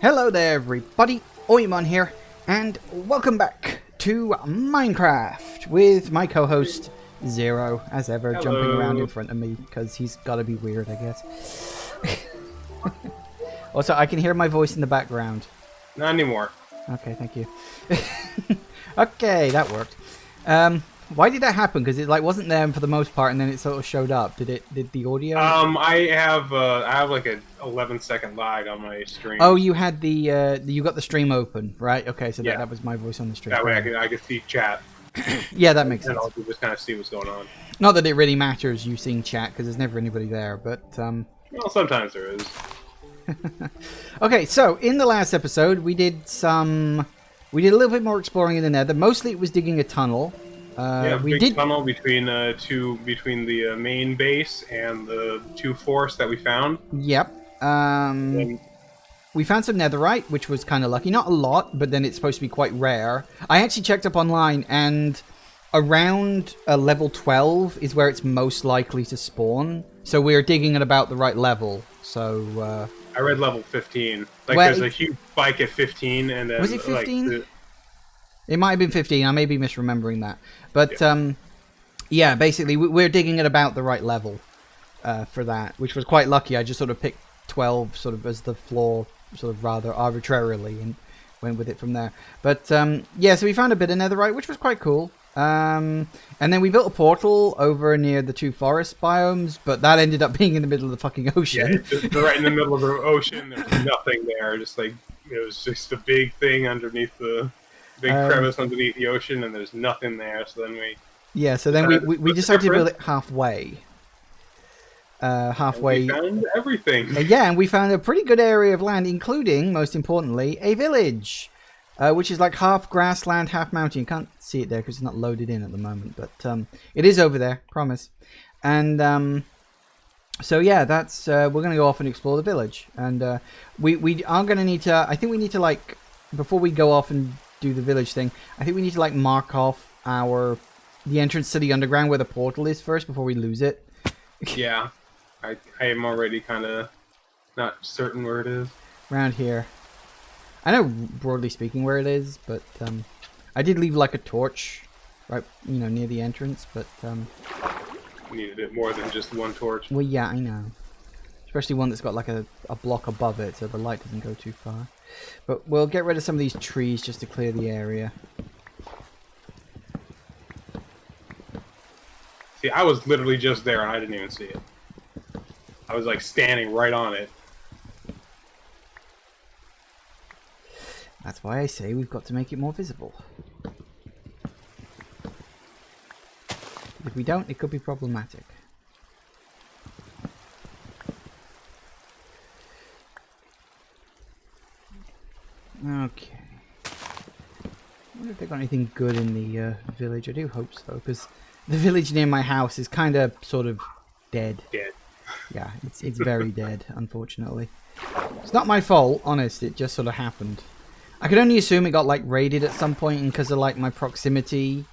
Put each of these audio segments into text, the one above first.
Hello there everybody, Oimon here, and welcome back to Minecraft with my co-host Zero, as ever, jumping around in front of me because he's got to be weird, I guess. Also, I can hear my voice in the background. Not anymore. Okay, thank you. Okay, that worked. Why did that happen? Because it wasn't there for the most part, and then it sort of showed up. Did the audio? I have like a 11-second lag on my stream. Oh, you had you got the stream open, right? Okay, so Yeah. that was my voice on the stream. That way I could see chat. Yeah, that makes And sense. I'll just kind of see what's going on. Not that it really matters you seeing chat because there's never anybody there, but Well, sometimes there is. okay. So in the last episode, we did a little bit more exploring in the Nether. Mostly, it was digging a tunnel. We big tunnel between the main base and the two forests that we found. Yep. And We found some netherite, which was kind of lucky. Not a lot, but then it's supposed to be quite rare. I actually checked up online, and around level 12 is where it's most likely to spawn. So we're digging at about the right level. So I read level 15. Like, well, there's a huge spike at 15, and then was it 15? Like, it might have been 15. I may be misremembering that. But, yeah, basically, we're digging at about the right level for that, which was quite lucky. I just sort of picked 12 sort of as the floor, sort of rather arbitrarily, and went with it from there. But, yeah, so we found a bit of netherite, which was quite cool. And then we built a portal over near the two forest biomes, but that ended up being in the middle of the fucking ocean. yeah, it's just right in the middle of the ocean. There's nothing there. Just like, it was just a big thing underneath the... big crevice underneath the ocean, and there's nothing there. So then we decided to build it halfway. Halfway. And we found everything. Yeah, and we found a pretty good area of land, including, most importantly, a village, which is like half grassland, half mountain. You can't see it there because it's not loaded in at the moment, but it is over there, promise. And so yeah, that's we're gonna go off and explore the village, and we are gonna need to. I think we need to, like, before we go off and do the village thing, I think we need to, like, mark off the entrance to the underground where the portal is first before we lose it. Yeah, I am already kind of not certain where it is. Around here. I know, broadly speaking, where it is, but I did leave, like, a torch right, near the entrance, but Needed it more than just one torch. well, yeah, I know. Especially one that's got, like, a block above it, so the light doesn't go too far. But we'll get rid of some of these trees just to clear the area. See, I was literally just there, and I didn't even see it. I was, like, standing right on it. That's why I say we've got to make it more visible. If we don't, it could be problematic. Okay. I wonder if they got anything good in the village. I do hope so, because the village near my house is kind of sort of dead. Dead. Yeah, it's very dead, unfortunately. It's not my fault, honest. It just sort of happened. I could only assume it got, like, raided at some point, and because of, like, my proximity,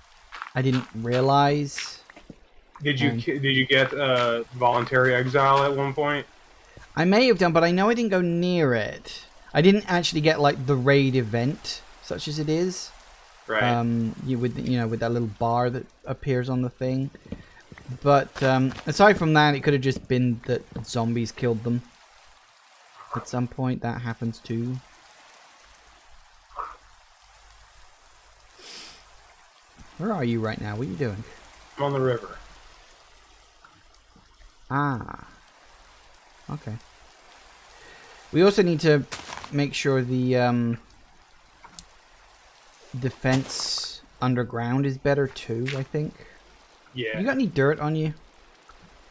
I didn't realize. Did you get voluntary exile at one point? I may have done, but I know I didn't go near it. I didn't actually get, like, the raid event, such as it is. Right. With that little bar that appears on the thing. But aside from that, it could have just been that zombies killed them. At some point, that happens too. Where are you right now? What are you doing? I'm on the river. Ah. Okay. We also need to make sure the defense underground is better too, I think. Yeah. You got any dirt on you?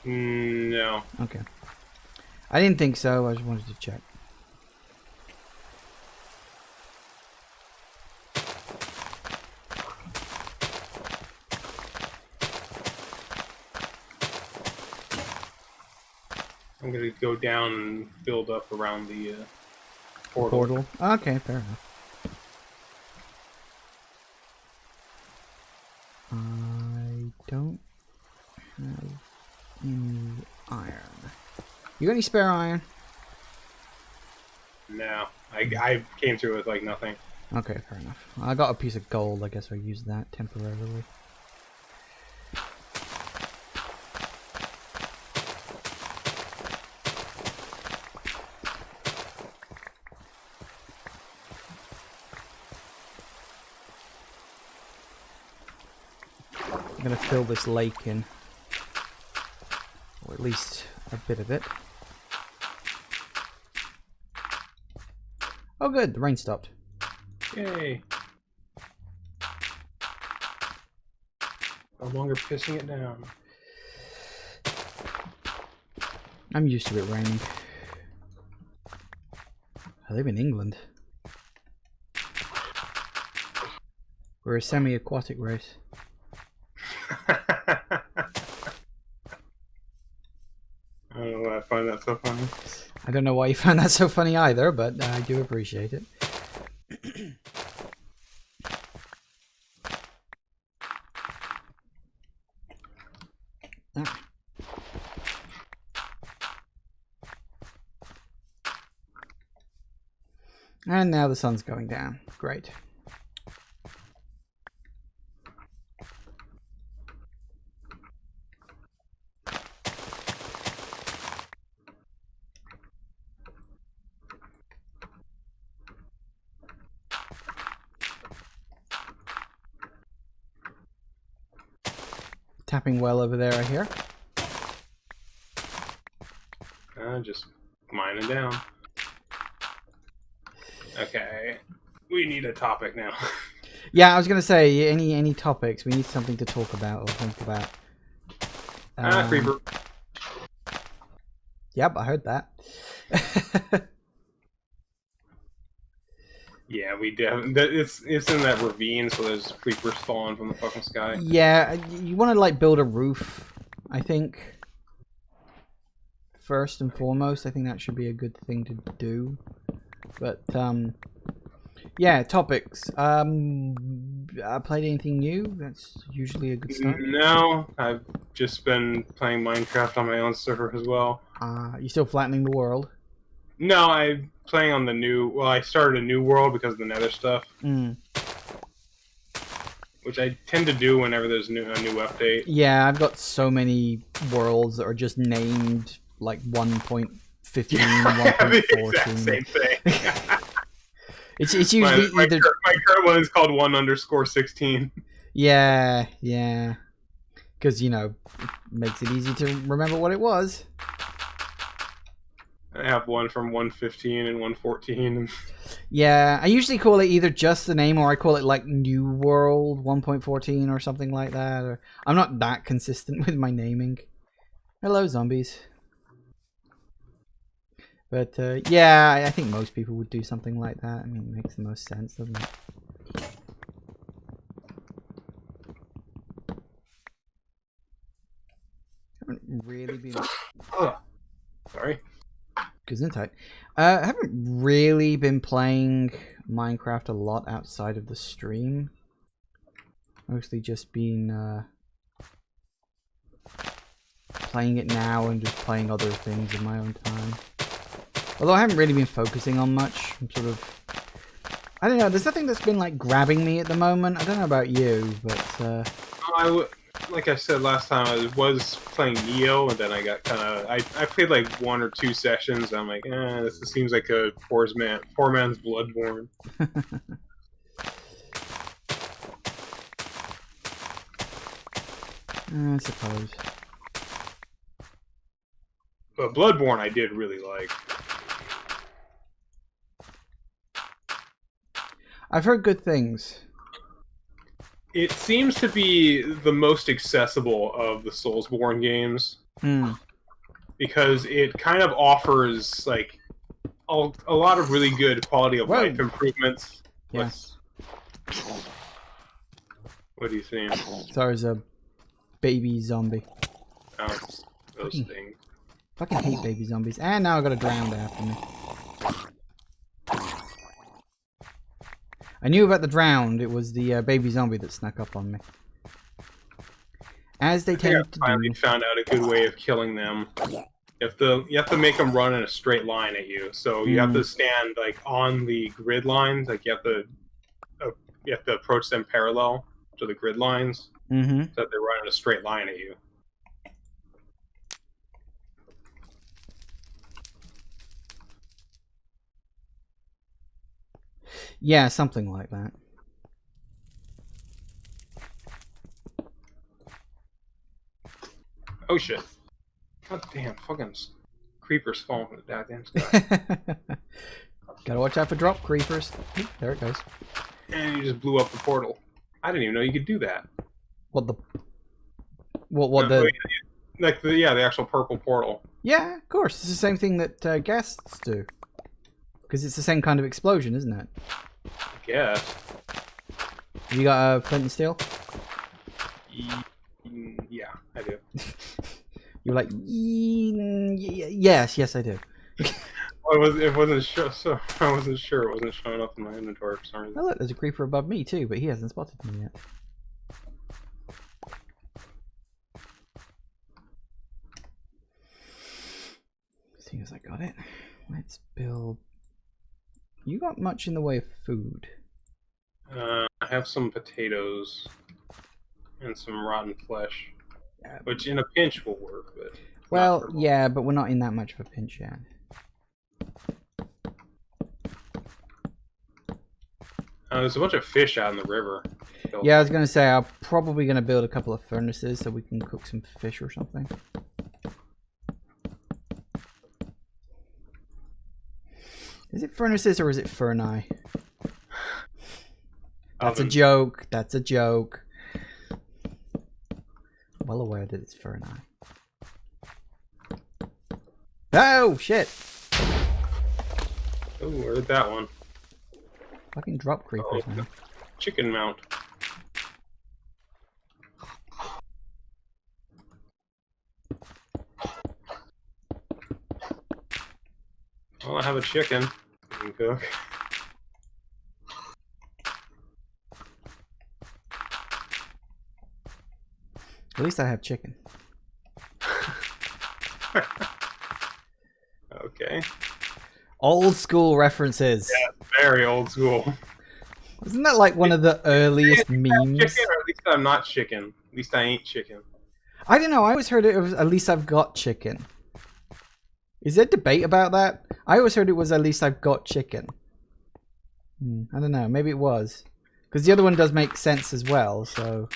No. Okay. I didn't think so. I just wanted to check. I'm gonna go down and build up around the portal. Portal? Okay, fair enough. I don't have any iron. You got any spare iron? No. No, I came through with like nothing. Okay, fair enough. I got a piece of gold. I guess I'll use that temporarily. I'm gonna fill this lake in, or at least a bit of it. Oh good, the rain stopped. Yay! No longer pissing it down. I'm used to it raining. I live in England. We're a semi-aquatic race. I don't know why I find that so funny. I don't know why you found that so funny either, but I do appreciate it. And now the sun's going down. Great. Tapping well over there, I hear. Just mining down. Okay, we need a topic now. Yeah, I was gonna say any topics. We need something to talk about or think about. Creeper. Yep, I heard that. Yeah, we did. It's in that ravine, so there's creepers falling from the fucking sky. Yeah, you want to like build a roof, I think. First and foremost, I think that should be a good thing to do. But yeah, topics. I played anything new? That's usually a good start. No, I've just been playing Minecraft on my own server as well. You still flattening the world? No, I'm playing on the new. Well, I started a new world because of the Nether stuff, which I tend to do whenever there's a new update. Yeah, I've got so many worlds that are just named like 1.15, 1.14. Same thing. It's usually my either current one is called 1_16. Yeah, because you know it makes it easy to remember what it was. I have one from 115 and 114. Yeah, I usually call it either just the name or I call it like New World 1.14 or something like that. Or I'm not that consistent with my naming. Hello, zombies. But yeah, I think most people would do something like that. I mean, it makes the most sense, doesn't it? Haven't really been. Sorry. Gesundheit. I haven't really been playing Minecraft a lot outside of the stream. Mostly just been playing it now and just playing other things in my own time. Although I haven't really been focusing on much. I'm sort of... I don't know, there's nothing that's been like grabbing me at the moment. I don't know about you, but... Like I said last time, I was playing Neo, and then I got kind of... I played like 1 or 2 sessions, and I'm like, this seems like a poor man's Bloodborne. I suppose. But Bloodborne I did really like. I've heard good things. It seems to be the most accessible of the Soulsborne games. Because it kind of offers like a lot of really good quality of life improvements. Yeah. What do you think? So there's a baby zombie. Oh, those things. Fucking hate baby zombies. And now I got a drowned after me. I knew about the drowned. It was the baby zombie that snuck up on me. As they tend to do. I finally found out a good way of killing them. You have to make them run in a straight line at you. So you have to stand like on the grid lines. Like you have to approach them parallel to the grid lines, so that they run in a straight line at you. Yeah, something like that. Oh shit! God damn, fucking creepers falling from the goddamn sky. Gotta watch out for drop creepers. Oop, there it goes. And you just blew up the portal. I didn't even know you could do that. What the? What No, the? Like the actual purple portal. Yeah, of course. It's the same thing that guests do. Because it's the same kind of explosion, isn't it? I guess. Have you got a flint and steel? Yeah, I do. You're like, yes, I do. It wasn't sure, so I wasn't sure. It wasn't showing up in my inventory for some reason. Oh look, there's a creeper above me too, but he hasn't spotted me yet. Seeing as I got it, let's build. You got much in the way of food? I have some potatoes and some rotten flesh, which in a pinch will work. But well, yeah, but we're not in that much of a pinch yet. There's a bunch of fish out in the river. Yeah, I was going to say, I'm probably going to build a couple of furnaces so we can cook some fish or something. Is it furnaces or is it furni? That's a joke. That's a joke. Well aware that it's furni. Oh, shit! Oh, where'd that one? Fucking drop creepers, man. Chicken mount. Well, I have a chicken. I can cook. At least I have chicken. Okay. Old school references. Yeah, very old school. Isn't that like one of the earliest memes? Chicken, or at least I'm not chicken. At least I ain't chicken. I don't know. I always heard it was at least I've got chicken. Is there debate about that? I always heard it was at least I've got chicken. I don't know. Maybe it was. Because the other one does make sense as well, so...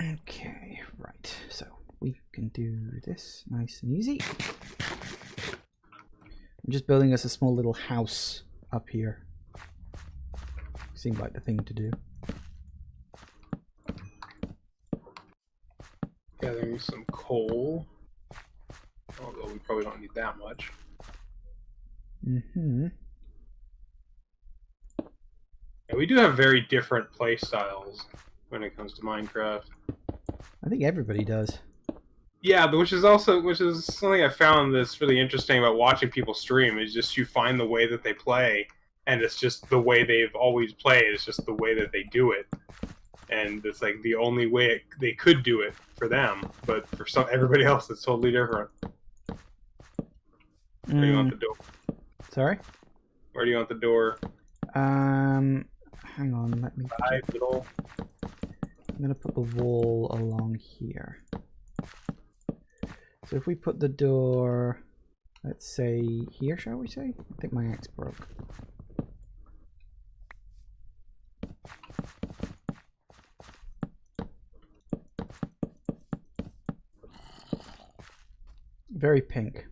Okay, right. So we can do this nice and easy. I'm just building us a small little house up here. Seemed like the thing to do. Gathering some coal. Although we probably don't need that much. Mm-hmm. Yeah, we do have very different play styles when it comes to Minecraft. I think everybody does. Yeah, but which is something I found that's really interesting about watching people stream, is just you find the way that they play, and it's just the way they've always played, it's just the way that they do it. And it's like the only way they could do it for them, but for everybody else it's totally different. Where do you want the door? Sorry? Where do you want the door? Hang on, let me... Middle. I'm going to put the wall along here. So if we put the door, let's say here, shall we say? I think my axe broke. Very pink.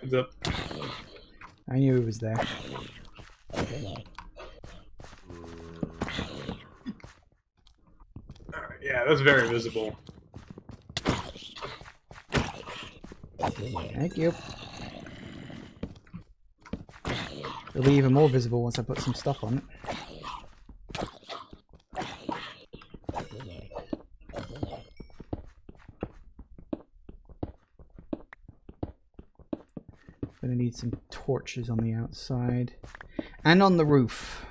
Heads up. I knew it was there. Yeah, that's very visible. Thank you. It'll be even more visible once I put some stuff on it. Gonna need some torches on the outside. And on the roof.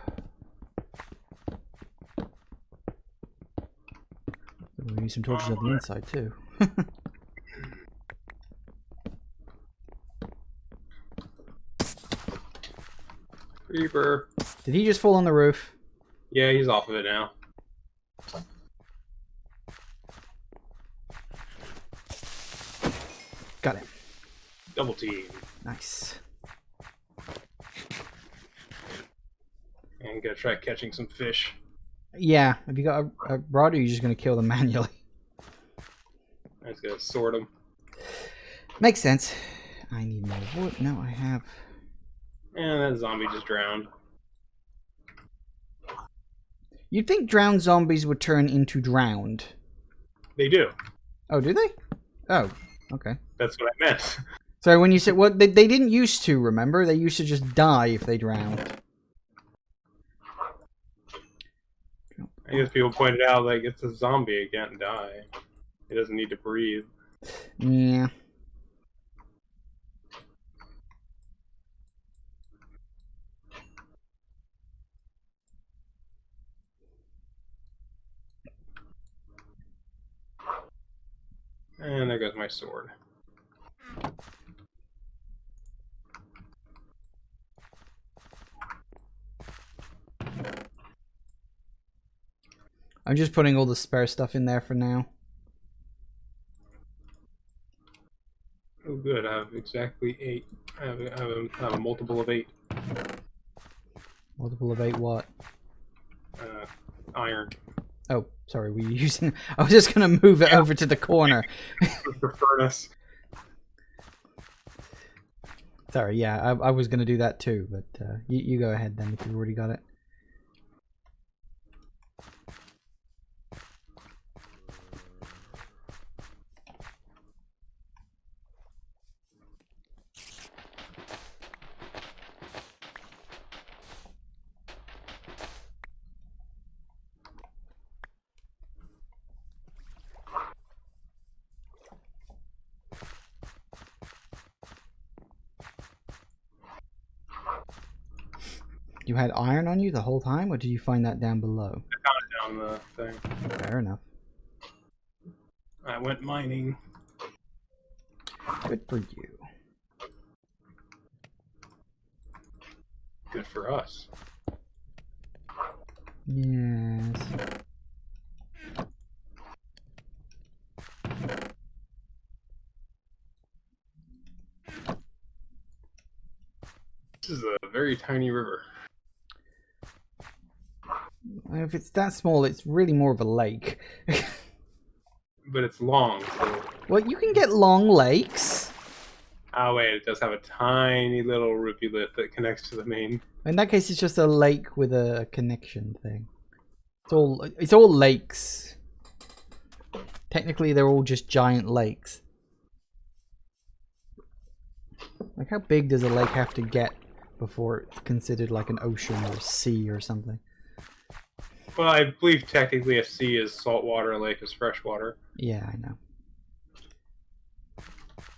We'll need some torches on the inside too. Creeper. Did he just fall on the roof? Yeah, he's off of it now. Got it. Double team. Nice. And gonna try catching some fish. Yeah, have you got a rod, or are you just gonna kill them manually? I just gotta sort them. Makes sense. I need more wood. No, I have. And that zombie just drowned. You'd think drowned zombies would turn into drowned. They do. Oh, do they? Oh, okay. That's what I meant. So when you said, well, they didn't used to, remember? They used to just die if they drowned. I guess people pointed out, like, it's a zombie, it can't die. It doesn't need to breathe. Yeah. And there goes my sword. I'm just putting all the spare stuff in there for now. Oh good, I have exactly 8. I have a multiple of 8. Multiple of 8 what? Iron. Oh, sorry, were you using... I was just going to move it over to the corner. The furnace. Sorry, yeah, I was going to do that too, but you go ahead then if you've already got it. You had iron on you the whole time, or did you find that down below? I found it down the thing. Fair enough. I went mining. Good for you. Good for us. Yes. This is a very tiny river. If it's that small, it's really more of a lake. But it's long, so... Well, you can get long lakes. Oh wait, it does have a tiny little rivulet that connects to the main. In that case, it's just a lake with a connection thing. It's all lakes. Technically, they're all just giant lakes. Like, how big does a lake have to get before it's considered like an ocean or a sea or something? Well, I believe technically a sea is saltwater, a lake is freshwater. Yeah, I know.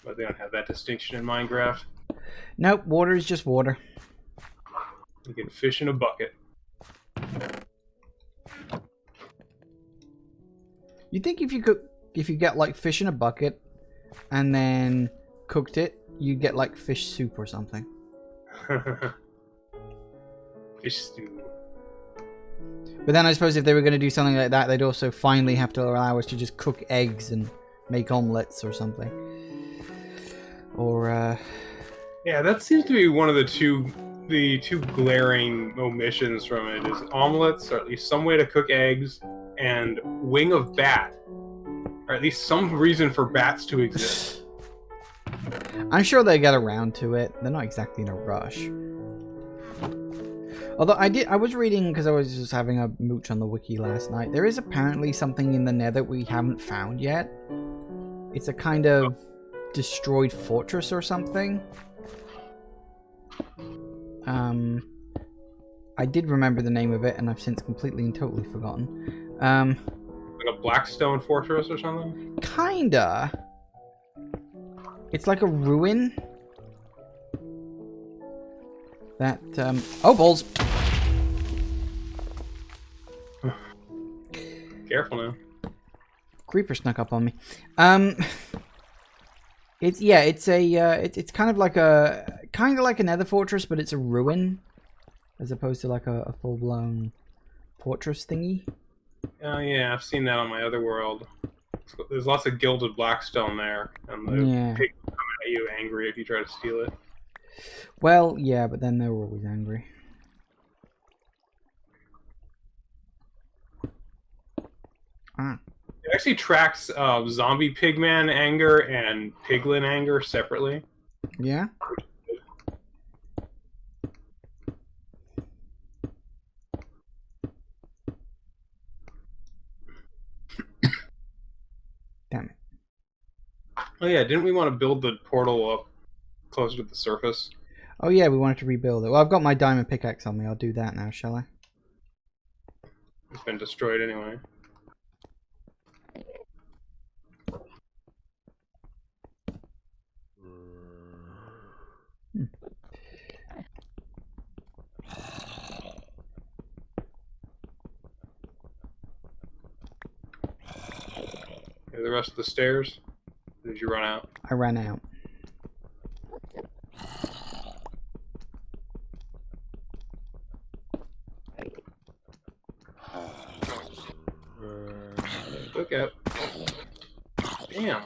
But they don't have that distinction in Minecraft. Nope, water is just water. You can fish in a bucket. You think if you get like fish in a bucket and then cooked it, you'd get like fish soup or something. Fish stew. But then I suppose if they were going to do something like that, they'd also finally have to allow us to just cook eggs and make omelets or something. Or, Yeah, that seems to be one of the two glaring omissions from it is omelets, or at least some way to cook eggs, and wing of bat. Or at least some reason for bats to exist. I'm sure they get around to it. They're not exactly in a rush. Although I was reading, because I was just having a mooch on the wiki last night, there is apparently something in the Nether we haven't found yet. It's a kind of destroyed fortress or something. I did remember the name of it, and I've since completely and totally forgotten. Like a Blackstone fortress or something? Kinda. It's like a ruin. That, oh, balls! Careful now. Creeper snuck up on me. It's it's kind of like a nether fortress, but it's a ruin, as opposed to like a full-blown fortress thingy. Oh yeah, I've seen that on my other world. There's lots of gilded blackstone there, and the pig will come at you angry if you try to steal it. Well, yeah, but then they're always angry. It actually tracks zombie pigman anger and piglin anger separately. Yeah? Damn it. Oh yeah, didn't we want to build the portal up closer to the surface? Oh yeah, we wanted to rebuild it. Well, I've got my diamond pickaxe on me. I'll do that now, shall I? It's been destroyed anyway. Okay, the rest of the stairs? Or did you run out? I ran out. Look at. Damn.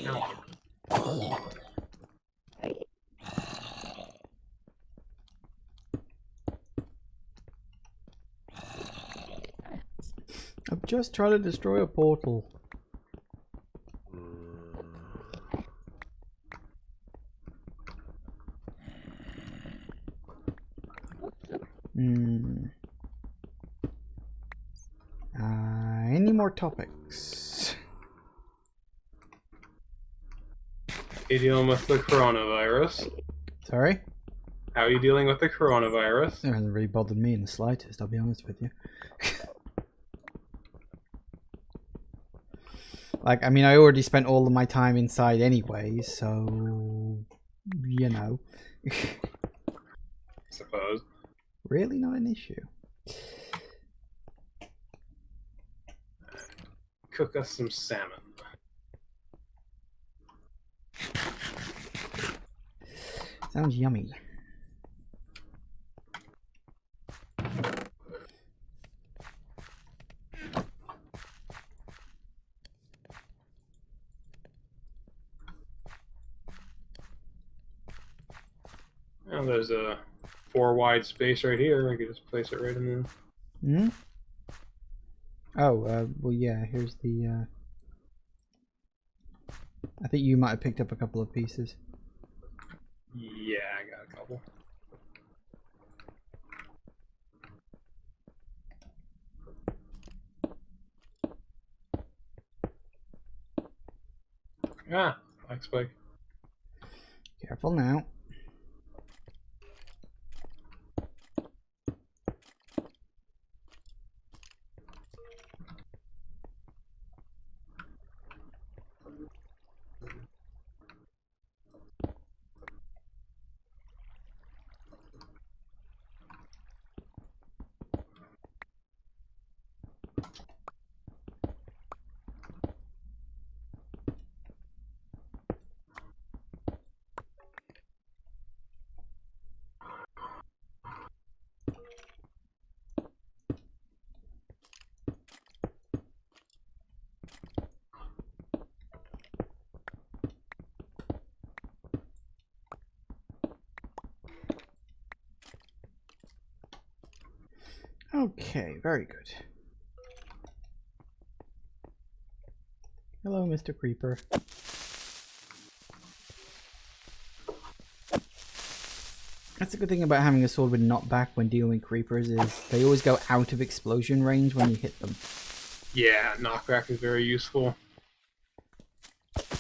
No. I've just tried to destroy a portal. Any more topics? You dealing with the coronavirus? Sorry? How are you dealing with the coronavirus? It hasn't really bothered me in the slightest, I'll be honest with you. Like, I mean, I already spent all of my time inside anyway, so... You know. I suppose. Really not an issue. Cook us some salmon. Sounds yummy. Well, there's a 4 wide space right here. I could just place it right in there. Hmm? Oh, well, yeah, here's the, I think you might have picked up a couple of pieces. Yeah, I got a couple. Ah, black spike. Careful now. Okay, very good. Hello, Mr. Creeper. That's the good thing about having a sword with knockback when dealing with creepers is they always go out of explosion range when you hit them. Yeah, knockback is very useful.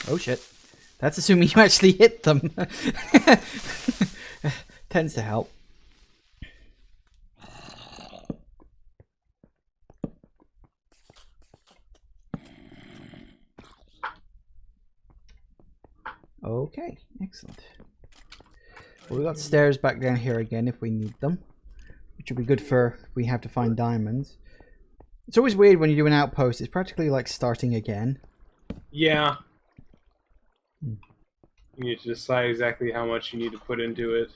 Oh shit. That's assuming you actually hit them. Tends to help. Okay, excellent. Well, we got stairs back down here again if we need them, which would be good for if we have to find diamonds. It's always weird when you do an outpost. It's practically like starting again. Yeah. You need to decide exactly how much you need to put into it.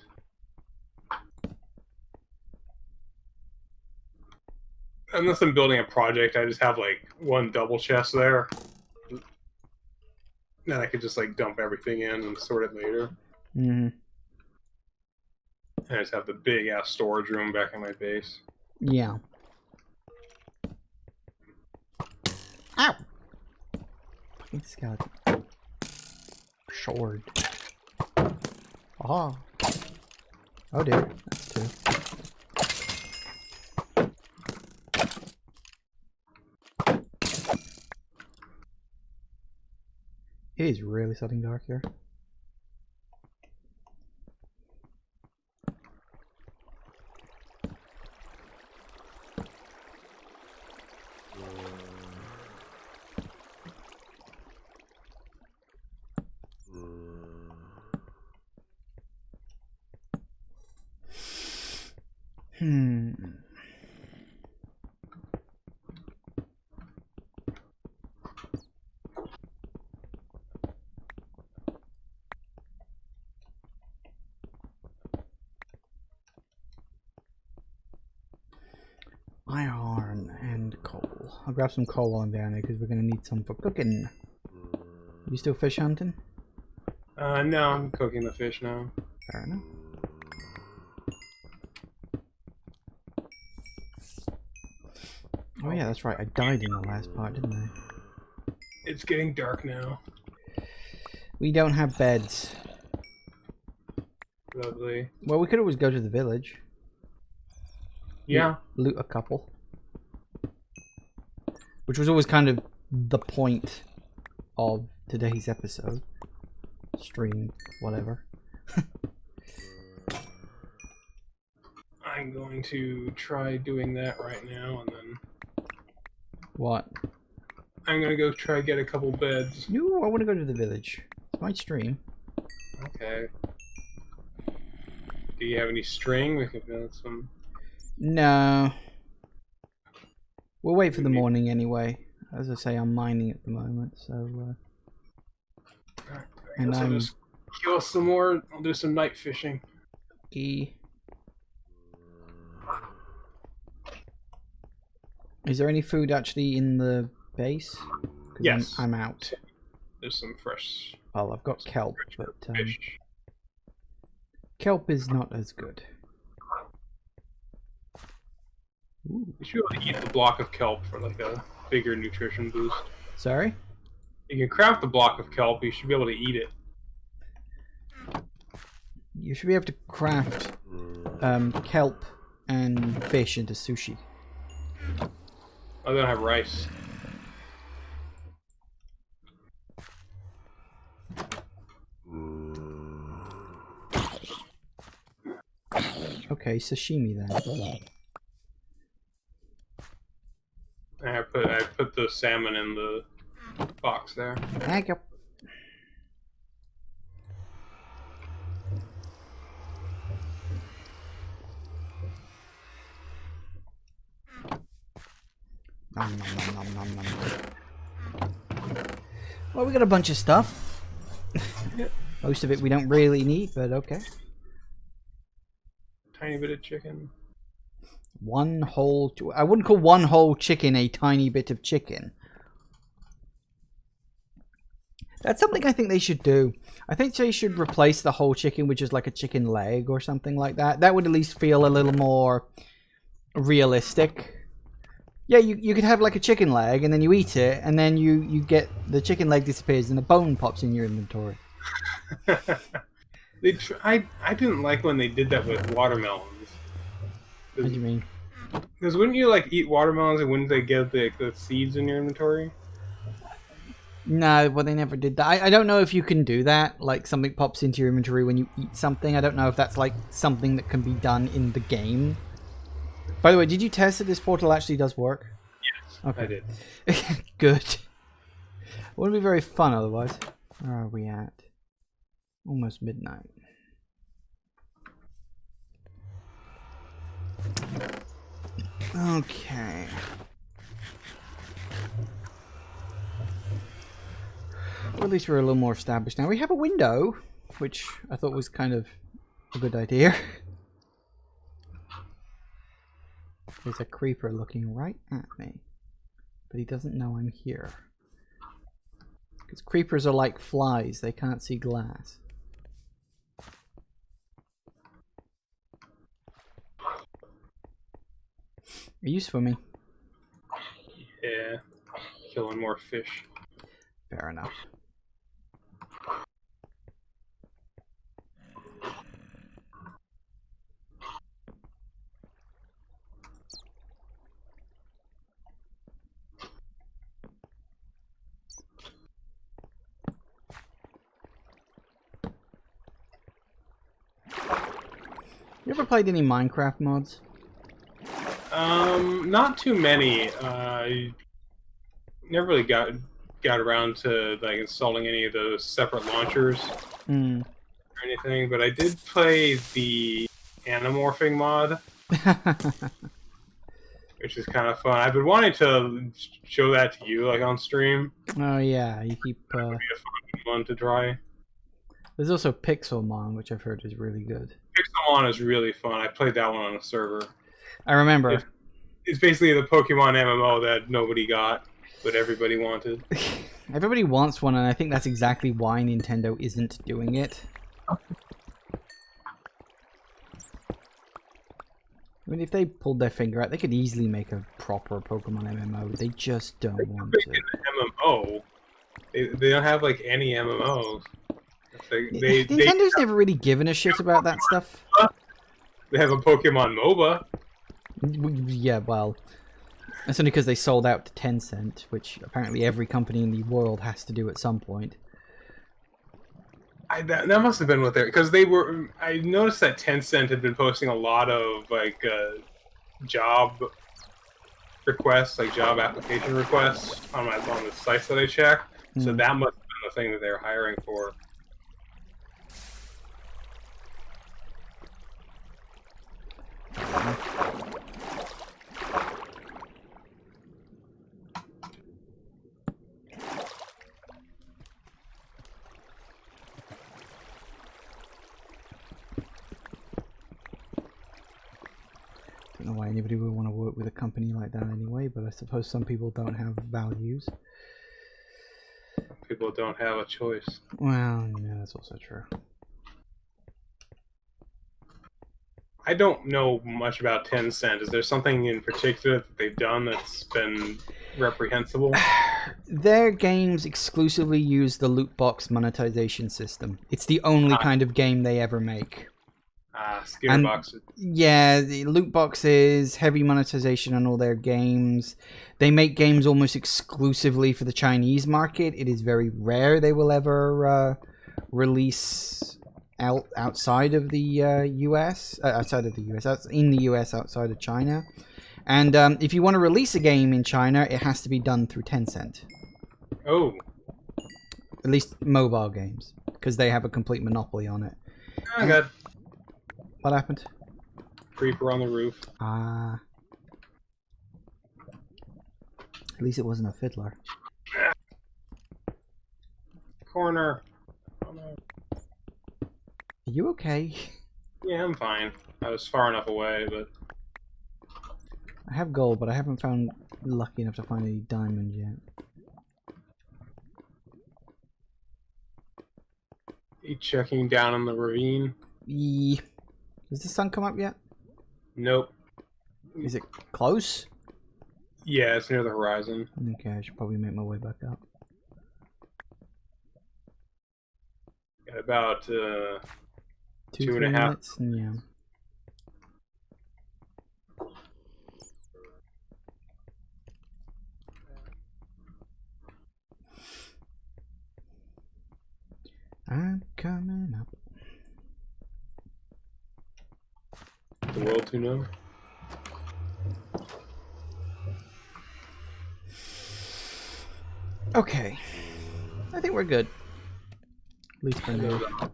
Unless I'm building a project, I just have like one double chest there. Then I could just like dump everything in and sort it later. Mm-hmm. And I just have the big ass storage room back in my base. Yeah. Ow! Fucking skeleton. Sword. Oh. Oh dear. That's two. It is really starting dark here. Iron and coal. I'll grab some coal while I'm down there because we're going to need some for cooking. You still fish hunting? No, I'm cooking the fish now. Fair enough. Oh yeah, that's right. I died in the last part, didn't I? It's getting dark now. We don't have beds. Lovely. Well, we could always go to the village. Yeah. Loot a couple. Which was always kind of the point of today's episode. Stream, whatever. I'm going to try doing that right now, and then... What? I'm gonna go try get a couple beds. No, I want to go to the village. It's my stream. Okay. Do you have any string? We could build some... No. We'll wait for the morning anyway. As I say, I'm mining at the moment, so... and I'll just kill some more. I'll do some night fishing. Is there any food actually in the base? Yes. I'm out. There's some fresh... Well, I've got kelp, but... fish. kelp is not as good. Ooh. You should be able to eat the block of kelp for like a bigger nutrition boost. Sorry? You can craft the block of kelp, you should be able to eat it. You should be able to craft kelp and fish into sushi. I don't have rice. Okay, sashimi then. I put the salmon in the box there. Thank you. Nom, nom, nom, nom, nom, nom. Well, we got a bunch of stuff. Most of it we don't really need, but okay. Tiny bit of chicken. One whole... I wouldn't call one whole chicken a tiny bit of chicken. That's something I think they should do. I think they should replace the whole chicken with just like a chicken leg or something like that. That would at least feel a little more realistic. Yeah, you could have like a chicken leg and then you eat it and then you get... The chicken leg disappears and the bone pops in your inventory. I didn't like when they did that with watermelons. What do you mean? Because wouldn't you like eat watermelons and wouldn't they get the seeds in your inventory? No, well, they never did that. I don't know if you can do that. Like, something pops into your inventory when you eat something. I don't know if that's, like, something that can be done in the game. By the way, did you test that this portal actually does work? Yes, Okay. I did. Good. It wouldn't be very fun otherwise. Where are we at? Almost midnight. Okay. Well, at least we're a little more established now. We have a window, which I thought was kind of a good idea. There's a creeper looking right at me, but he doesn't know I'm here. Because creepers are like flies, they can't see glass. Are you swimming? Yeah, killing more fish. Fair enough. You ever played any Minecraft mods? Not too many. I never really got around to like installing any of those separate launchers or anything, but I did play the Animorphing mod, which is kind of fun. I've been wanting to show that to you, like on stream. Oh yeah, you keep. That would be a fun one to try. There's also Pixelmon, which I've heard is really good. Pixelmon is really fun. I played that one on a server. I remember. It's basically the Pokemon MMO that nobody got, but everybody wanted. Everybody wants one, and I think that's exactly why Nintendo isn't doing it. I mean, if they pulled their finger out, they could easily make a proper Pokemon MMO. They just don't want to. MMO. They don't have like any MMOs. Nintendo's never really given a shit about that stuff. They have a Pokemon MOBA. Yeah, well, that's only because they sold out to Tencent, which apparently every company in the world has to do at some point. That must have been what they're... Because they were... I noticed that Tencent had been posting a lot of, like, job requests, like job application requests on the sites that I check. So that must have been the thing that they were hiring for. I don't know why anybody would want to work with a company like that anyway, but I suppose some people don't have values. People don't have a choice. Well, yeah, that's also true. I don't know much about Tencent. Is there something in particular that they've done that's been reprehensible? Their games exclusively use the loot box monetization system. It's the only kind of game they ever make. Skitter boxes. Yeah, the loot boxes, heavy monetization on all their games. They make games almost exclusively for the Chinese market. It is very rare they will ever release outside of the US. Outside of the US. In the US, outside of China. And if you want to release a game in China, it has to be done through Tencent. Oh. At least mobile games. Because they have a complete monopoly on it. I got... What happened? Creeper on the roof. Ah. At least it wasn't a fiddler. Corner. Oh, no. Are you okay? Yeah, I'm fine. I was far enough away, but... I have gold, but I haven't found lucky enough to find any diamonds yet. You checking down in the ravine? Has the sun come up yet? Nope. Is it close? Yeah, it's near the horizon. Okay, I should probably make my way back up. Got about 2.5 minutes? Yeah. I'm coming up. The world to know. Okay. I think we're good. At least for now.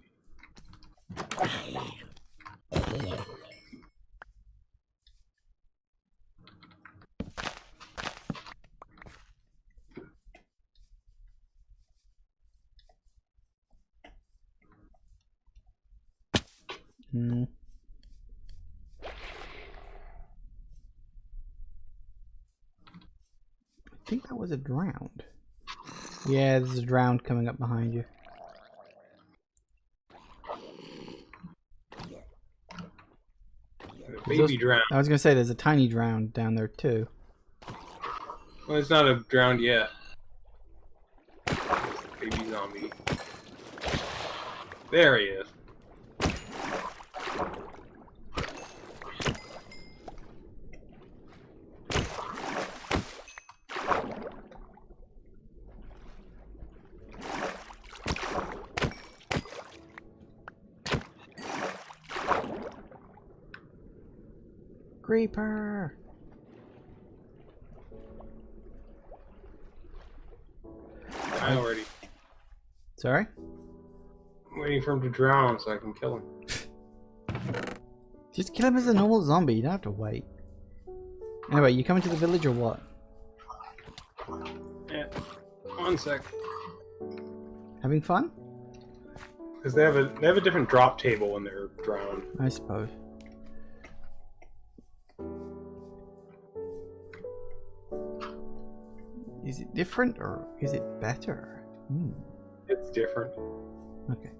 Hmm. I think that was a drowned. Yeah, there's a drowned coming up behind you. Baby drowned. I was gonna say there's a tiny drowned down there too. Well, it's not a drowned yet. Baby zombie. There he is. Creeper! I already. Sorry? I'm waiting for him to drown so I can kill him. Just kill him as a normal zombie, you don't have to wait. Anyway, you coming to the village or what? Yeah. 1 sec. Having fun? Because they have a different drop table when they're drowned. I suppose. Is it different or is it better? Hmm. It's different. Okay.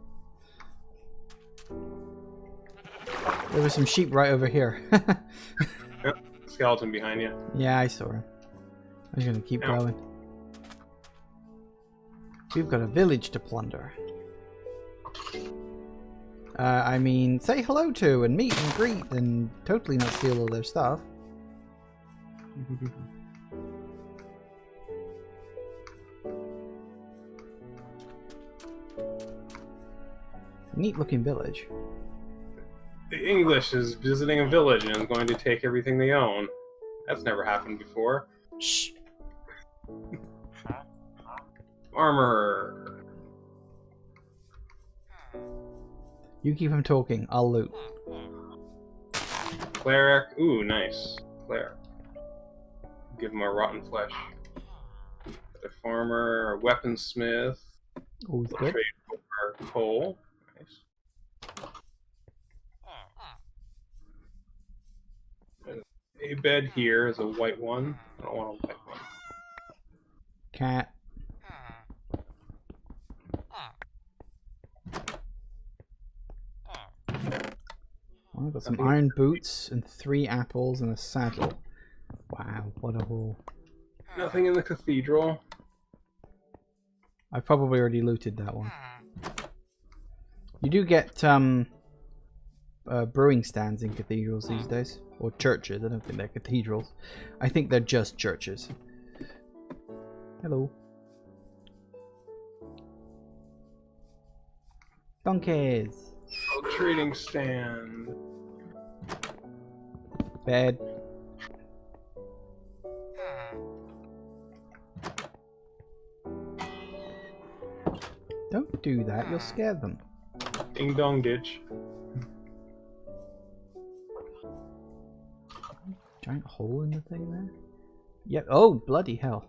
There was some sheep right over here. Yep. Skeleton behind you. Yeah, I saw him. I was gonna keep going. We've got a village to plunder. I mean, say hello to and meet and greet and totally not steal all their stuff. Neat looking village. The English is visiting a village and is going to take everything they own. That's never happened before. Shh. Armor. You keep him talking, I'll loot. Cleric. Ooh, nice. Cleric. Give him a rotten flesh. A farmer, a weaponsmith. Always good. Trade for coal. Nice. A bed here is a white one. I don't want a white one. Cat. Well, I've got some iron boots and 3 apples and a saddle. Wow, what a haul. Nothing in the cathedral. I probably already looted that one. You do get brewing stands in cathedrals these days. Or churches, I don't think they're cathedrals. I think they're just churches. Hello. Donkeys. Oh, trading stand. Bed. Don't do that, you'll scare them. Ding dong ditch. Giant hole in the thing there? Yep. Oh, bloody hell.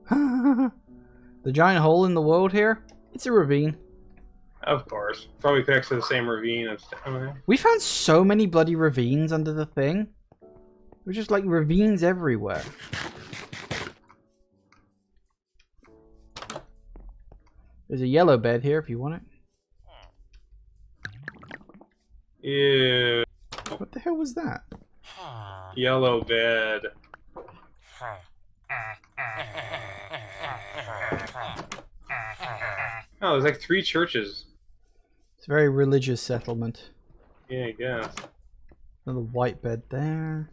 The giant hole in the world here? It's a ravine. Of course. Probably connects to the same ravine as down there. We found so many bloody ravines under the thing. There's just like ravines everywhere. There's a yellow bed here if you want it. Ew. What the hell was that? Yellow bed. Oh, there's like 3 churches. It's a very religious settlement. Yeah, I guess. Another white bed there.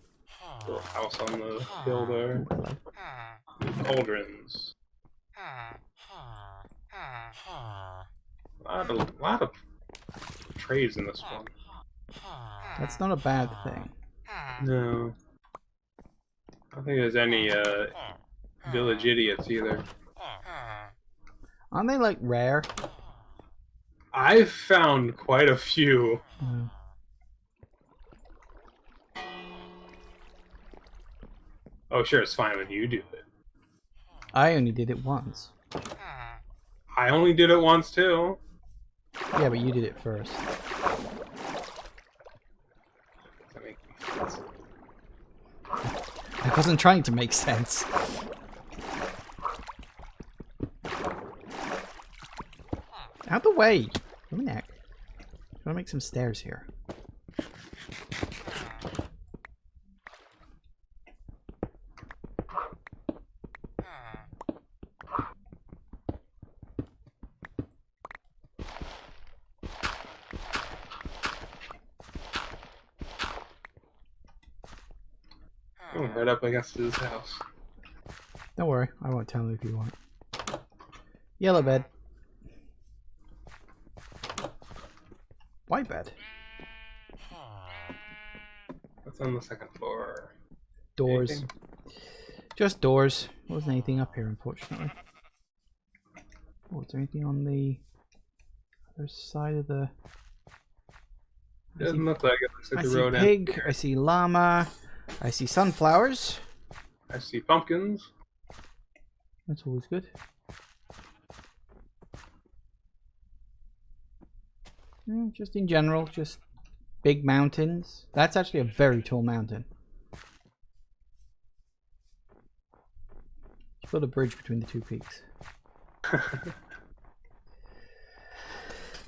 Little house on the hill there. Ooh, hello. Cauldrons. lot of trades in this one. That's not a bad thing. No. I don't think there's any village idiots either. Aren't they like rare? I've found quite a few. Mm. Oh, sure, it's fine when you do it. I only did it once. I only did it once too. Yeah, but you did it first. That makes sense. I wasn't trying to make sense. Out the way! Give me neck. I'm gonna make some stairs here. Oh, right up against his house. Don't worry, I won't tell you if you want. Yellow bed. White bed. What's on the second floor? Doors. Anything? Just doors. There wasn't anything up here, unfortunately. Oh, is there anything on the other side of the... Doesn't look like it. Looks like I the see road pig, ends. I see llama, I see sunflowers. I see pumpkins. That's always good. Just in general, just big mountains. That's actually a very tall mountain. Just build a bridge between the two peaks.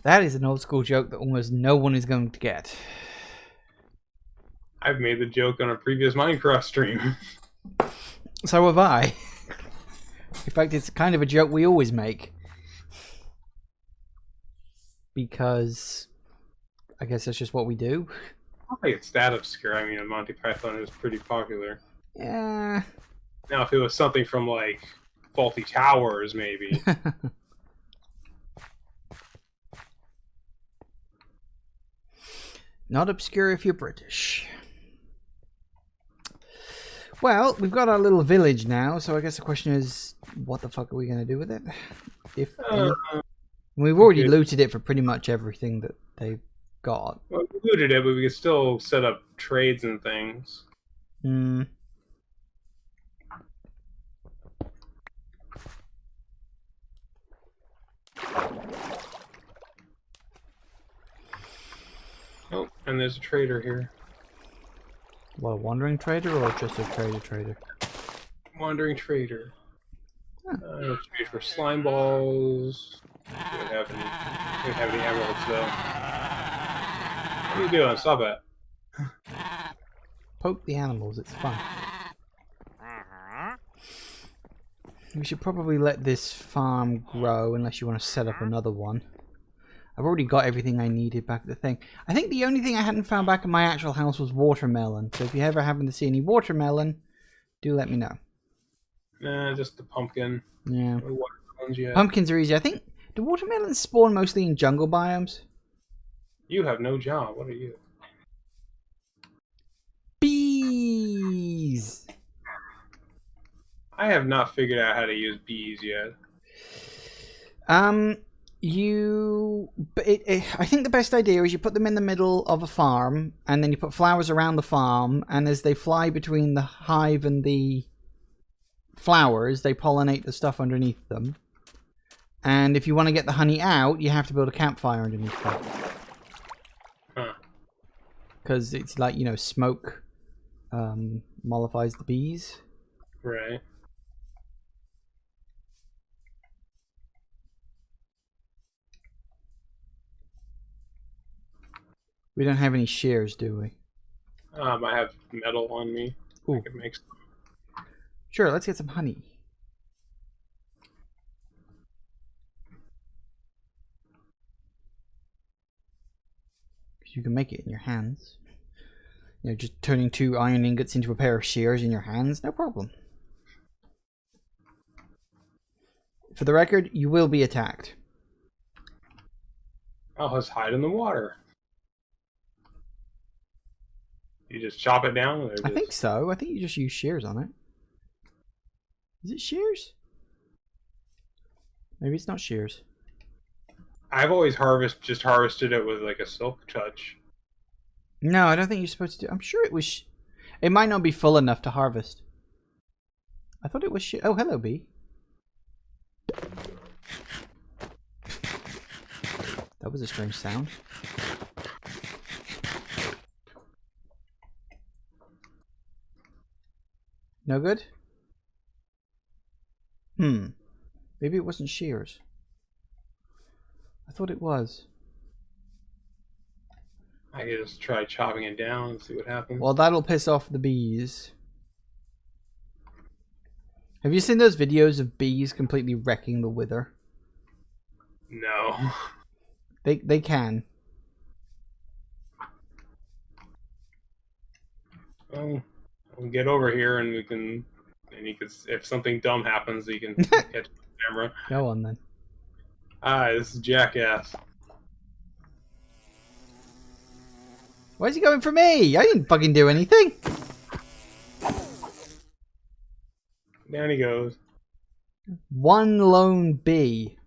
That is an old school joke that almost no one is going to get. I've made the joke on a previous Minecraft stream. So have I. In fact, it's kind of a joke we always make. Because I guess that's just what we do. I don't think it's that obscure. I mean, Monty Python is pretty popular. Yeah. Now, if it was something from, like, Faulty Towers, maybe. Not obscure if you're British. Well, we've got our little village now, so I guess the question is, what the fuck are we going to do with it? If we've already looted it for pretty much everything that they've got. Well, we looted it, but we could still set up trades and things. Hmm. Oh, and there's a trader here. What, a wandering trader or just a trader? Wandering trader. Huh. It's used for slime balls. We don't have any emeralds, though. What are you doing? Stop it. Poke the animals, it's fun. We should probably let this farm grow unless you want to set up another one. I've already got everything I needed back at the thing. I think the only thing I hadn't found back in my actual house was watermelon. So if you ever happen to see any watermelon, do let me know. Nah, just the pumpkin. Yeah. No watermelons yet. Pumpkins are easy. I think, do watermelons spawn mostly in jungle biomes? You have no job. What are you? Bees! I have not figured out how to use bees yet. I think the best idea is you put them in the middle of a farm, and then you put flowers around the farm, and as they fly between the hive and the flowers, they pollinate the stuff underneath them. And if you want to get the honey out, you have to build a campfire underneath them. Huh. Because it's like, you know, smoke mollifies the bees. Right. We don't have any shears, do we? I have metal on me. Ooh. I could make some. Sure, let's get some honey. You can make it in your hands. You know, just turning 2 iron ingots into a pair of shears in your hands, no problem. For the record, you will be attacked. I'll just hide in the water. You just chop it down? I think so. I think you just use shears on it. Is it shears? Maybe it's not shears. I've always just harvested it with like a silk touch. No, I don't think you're supposed to do. I'm sure it was. It might not be full enough to harvest. I thought it was. Oh, hello, bee. That was a strange sound. No good? Maybe it wasn't shears. I thought it was. I could just try chopping it down and see what happens. Well, that'll piss off the bees. Have you seen those videos of bees completely wrecking the wither? No. They can. Well, we'll get over here and we can... And you could, if something dumb happens, you can catch the camera. Go on then. Hi, this is Jackass. Why is he going for me? I didn't fucking do anything. Down he goes. One lone bee.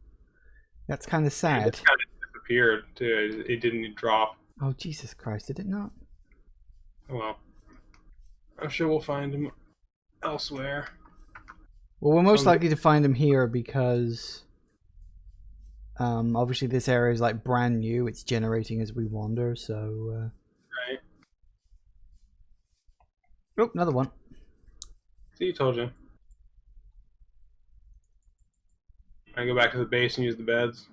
That's kind of sad. It kind of disappeared too. It didn't drop. Oh, Jesus Christ, did it not? Well, I'm sure we'll find him elsewhere. Well, we're most likely to find him here because obviously this area is like brand new. It's generating as we wander, so Right. Oh, another one. See, told you. I go back to the base and use the beds.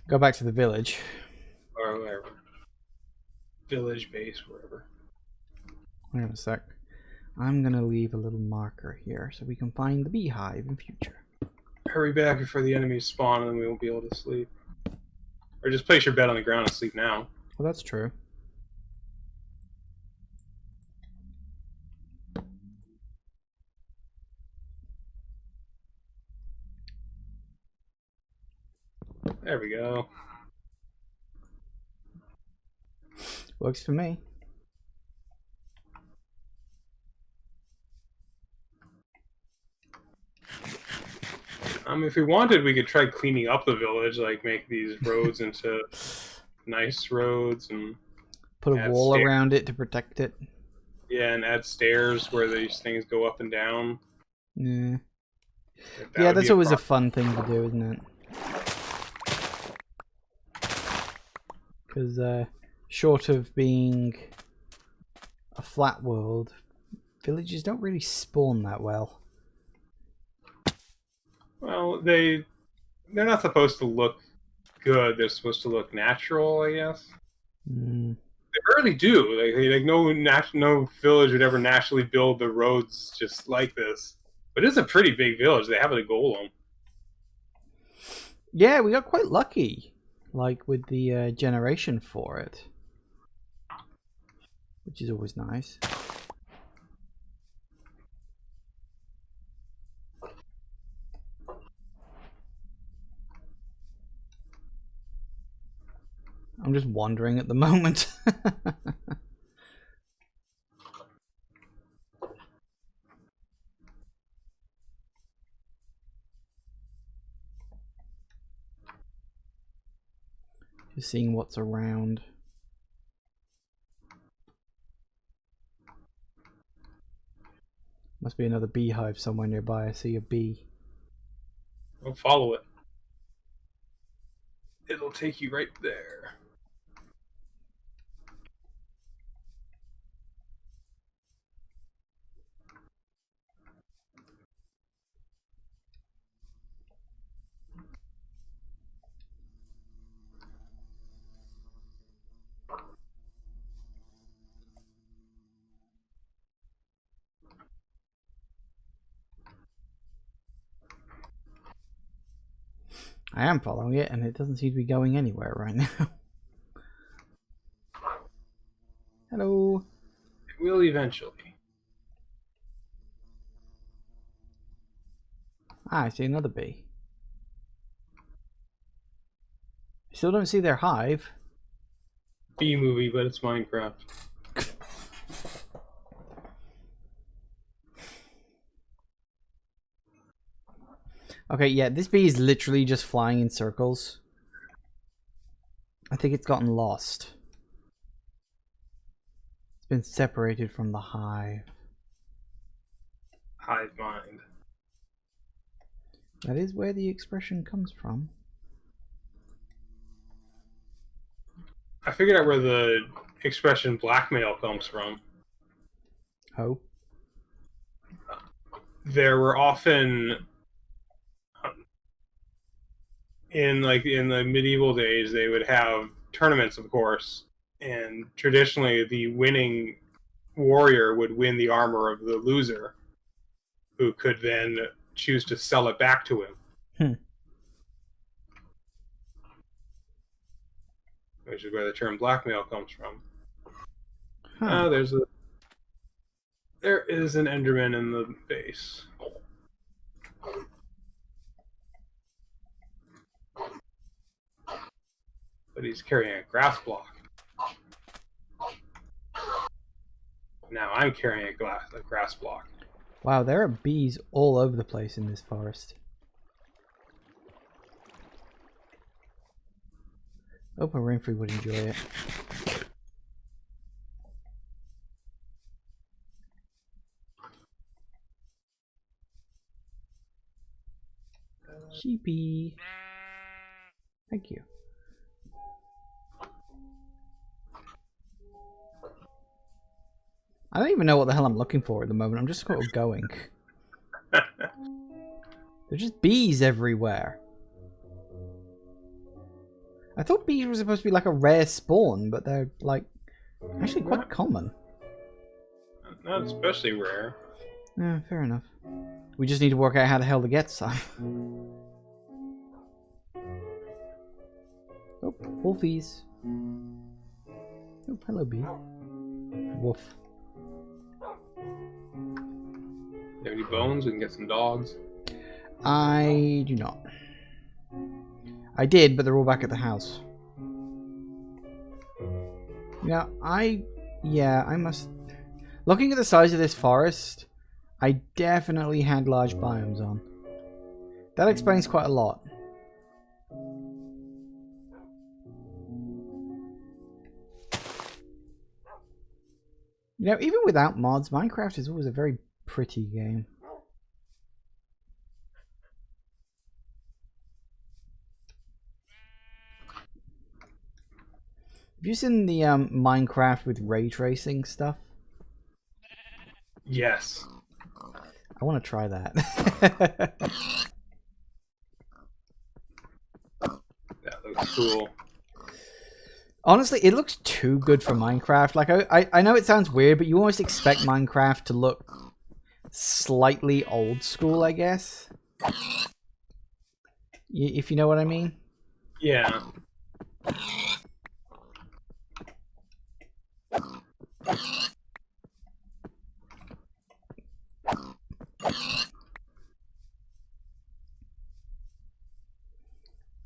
Go back to the village. Or whatever. Village, base, wherever. Hang on a sec. I'm gonna leave a little marker here so we can find the beehive in future. Hurry back before the enemies spawn and then we won't be able to sleep. Or just place your bed on the ground and sleep now. Well, that's true. There we go. Works for me. If we wanted, we could try cleaning up the village, like make these roads into nice roads and put a wall around it to protect it. Yeah, and add stairs where these things go up and down. Yeah. Yeah, that's always a fun thing to do, isn't it? Because short of being a flat world, villages don't really spawn that well. Well, they're not supposed to look good. They're supposed to look natural, I guess. Mm. They rarely do. Like no village would ever naturally build the roads just like this. But it's a pretty big village. They have a golem. Yeah, we got quite lucky, like with the generation for it, which is always nice. I'm just wandering at the moment. Just seeing what's around. Must be another beehive somewhere nearby. I see a bee. I'll follow it. It'll take you right there. I am following it, and it doesn't seem to be going anywhere right now. Hello. It will eventually. Ah, I see another bee. I Still don't see their hive. B movie, but it's Minecraft. Okay, yeah, this bee is literally just flying in circles. I think it's gotten lost. It's been separated from the hive. Hive mind. That is where the expression comes from. I figured out where the expression blackmail comes from. Oh. There were often in the medieval days, they would have tournaments, of course, and traditionally the winning warrior would win the armor of the loser, who could then choose to sell it back to him. Which is where the term blackmail comes from. There is an Enderman in the base. But he's carrying a grass block. Now I'm carrying a grass block. Wow, there are bees all over the place in this forest. Oprah Winfrey would enjoy it. Sheepy. Thank you. I don't even know what the hell I'm looking for at the moment. I'm just sort of going. There's just bees everywhere. I thought bees were supposed to be like a rare spawn, but they're like actually quite common. Not especially rare. Yeah, fair enough. We just need to work out how the hell to get some. Oh, wolfies. Oh, hello, bee. Wolf. Do you have any bones? We can get some dogs. I do not. I did, but they're all back at the house. I must... Looking at the size of this forest, I definitely had large biomes on. That explains quite a lot. Even without mods, Minecraft is always a very pretty game. Have you seen the Minecraft with ray tracing stuff? Yes. I want to try that. That looks cool. Honestly, it looks too good for Minecraft. Like, I know it sounds weird, but you almost expect Minecraft to look slightly old school, I guess. If you know what I mean? Yeah.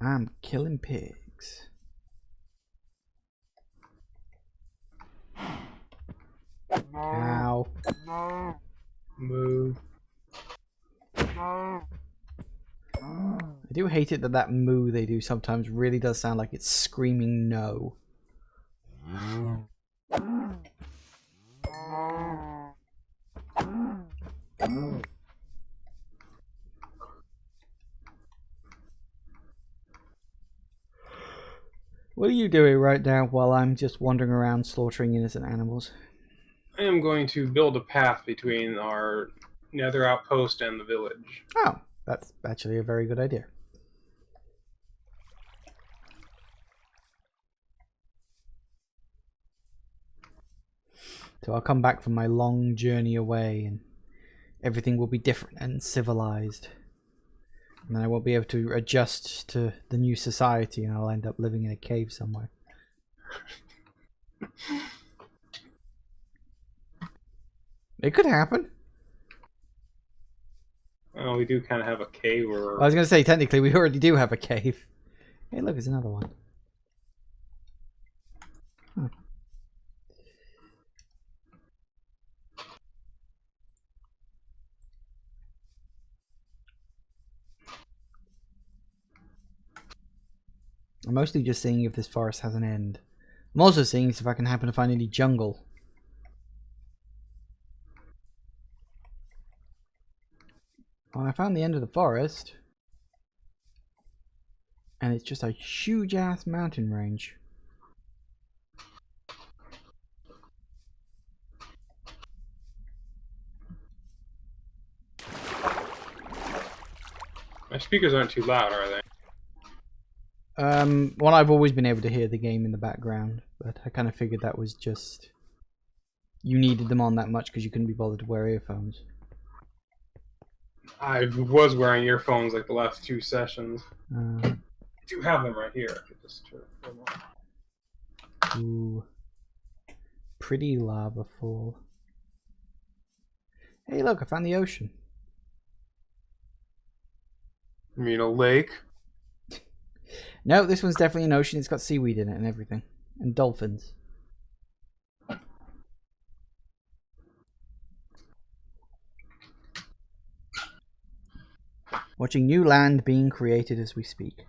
I'm killing pigs. Ow. Moo. I do hate it that moo they do sometimes really does sound like it's screaming no. What are you doing right now while I'm just wandering around slaughtering innocent animals? I am going to build a path between our nether outpost and the village. Oh, that's actually a very good idea. So I'll come back from my long journey away and everything will be different and civilized. And then I won't be able to adjust to the new society and I'll end up living in a cave somewhere. It could happen. Well, we do kind of have a cave where... I was going to say, technically, we already do have a cave. Hey, look, there's another one. I'm mostly just seeing if this forest has an end. I'm also seeing if I can happen to find any jungle. Well, I found the end of the forest. And it's just a huge ass mountain range. My speakers aren't too loud, are they? Well, I've always been able to hear the game in the background, but I kind of figured that was just... You needed them on that much because you couldn't be bothered to wear earphones. I was wearing earphones like the last 2 sessions. I do have them right here. I could just turn them on. Ooh. Pretty lava fall. Hey, look, I found the ocean. You mean a lake? No, this one's definitely an ocean. It's got seaweed in it and everything. And dolphins. Watching new land being created as we speak.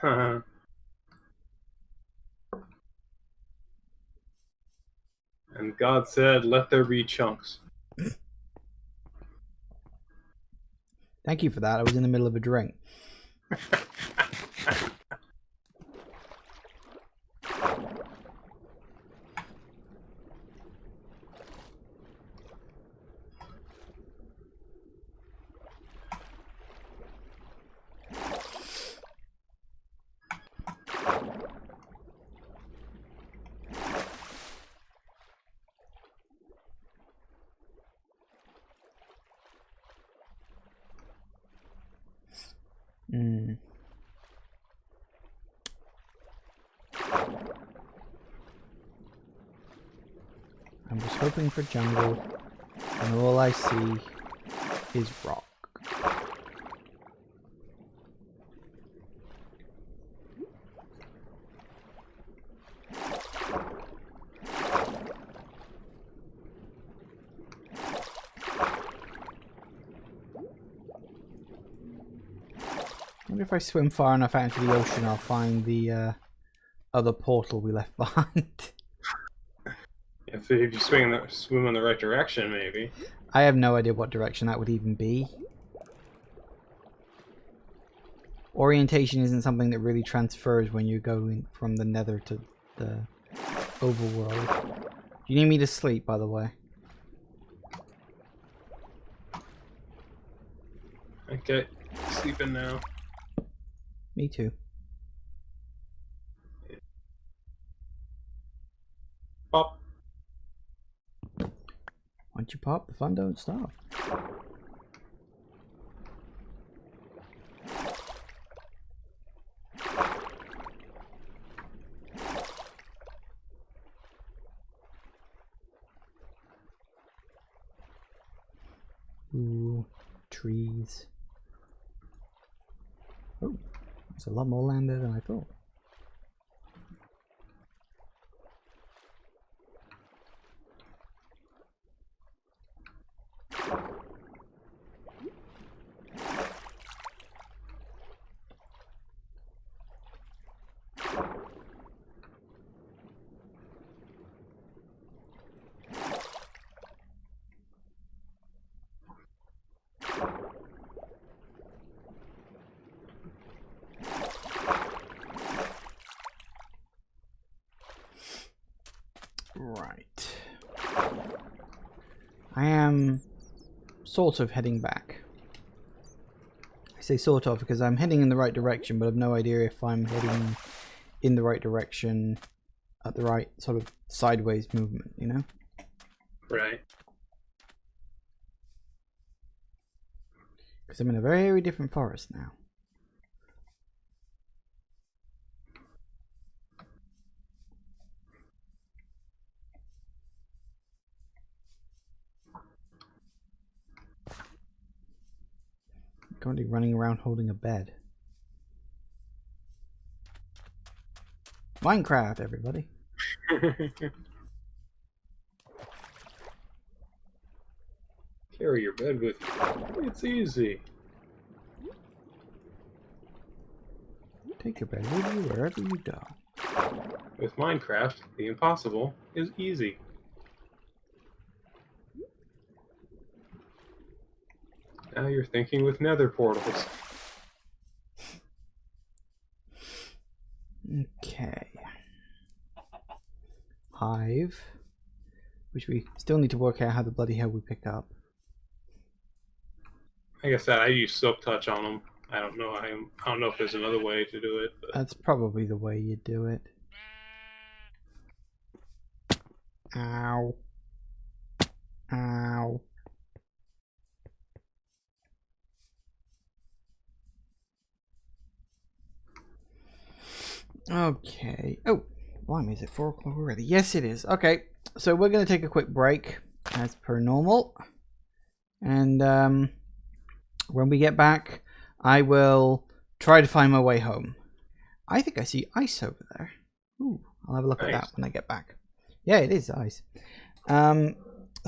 And God said, let there be chunks. Thank you for that. I was in the middle of a drink. I'm just hoping for jungle, and all I see is rock. I wonder if I swim far enough out into the ocean, I'll find the other portal we left behind. If you swim in the right direction, maybe. I have no idea what direction that would even be. Orientation isn't something that really transfers when you go from the nether to the overworld. Do you need me to sleep, by the way? Okay, sleeping now. Me too. Pop. Once you pop, the fun don't stop. Ooh, trees. Oh, there's a lot more land there than I thought. Right. I am sort of heading back. I say sort of because I'm heading in the right direction, but I've no idea if I'm heading in the right direction at the right sort of sideways movement, you know? Right. Because I'm in a very different forest now. Currently running around holding a bed. Minecraft, everybody. Carry your bed with you. It's easy. Take your bed with you wherever you go. With Minecraft, the impossible is easy. Now you're thinking with nether portals. Okay. Hive. Which we still need to work out how the bloody hell we pick up. Like I said, I use Silk Touch on them. I don't know. I don't know if there's another way to do it. But... That's probably the way you do it. Ow. Ow. Okay. Oh, blimey, is it 4 o'clock already? Yes, it is. Okay, so we're going to take a quick break, as per normal. And when we get back, I will try to find my way home. I think I see ice over there. Ooh, I'll have a look at that when I get back. Yeah, it is ice.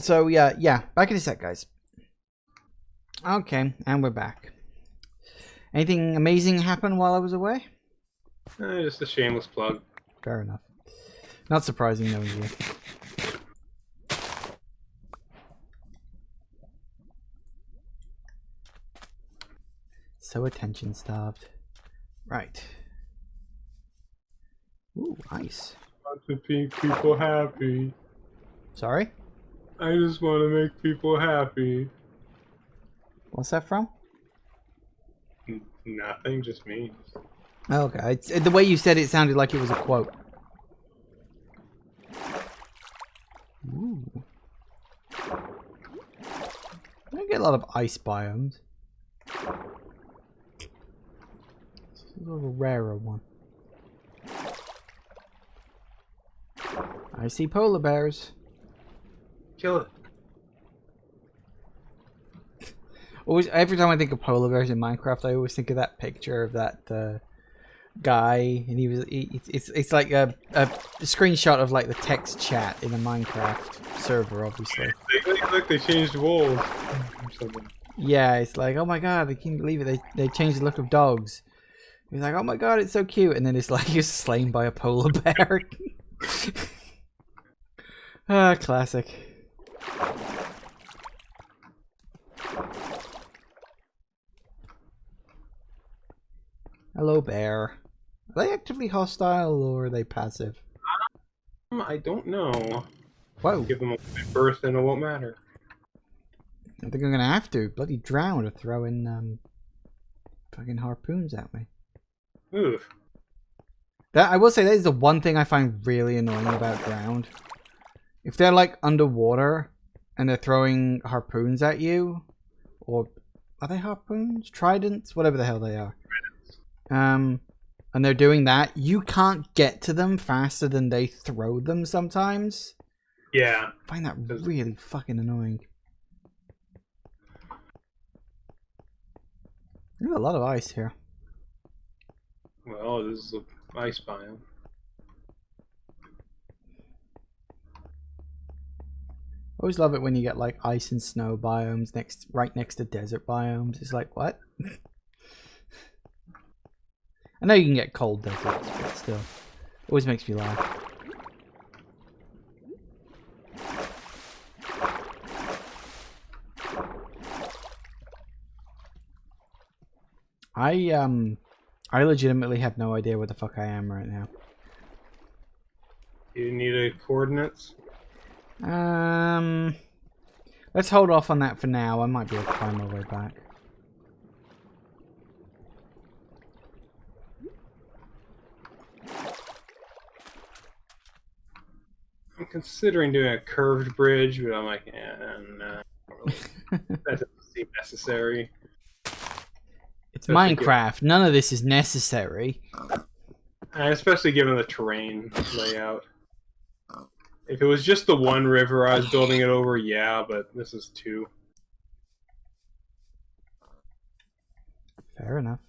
So yeah, back in a sec, guys. Okay, and we're back. Anything amazing happen while I was away? Just a shameless plug. Fair enough. Not surprising knowing you. So attention starved. Right. Ooh, ice. I want to make people happy. Sorry? I just want to make people happy. What's that from? Nothing, just me. Okay, the way you said it sounded like it was a quote. Ooh. I get a lot of ice biomes. This is a little rarer one. I see polar bears. Kill it. Always, every time I think of polar bears in Minecraft, I always think of that picture of that guy, and it's like a screenshot of like the text chat in a Minecraft server, obviously. Look, they changed wolves. Yeah, it's like, oh my god, I can't believe it. They changed the look of dogs. He's like, oh my god, it's so cute, and then it's like you're slain by a polar bear. Ah, classic. Hello, bear. Are they actively hostile or are they passive? I don't know. Whoa. Give them a birth and it won't matter. I think I'm gonna have to. Bloody drown or throw in fucking harpoons at me. Oof. That I will say that is the one thing I find really annoying about drowned. If they're like underwater and they're throwing harpoons at you, or are they harpoons? Tridents? Whatever the hell they are. And they're doing that, you can't get to them faster than they throw them sometimes. Yeah. I find that really fucking annoying. There's a lot of ice here. Well, this is an ice biome. Always love it when you get like ice and snow biomes right next to desert biomes. It's like, what? I know you can get cold deserts, but still. Always makes me laugh. I legitimately have no idea where the fuck I am right now. You need coordinates? Let's hold off on that for now. I might be able to find my way back. I'm considering doing a curved bridge, but I'm like, no. That doesn't seem necessary. It's Minecraft. None of this is necessary. And especially given the terrain layout. If it was just the one river I was building it over, yeah, but this is two. Fair enough.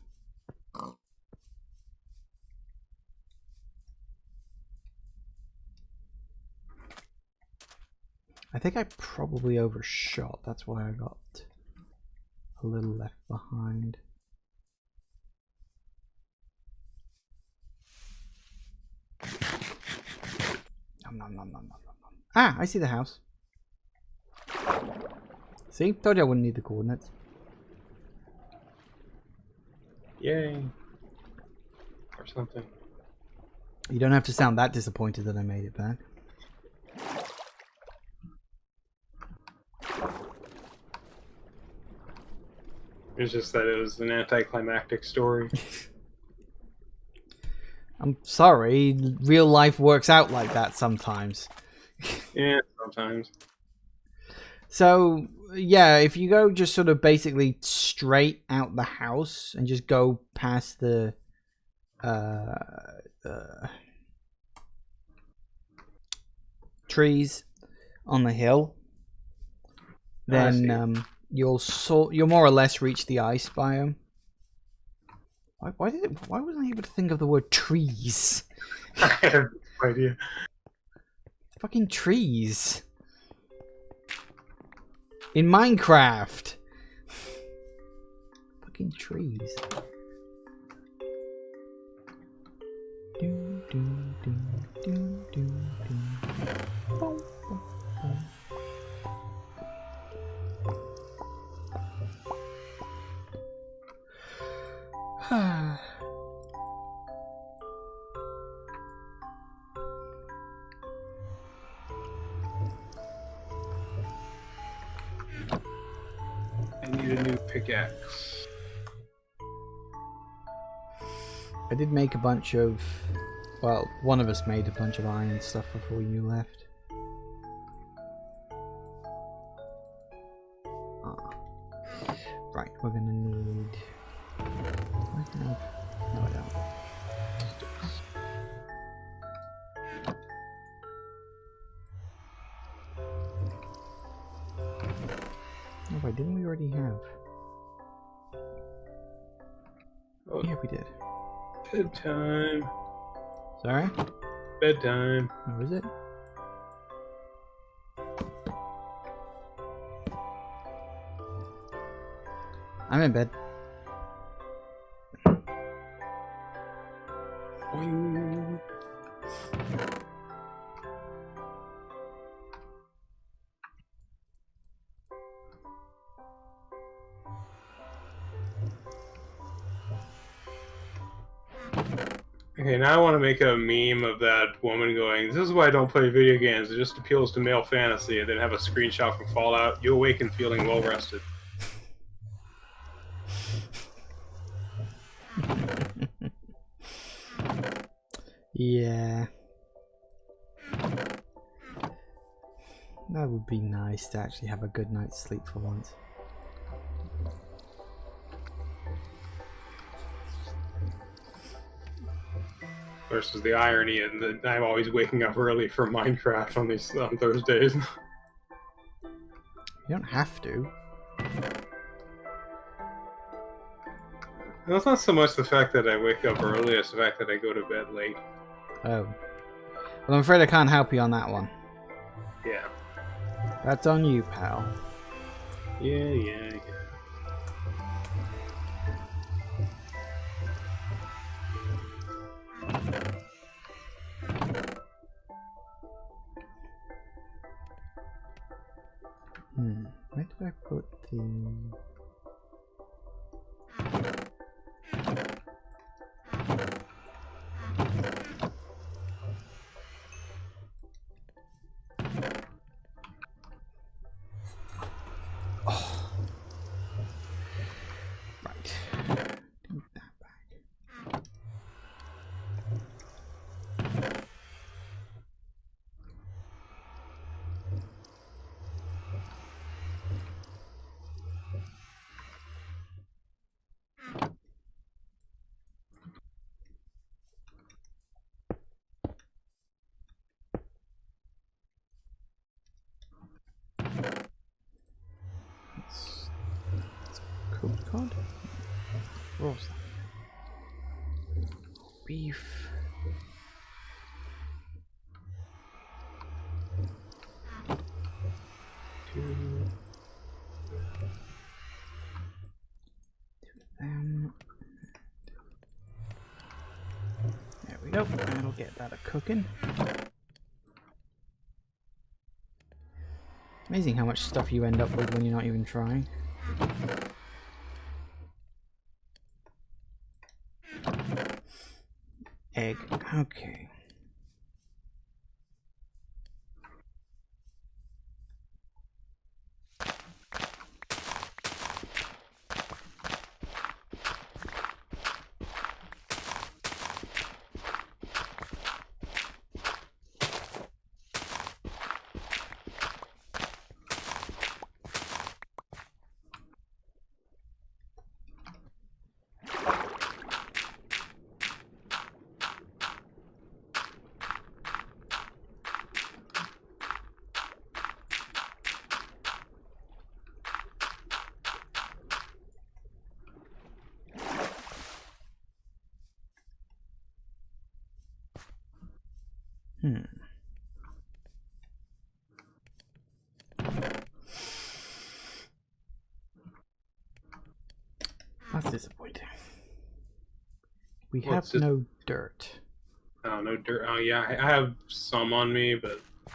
I think I probably overshot. That's why I got a little left behind. Ah, I see the house. See? Told you I wouldn't need the coordinates. Yay. Or something. You don't have to sound that disappointed that I made it back. It's just that it was an anticlimactic story. I'm sorry, real life works out like that sometimes. Yeah, sometimes. So, yeah, if you go just sort of basically straight out the house and just go past the trees on the hill, then you'll more or less reach the ice biome. Why wasn't I able to think of the word trees? I have no idea. Fucking trees. In Minecraft. Fucking trees. Do, do, do, do, do, do. Boom, boom, boom. I need a new pickaxe. I did make a bunch of... Well, one of us made a bunch of iron stuff before you left. Right, we're gonna need... No, I don't. Oh, wait, didn't we already have? Oh, yeah, we did. Bedtime. Sorry? Bedtime. Oh, is it? I'm in bed. Boing. Okay, now I want to make a meme of that woman going, "This is why I don't play video games. It just appeals to male fantasy," and then have a screenshot from Fallout. You awaken feeling well rested. Yeah. That would be nice to actually have a good night's sleep for once. Versus the irony, and that I'm always waking up early for Minecraft on Thursdays. You don't have to. No, it's not so much the fact that I wake up early, it's the fact that I go to bed late. Oh. Well, I'm afraid I can't help you on that one. Yeah. That's on you, pal. Yeah. Where did I put the... Oh. Right. Take that back. Cooked cod? What was that? Beef. Two them. There we go. That'll get that a cooking. Amazing how much stuff you end up with when you're not even trying. Egg. Okay. That's disappointing. We have no dirt. Oh, no dirt. Oh, yeah, I have some on me, but I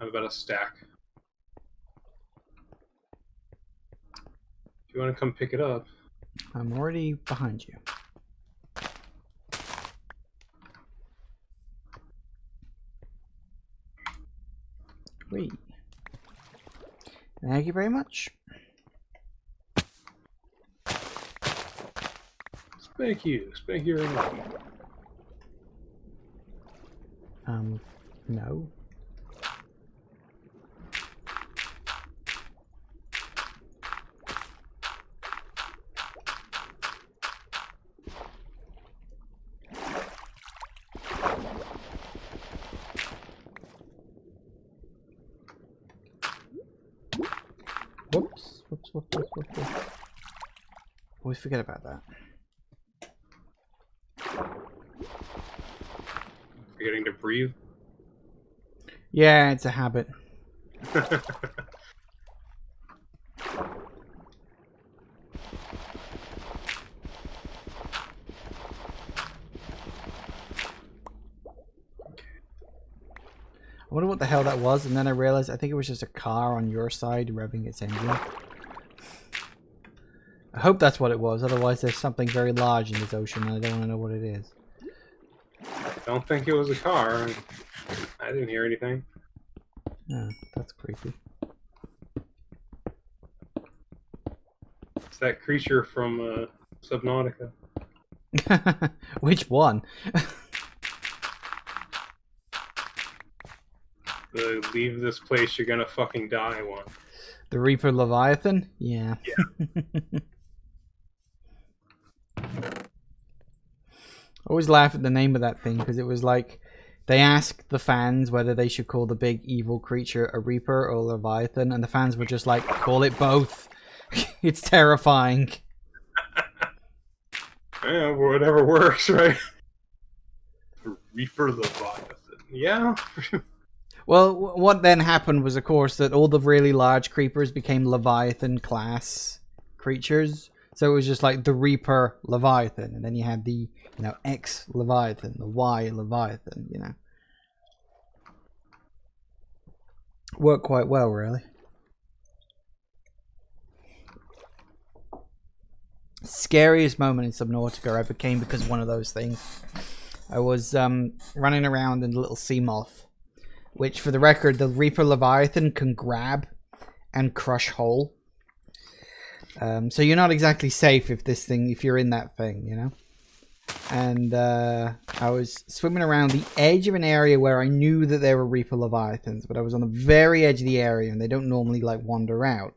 have about a stack. If you want to come pick it up. I'm already behind you. Wait. Thank you very much. Thank you. Thank you very much. No. Whoops. Always forget about that. Forgetting to breathe? Yeah, it's a habit. I wonder what the hell that was, and then I realized I think it was just a car on your side revving its engine. I hope that's what it was, otherwise there's something very large in this ocean and I don't want to know what it is. I don't think it was a car. I didn't hear anything. Oh, that's creepy. It's that creature from Subnautica. Which one? The leave this place, you're gonna fucking die one. The Reaper Leviathan? Yeah. Yeah. I always laugh at the name of that thing because it was like they asked the fans whether they should call the big evil creature a Reaper or Leviathan, and the fans were just like, call it both. It's terrifying. Yeah, whatever works, right? Reaper Leviathan. Yeah. Well, what then happened was, of course, that all the really large creepers became Leviathan class creatures. So it was just like the Reaper Leviathan, and then you had the, you know, X Leviathan, the Y Leviathan, you know. Worked quite well, really. Scariest moment in Subnautica I became because of one of those things. I was running around in the little sea moth, which, for the record, the Reaper Leviathan can grab and crush whole. So you're not exactly safe if you're in that thing, you know. And I was swimming around the edge of an area where I knew that there were Reaper Leviathans, but I was on the very edge of the area, and they don't normally like wander out.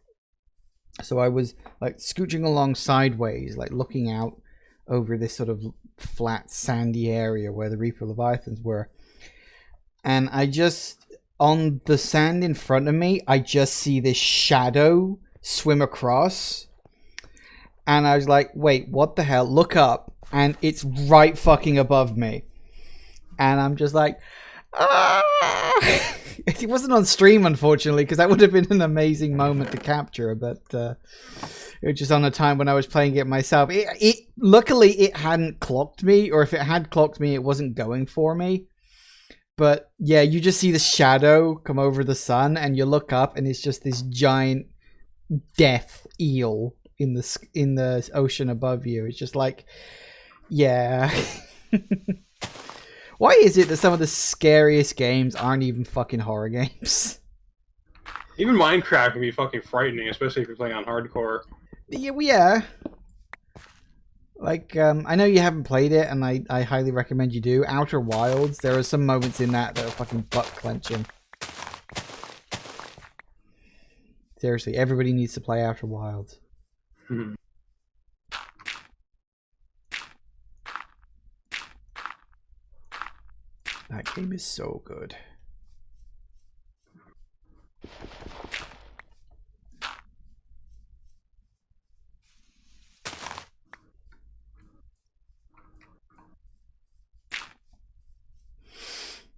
So I was like scooching along sideways, like looking out over this sort of flat, sandy area where the Reaper Leviathans were. And I just, on the sand in front of me, I just see this shadow swim across. And I was like, wait, what the hell? Look up. And it's right fucking above me. And I'm just like, ah! It wasn't on stream, unfortunately, because that would have been an amazing moment to capture. But it was just on a time when I was playing it myself. Luckily, it hadn't clocked me. Or if it had clocked me, it wasn't going for me. But yeah, you just see the shadow come over the sun, and you look up, and it's just this giant death eel in the ocean above you. It's just like, yeah. Why is it that some of the scariest games aren't even fucking horror games? Even Minecraft can be fucking frightening, especially if you're playing on hardcore. Yeah. Like, I know you haven't played it, and I highly recommend you do. Outer Wilds, there are some moments in that are fucking butt-clenching. Seriously, everybody needs to play Outer Wilds. Hmm. That game is so good.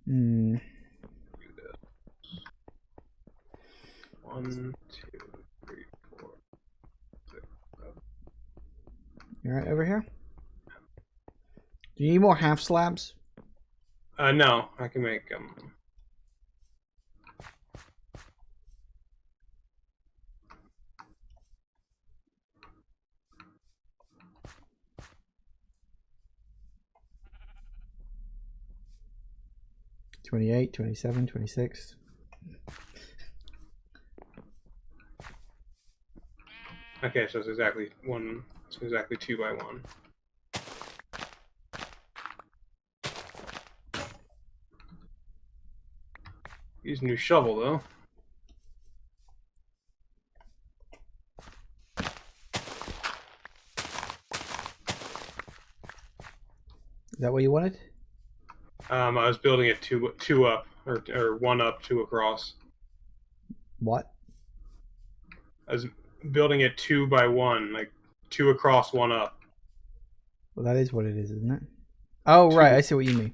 Hmm. 1, 2, 3, 4, 6, 7. You alright over here? Do you need more half slabs? No, I can make them. Um, 28, 27, 26. Okay, so it's exactly 1. It's exactly 2 by 1. Use a new shovel though. Is that what you wanted? I was building it two up, or 1 up, 2 across. What? I was building it 2 by 1, like 2 across, 1 up. Well, that is what it is, isn't it? Oh, right. I see what you mean.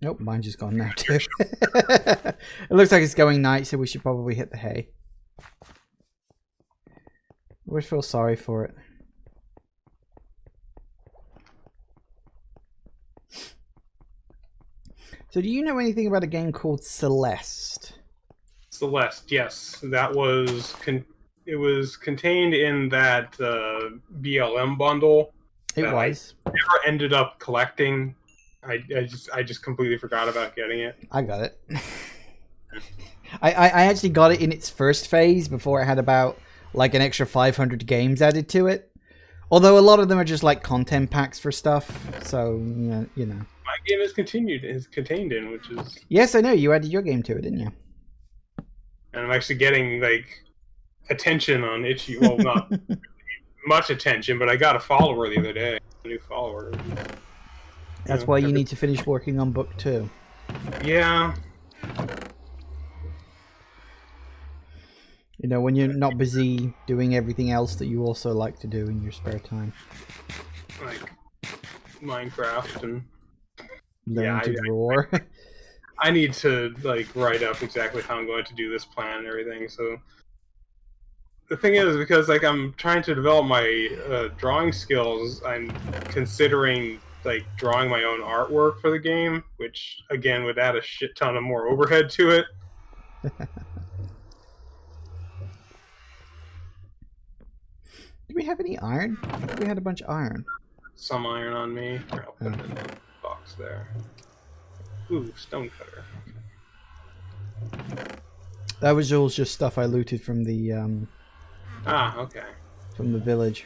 Nope, mine's just gone now too. It looks like it's going night, so we should probably hit the hay. I always feel sorry for it. So do you know anything about a game called Celeste? Celeste, yes. That was it was contained in that BLM bundle. It was. I never ended up collecting. I just completely forgot about getting it. I got it. I actually got it in its first phase before it had about like an extra 500 games added to it. Although a lot of them are just like content packs for stuff. So, you know. My game is contained in, which is... Yes, I know. You added your game to it, didn't you? And I'm actually getting like attention on Itchy. Well, not much attention, but I got a follower the other day. A new follower. That's why you need to finish working on book 2. Yeah. You know, when you're not busy doing everything else that you also like to do in your spare time. Like Minecraft and learn to draw. I need to like write up exactly how I'm going to do this plan and everything. So the thing is, because like I'm trying to develop my drawing skills, I'm considering like drawing my own artwork for the game, which again would add a shit ton of more overhead to it. Do we have any iron? I thought we had a bunch of iron. Some iron on me. Here, I'll put it in the box there. Ooh, stonecutter. Okay. That was all just stuff I looted from the okay. From the village.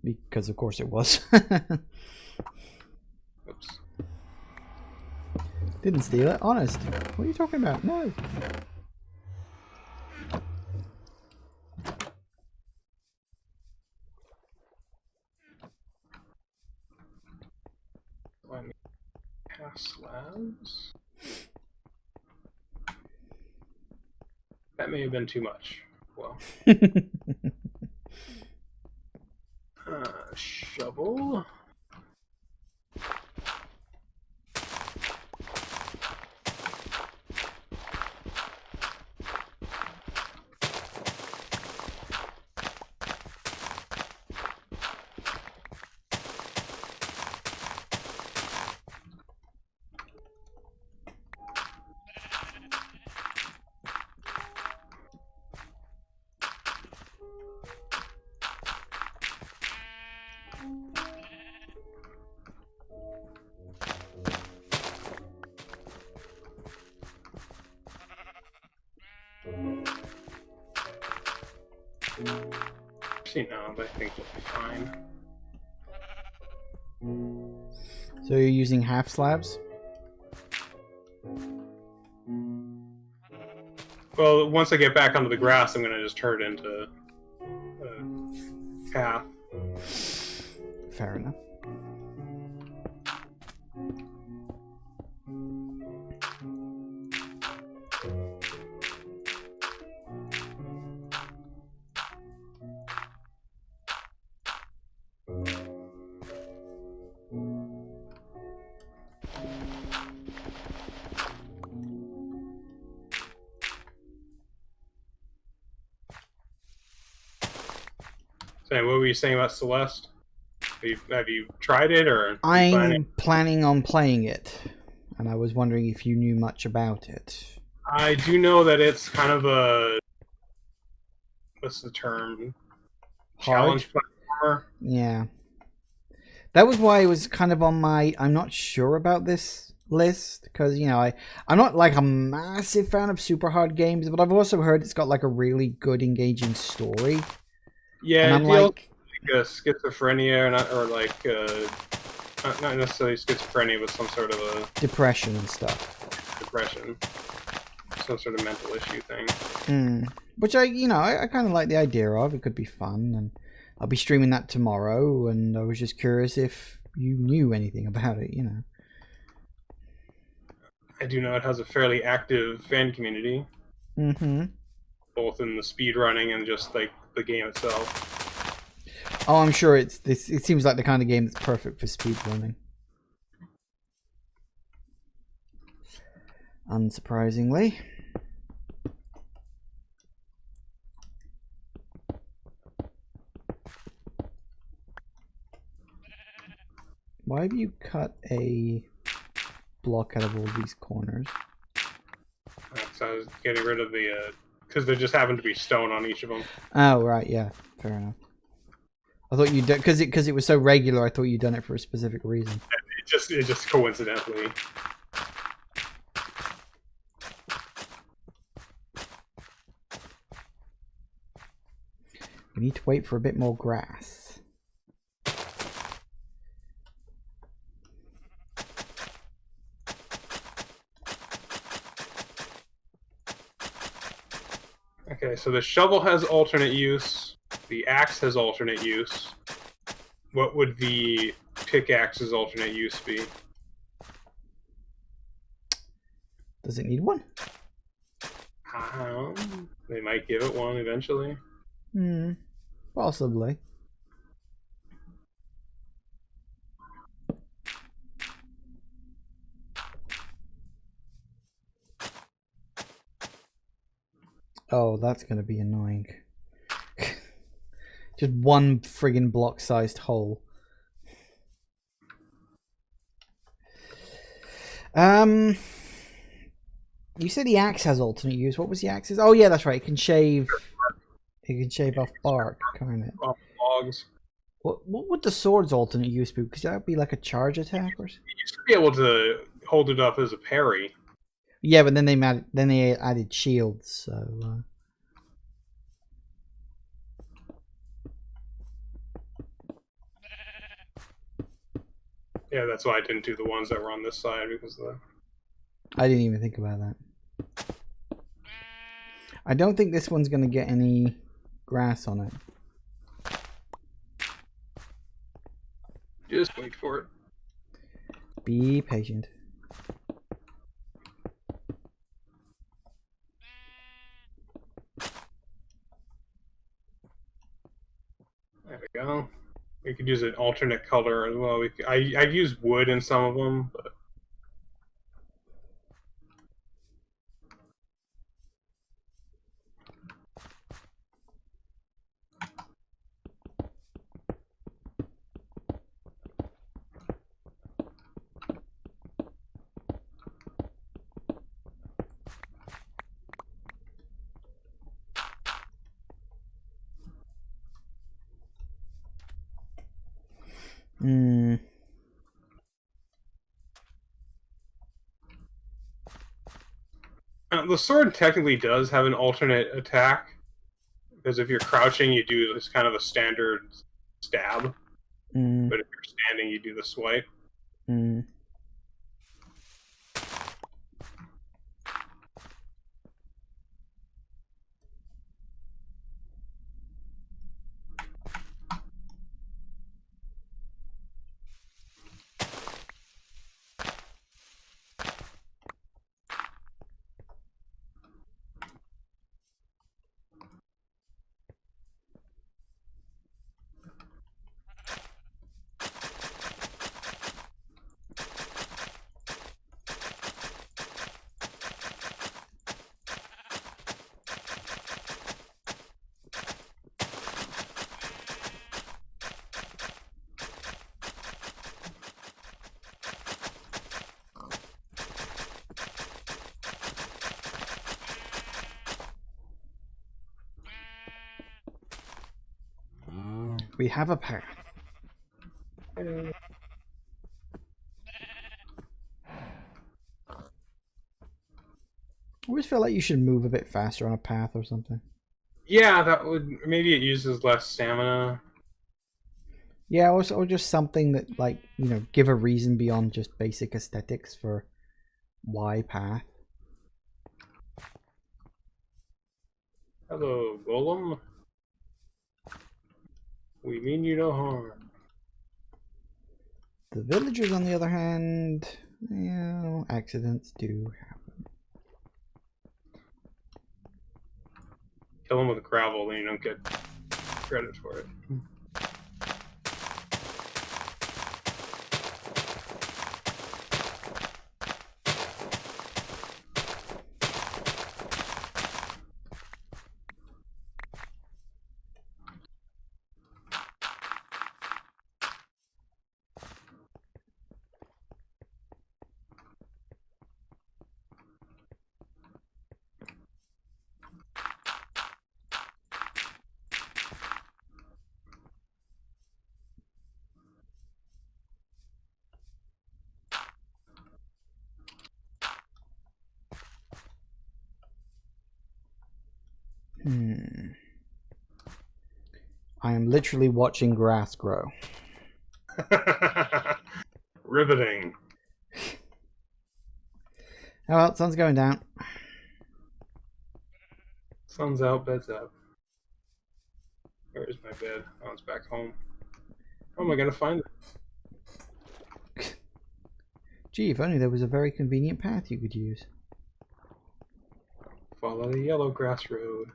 Because of course it was. Oops. Didn't steal it, honest. What are you talking about? No. Slabs. That may have been too much. Well. Shovel. See, no, but I think we'll be fine. So you're using half slabs? Well, once I get back onto the grass, I'm gonna just turn it into a path. Fair enough. So, what were you saying about Celeste? Have you tried it, or I'm planning on playing it, and I was wondering if you knew much about it. I do know that it's kind of a, what's the term? Challenge platformer. Yeah. That was why it was kind of on my I'm not sure about this list, because, you know, I'm not like a massive fan of super hard games, but I've also heard it's got like a really good engaging story. Yeah, and I'm like schizophrenia, or like not necessarily schizophrenia, but some sort of a depression and stuff. Depression, some sort of mental issue thing. Which I kind of like the idea of. It could be fun, and I'll be streaming that tomorrow. And I was just curious if you knew anything about it. You know, I do know it has a fairly active fan community. Both in the speed running and just like the game itself. Oh, I'm sure it seems like the kind of game that's perfect for speedrunning. Unsurprisingly. Why have you cut a block out of all these corners? So I was getting rid of the because there just happened to be stone on each of them. Oh, right, yeah, fair enough. I thought you did because it was so regular. I thought you'd done it for a specific reason. It just coincidentally. We need to wait for a bit more grass. Okay, so the shovel has alternate use. The axe has alternate use. What would the pickaxe's alternate use be? Does it need one? They might give it one eventually. Possibly. Oh, that's gonna be annoying. Just one friggin' block-sized hole. You said the axe has alternate use. What was the axe's? Oh yeah, that's right. It can shave. It can shave off bark, can't it? Off logs. What would the sword's alternate use be? Because that would be like a charge attack or something. You used to be able to hold it up as a parry. Yeah, but then they added shields, so. Yeah, that's why I didn't do the ones that were on this side, because I didn't even think about that. I don't think this one's gonna get any grass on it. Just wait for it. Be patient. There we go. We could use an alternate color as well. I've used wood in some of them, but the sword technically does have an alternate attack, Because if you're crouching, you do this kind of a standard stab. But if you're standing, you do the swipe. We have a path. I always feel like you should move a bit faster on a path or something. Yeah, that would... Maybe it uses less stamina. Yeah, or just something that, like, you know, give a reason beyond just basic aesthetics for why path. Hello, Golem. We mean you no harm. The villagers, on the other hand, yeah, accidents do happen. Kill them with gravel, then you don't get credit for it. I am literally watching grass grow. Riveting. Oh well, sun's going down. Sun's out, bed's up. Where's my bed? Oh, it's back home. How am I gonna find it? Gee, if only there was a very convenient path you could use. Follow the yellow grass road.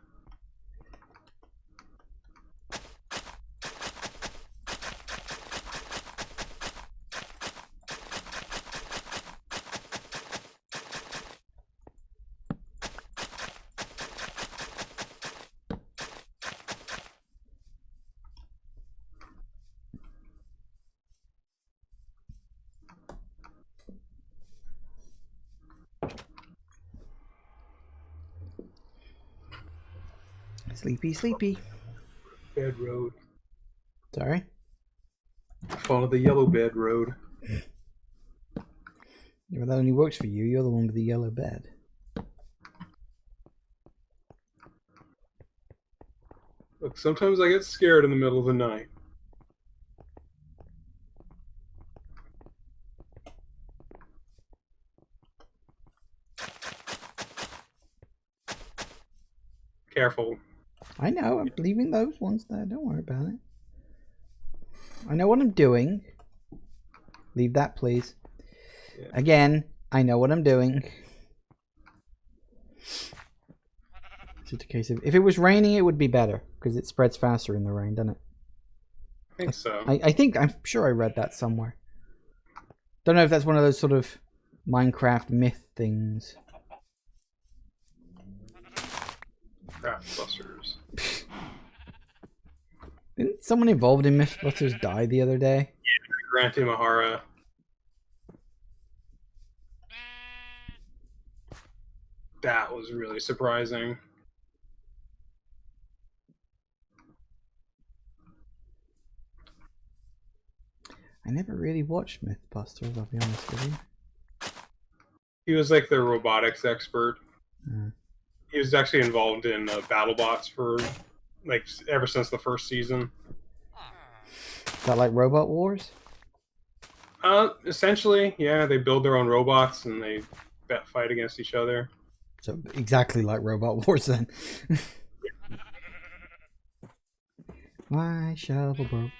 Sleepy, sleepy. Bed road. Sorry? Follow the yellow bed road. Yeah, well, that only works for you. You're the one with the yellow bed. Look, sometimes I get scared in the middle of the night. Careful. I know, I'm leaving those ones there. Don't worry about it. I know what I'm doing. Leave that, please. Yeah. Again, I know what I'm doing. It's just a case of... If it was raining, it would be better. Because it spreads faster in the rain, doesn't it? I think so. I'm sure I read that somewhere. Don't know if that's one of those sort of Minecraft myth things. Craftbusters. Didn't someone involved in Mythbusters die the other day? Yeah, Grant Imahara. That was really surprising. I never really watched Mythbusters, I'll be honest with you. He was like the robotics expert. He was actually involved in BattleBots for like ever since the first season. Is that like Robot Wars? Essentially, yeah. They build their own robots and they fight against each other. So exactly like Robot Wars then. My shovel broke.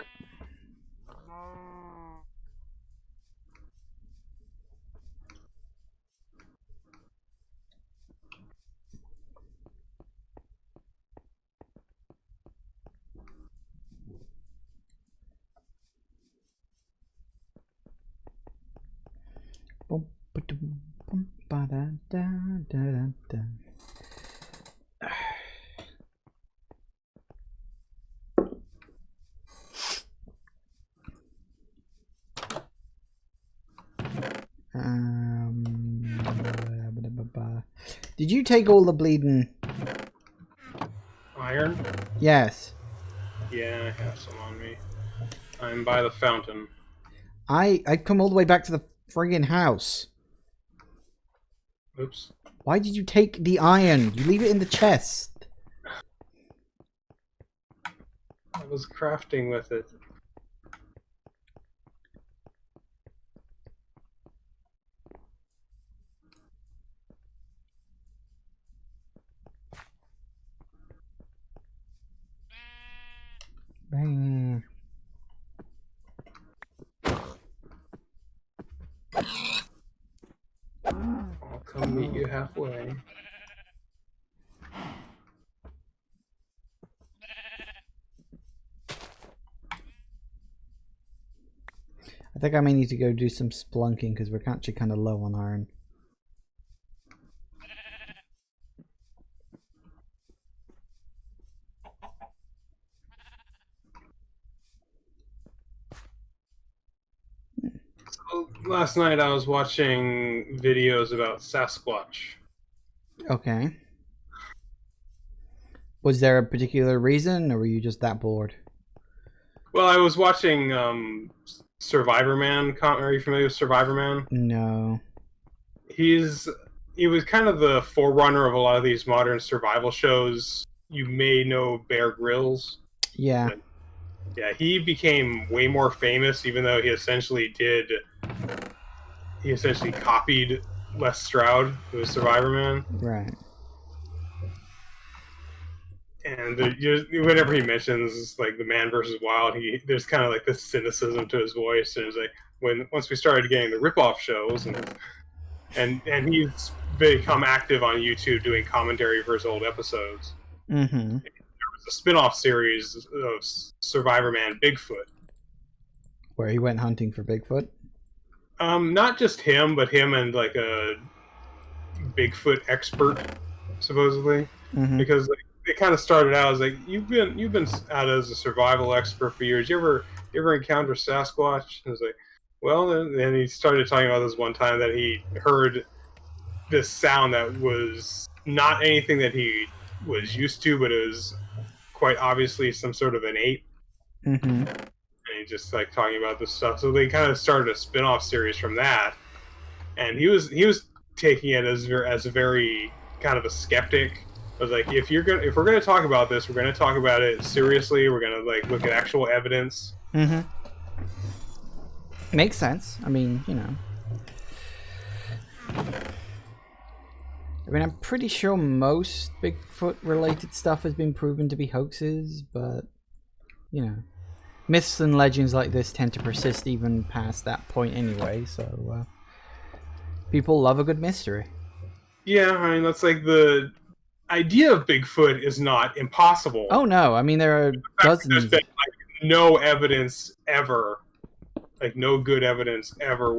Bum, ba-dum, bum, ba-da-da-da-da-da. Did you take all the bleeding Iron? Yes. Yeah, I have some on me. I'm by the fountain. I've come all the way back to the friggin' house. Oops. Why did you take the iron? You leave it in the chest. I was crafting with it. Bang. I'll come meet you halfway. I think I may need to go do some splunking because we're actually kind of low on iron. So last night I was watching videos about Sasquatch. Okay. Was there a particular reason, or were you just that bored? Well, I was watching Survivor Man. Are you familiar with Survivor Man? No. He was kind of the forerunner of a lot of these modern survival shows. You may know Bear Grylls. Yeah. But, yeah, he became way more famous, even though he essentially copied Les Stroud, who was Survivor Man. Right. And whenever he mentions like the Man versus Wild, there's kind of like this cynicism to his voice, and it's like once we started getting the ripoff shows, and he's become active on YouTube doing commentary for his old episodes. Mm-hmm. There was a spin-off series of Survivor Man Bigfoot, where he went hunting for Bigfoot. Not just him, but him and like a Bigfoot expert, supposedly, because like, it kind of started out as like you've been out as a survival expert for years. You ever encounter Sasquatch? And it's like, well, then he started talking about this one time that he heard this sound that was not anything that he was used to, but it was quite obviously some sort of an ape. Mm-hmm. And he just like talking about this stuff. So they kind of started a spin-off series from that, and he was taking it as a very kind of a skeptic. I was like, if we're gonna talk about this, we're gonna talk about it seriously. We're gonna like look at actual evidence. Mm-hmm. Makes sense. I mean, you know. I mean, I'm pretty sure most Bigfoot-related stuff has been proven to be hoaxes, but you know, myths and legends like this tend to persist even past that point anyway. So people love a good mystery. Yeah, I mean that's like the idea of Bigfoot is not impossible. Oh no, I mean there are dozens. There's been like no evidence ever, like no good evidence ever.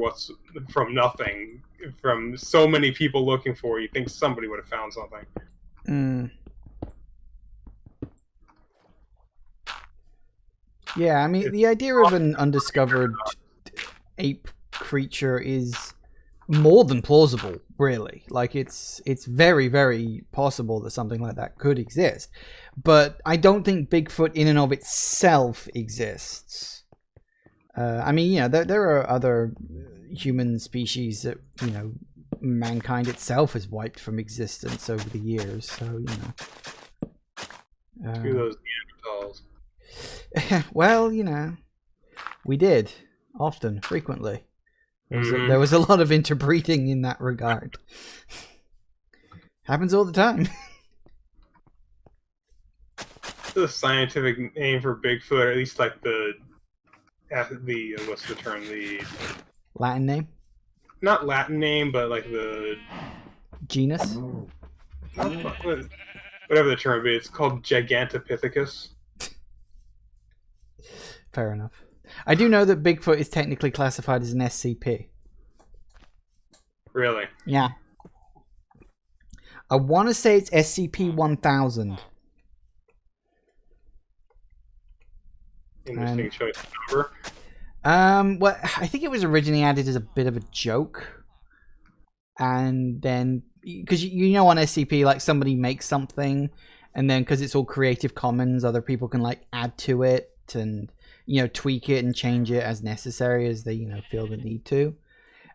From nothing, from so many people looking for. You think somebody would have found something. Mm. Yeah, I mean the idea of an undiscovered ape creature is more than plausible, really. Like it's very, very possible that something like that could exist, but I don't think Bigfoot in and of itself exists. I mean, you know, there are other human species that, you know, mankind itself has wiped from existence over the years. So, you know, Through those dolls. Well, you know, we did often, frequently. There was a lot of interbreeding in that regard. Happens all the time. The scientific name for Bigfoot, or at least like the what's the term? The Latin name? Not Latin name, but like the genus? Whatever the term be, it's called Gigantopithecus. Fair enough. I do know that Bigfoot is technically classified as an SCP. Really? Yeah. I want to say it's SCP-1000. Interesting choice of number. Well, I think it was originally added as a bit of a joke. And then, because you know on SCP, like somebody makes something, and then because it's all Creative Commons, other people can like add to it and, you know, tweak it and change it as necessary as they, you know, feel the need to.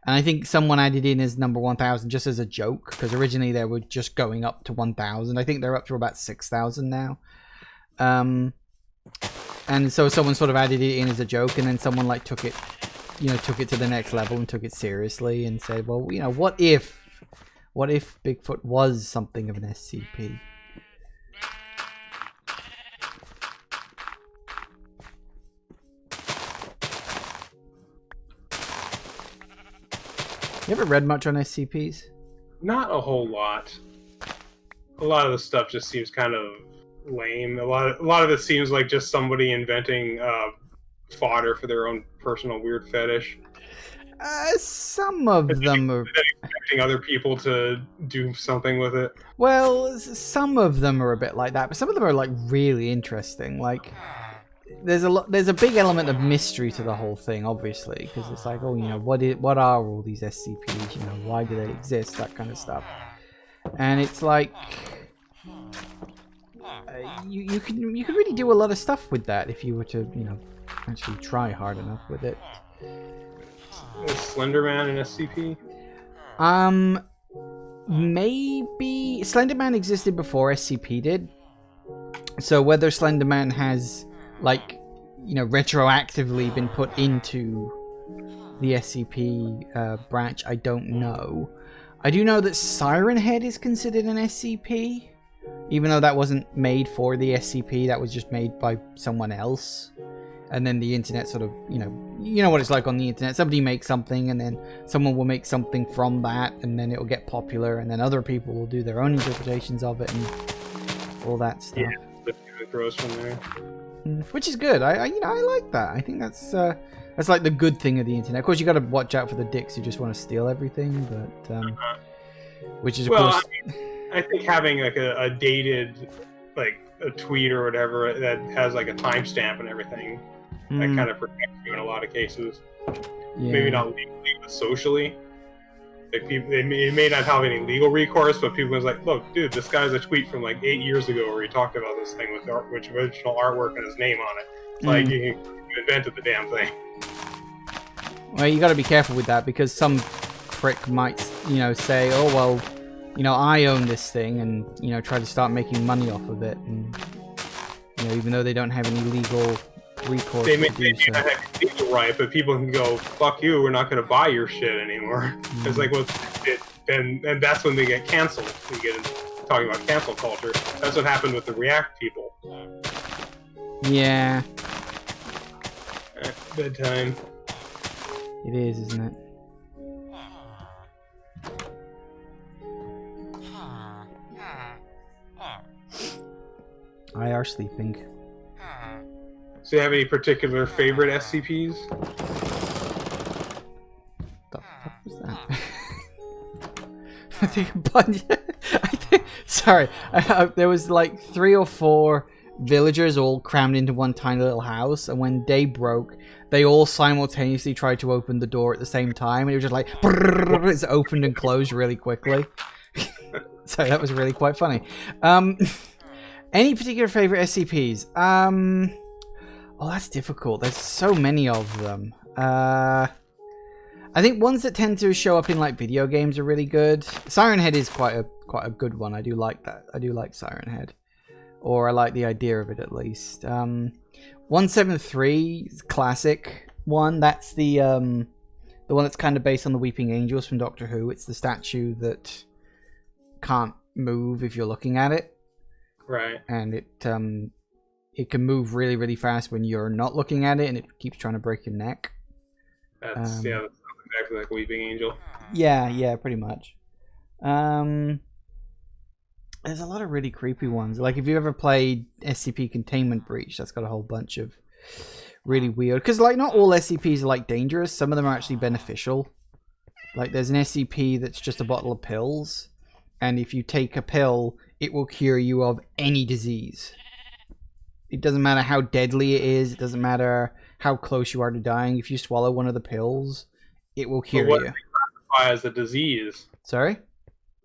And I think someone added in as number 1000 just as a joke, because originally they were just going up to 1000. I think they're up to about 6000 now. And so someone sort of added it in as a joke, and then someone like took it to the next level and took it seriously and said, well, you know, what if Bigfoot was something of an SCP? You ever read much on SCPs? Not a whole lot. A lot of the stuff just seems kind of lame. A lot of it seems like just somebody inventing fodder for their own personal weird fetish. Some of them are expecting other people to do something with it. Well, some of them are a bit like that, but some of them are like really interesting. Like, there's a big element of mystery to the whole thing, obviously, because it's like, oh, you know, what are all these SCPs? You know, why do they exist? That kind of stuff. And it's like, you can really do a lot of stuff with that if you were to, you know, actually try hard enough with it. Is Slenderman an SCP? Maybe Slenderman existed before SCP did. So whether Slenderman has, like, you know, retroactively been put into the SCP branch, I don't know. I do know that Siren Head is considered an SCP, even though that wasn't made for the SCP. That was just made by someone else. And then the internet sort of, you know what it's like on the internet. Somebody makes something, and then someone will make something from that, and then it'll get popular, and then other people will do their own interpretations of it, and all that stuff. Yeah, it grows from there. Which is good. I like that. I think that's like the good thing of the internet. Of course, you got to watch out for the dicks who just want to steal everything, but which is of course. I think having like a dated, like a tweet or whatever that has like a timestamp and everything. That kind of protects you in a lot of cases. Yeah. Maybe not legally, but socially. Like people, it may not have any legal recourse, but people was like, "Look, dude, this guy's a tweet from like 8 years ago where he talked about this thing with original artwork and his name on it." It's like you invented the damn thing. Well, you got to be careful with that, because some prick might, you know, say, "Oh well, you know, I own this thing," and, you know, try to start making money off of it, and, you know, even though they don't have any legal recourse. They may not have legal right, but people can go, "Fuck you, we're not going to buy your shit anymore." It's like, well, and that's when they get canceled. We get into talking about cancel culture. That's what happened with the React people. Yeah. Bedtime. It is, isn't it? I are sleeping. So you have any particular favorite SCPs? The fuck was that? I think a bunch. Sorry, there was like 3 or 4 villagers all crammed into one tiny little house, and when day broke, they all simultaneously tried to open the door at the same time, and it was just like it's opened and closed really quickly. So that was really quite funny. Any particular favorite SCPs? Oh, that's difficult. There's so many of them. I think ones that tend to show up in like video games are really good. Siren Head is quite a good one. I do like that. I do like Siren Head. or I like the idea of it at least. 173 is classic one. That's the one that's kind of based on the Weeping Angels from Doctor Who. It's the statue that can't move if you're looking at it. Right. And it can move really, really fast when you're not looking at it, and it keeps trying to break your neck. That's exactly like a Weeping Angel. Yeah, pretty much. There's a lot of really creepy ones. Like if you ever played SCP Containment Breach, that's got a whole bunch of really weird. Because like not all SCPs are like dangerous. Some of them are actually beneficial. Like there's an SCP that's just a bottle of pills, and if you take a pill, it will cure you of any disease. It doesn't matter how deadly it is. It doesn't matter how close you are to dying. If you swallow one of the pills, it will cure you. Does it classify as a disease? Sorry?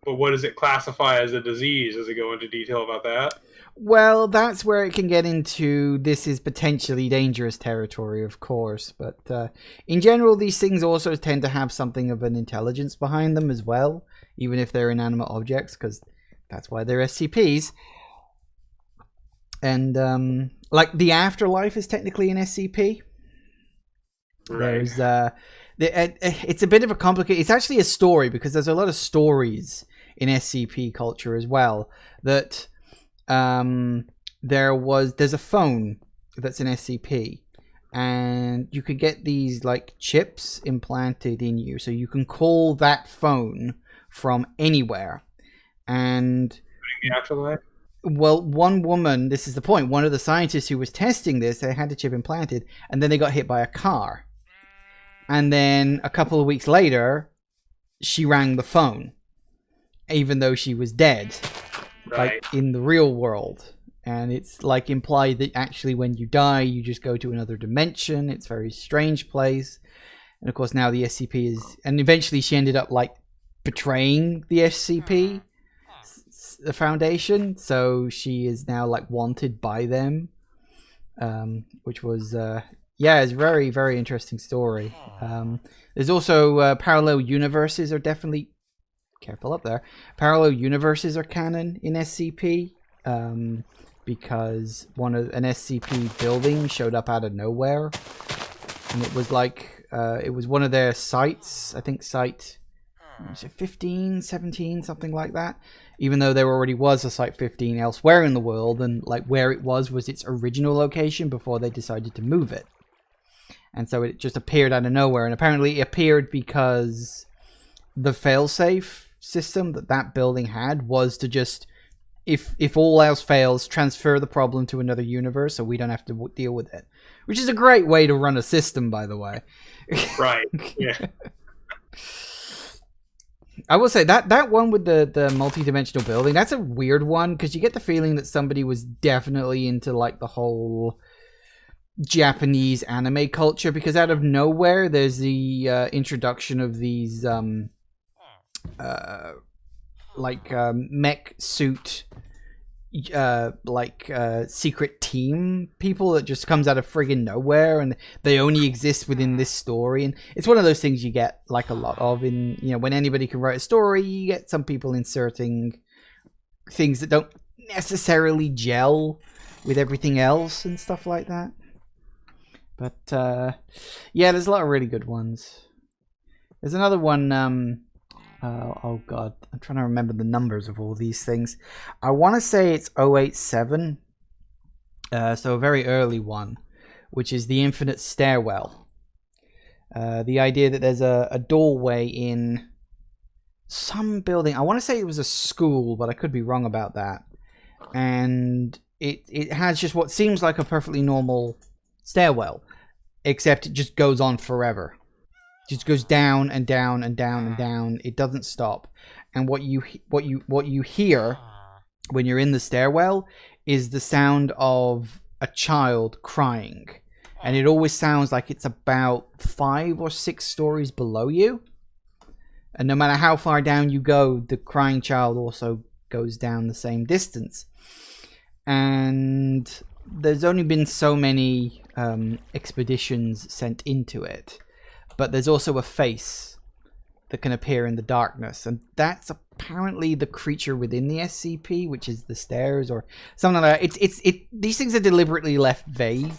But what does it classify as a disease? Does it go into detail about that? Well, that's where it can get into this is potentially dangerous territory, of course. But in general, these things also tend to have something of an intelligence behind them as well, even if they're inanimate objects, because that's why they're SCPs. And like the Afterlife is technically an SCP. Right. There's it's a bit of a complicated. It's actually a story because there's a lot of stories in SCP culture as well. That there's a phone that's an SCP, and you could get these like chips implanted in you, so you can call that phone from anywhere. And the Afterlife. Well, one woman, this is the point, one of the scientists who was testing this, they had the chip implanted, and then they got hit by a car. And then a couple of weeks later, she rang the phone, even though she was dead, right. Like in the real world. And it's like implied that actually when you die, you just go to another dimension. It's a very strange place. And of course now the SCP is, and eventually she ended up like betraying the SCP, the Foundation, so she is now like wanted by them, which was it's a very, very interesting story. There's also parallel universes are definitely careful up there. Parallel universes are canon in SCP, because an SCP building showed up out of nowhere, and it was like it was one of their sites. I think site 15, 17, something like that. Even though there already was a Site 15 elsewhere in the world, and like where it was its original location before they decided to move it. And so it just appeared out of nowhere, and apparently it appeared because the failsafe system that building had was to just, if all else fails, transfer the problem to another universe so we don't have to deal with it. Which is a great way to run a system, by the way. Right, yeah. I will say that one with the multi-dimensional building, that's a weird one because you get the feeling that somebody was definitely into like the whole Japanese anime culture, because out of nowhere there's the introduction of these mech suit secret team people that just comes out of friggin' nowhere, and they only exist within this story. And it's one of those things you get like a lot of in, you know, when anybody can write a story, you get some people inserting things that don't necessarily gel with everything else and stuff like that. But there's a lot of really good ones. There's another one, oh god, I'm trying to remember the numbers of all these things. I want to say it's 087, so a very early one, which is the Infinite Stairwell. The idea that there's a doorway in some building. I want to say it was a school, but I could be wrong about that. And it has just what seems like a perfectly normal stairwell, except it just goes on forever. Just goes down and down and down and down. It doesn't stop. And what you hear when you're in the stairwell is the sound of a child crying, and it always sounds like it's about 5 or 6 stories below you. And no matter how far down you go, the crying child also goes down the same distance. And there's only been so many expeditions sent into it. But there's also a face that can appear in the darkness, and that's apparently the creature within the SCP, which is the stairs or something like that. These things are deliberately left vague.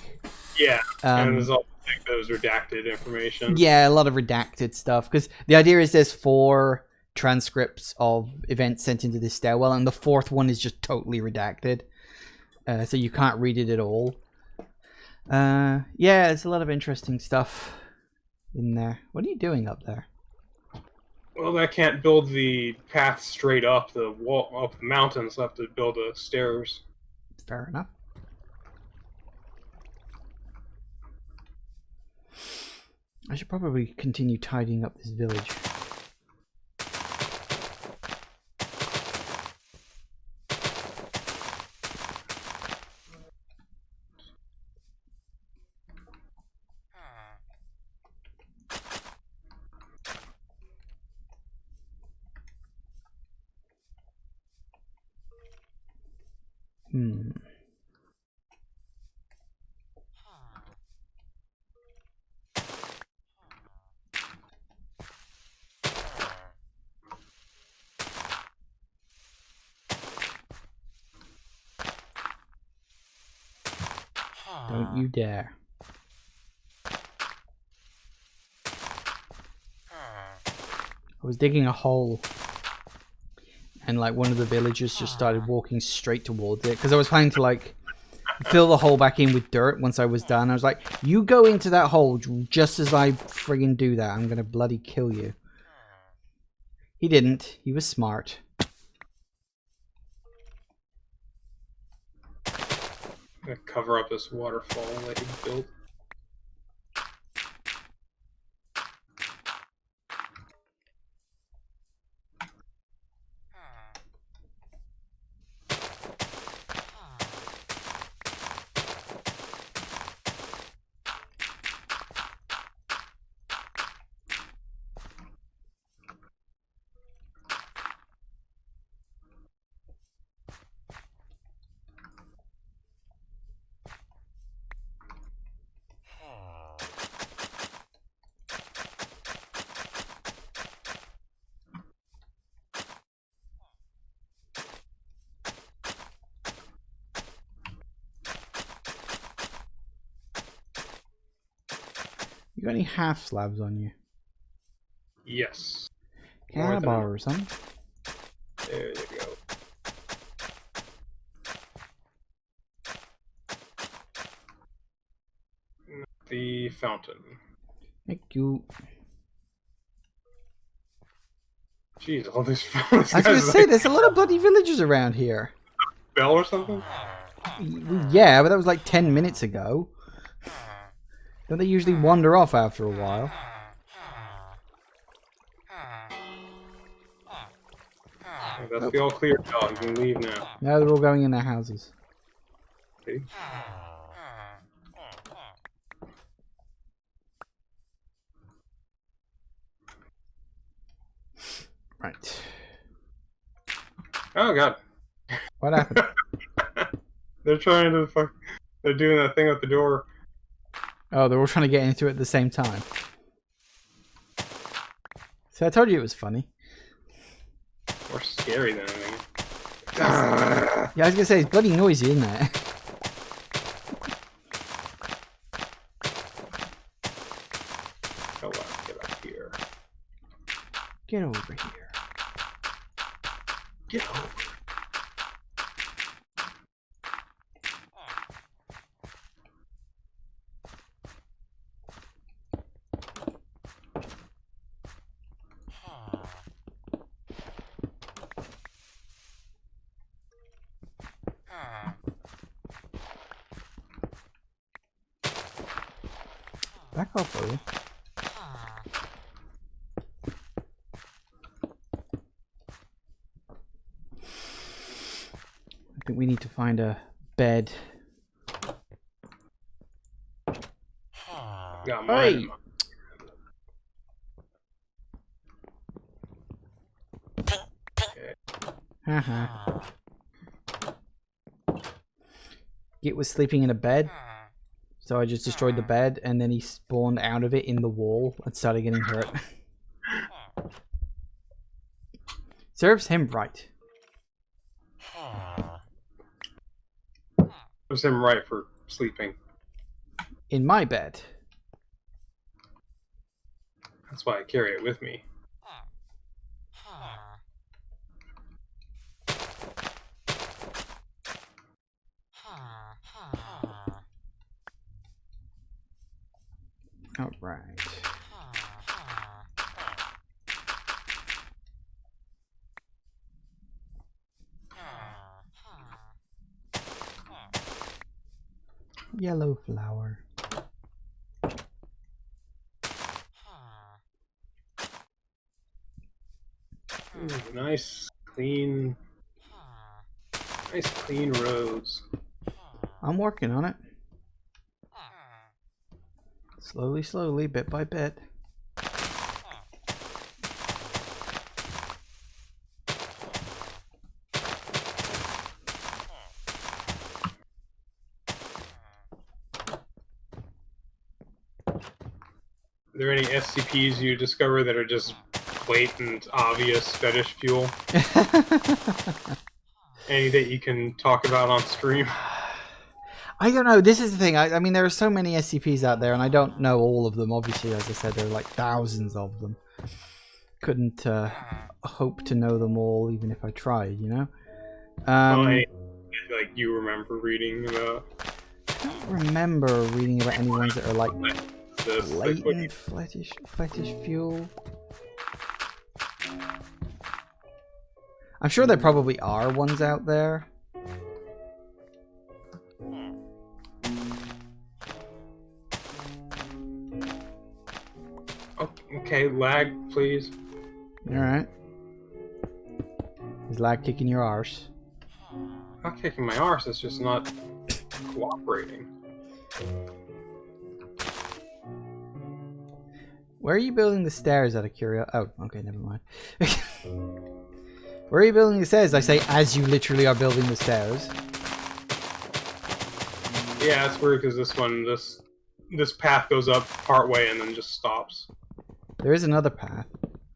Yeah, and there's all like those redacted information. Yeah, a lot of redacted stuff, because the idea is there's 4 transcripts of events sent into this stairwell, and the 4th one is just totally redacted, so you can't read it at all. Yeah, there's a lot of interesting stuff in there. What are you doing up there? Well, I can't build the path straight up the wall, up the mountains. So I have to build stairs. Fair enough. I should probably continue tidying up this village. Don't you dare. I was digging a hole, and like one of the villagers just started walking straight towards it, because I was planning to like fill the hole back in with dirt once I was done. I was like, you go into that hole just as I friggin' do that. I'm gonna bloody kill you. He didn't. He was smart. I'm gonna cover up this waterfall that he built. You got any half slabs on you? Yes. Can I borrow some? There you go. The fountain. Thank you. Jeez, all these fountains. I was gonna say, there's a lot of bloody villagers around here. Bell or something? Yeah, but that was like 10 minutes ago. Don't they usually wander off after a while? That's the all clear, dog. You can leave now. No, they're all going in their houses. See? Right. Oh god. What happened? They're trying to fuck. They're doing that thing at the door. Oh, they're all trying to get into it at the same time. So I told you it was funny. More scary than anything. Yeah, I was gonna say, it's bloody noisy, isn't it? Oh wow, get up here. Get over here. Get over. Back off, will you? I think we need to find a bed. Got mine. Hey! Haha. Git was sleeping in a bed, so I just destroyed the bed, and then he spawned out of it in the wall and started getting hurt. Serves him right. Serves him right for sleeping. In my bed. That's why I carry it with me. All right. Yellow flower. Ooh, nice clean roads. I'm working on it. Slowly, slowly, bit by bit. Are there any SCPs you discover that are just blatant, obvious fetish fuel? Any that you can talk about on stream? I don't know. This is the thing. I mean, there are so many SCPs out there, and I don't know all of them. Obviously, as I said, there are like thousands of them. Couldn't hope to know them all, even if I tried, you know? Like you remember reading about? I don't remember reading about any ones that are like this, blatant fetish fuel. I'm sure there probably are ones out there. Okay, lag, please. Alright. Is lag kicking your arse? Not kicking my arse, it's just not cooperating. Where are you building the stairs out of curiosity? Oh, okay, never mind. Where are you building the stairs? I say as you literally are building the stairs. Yeah, it's weird because this path goes up part way and then just stops. There is another path.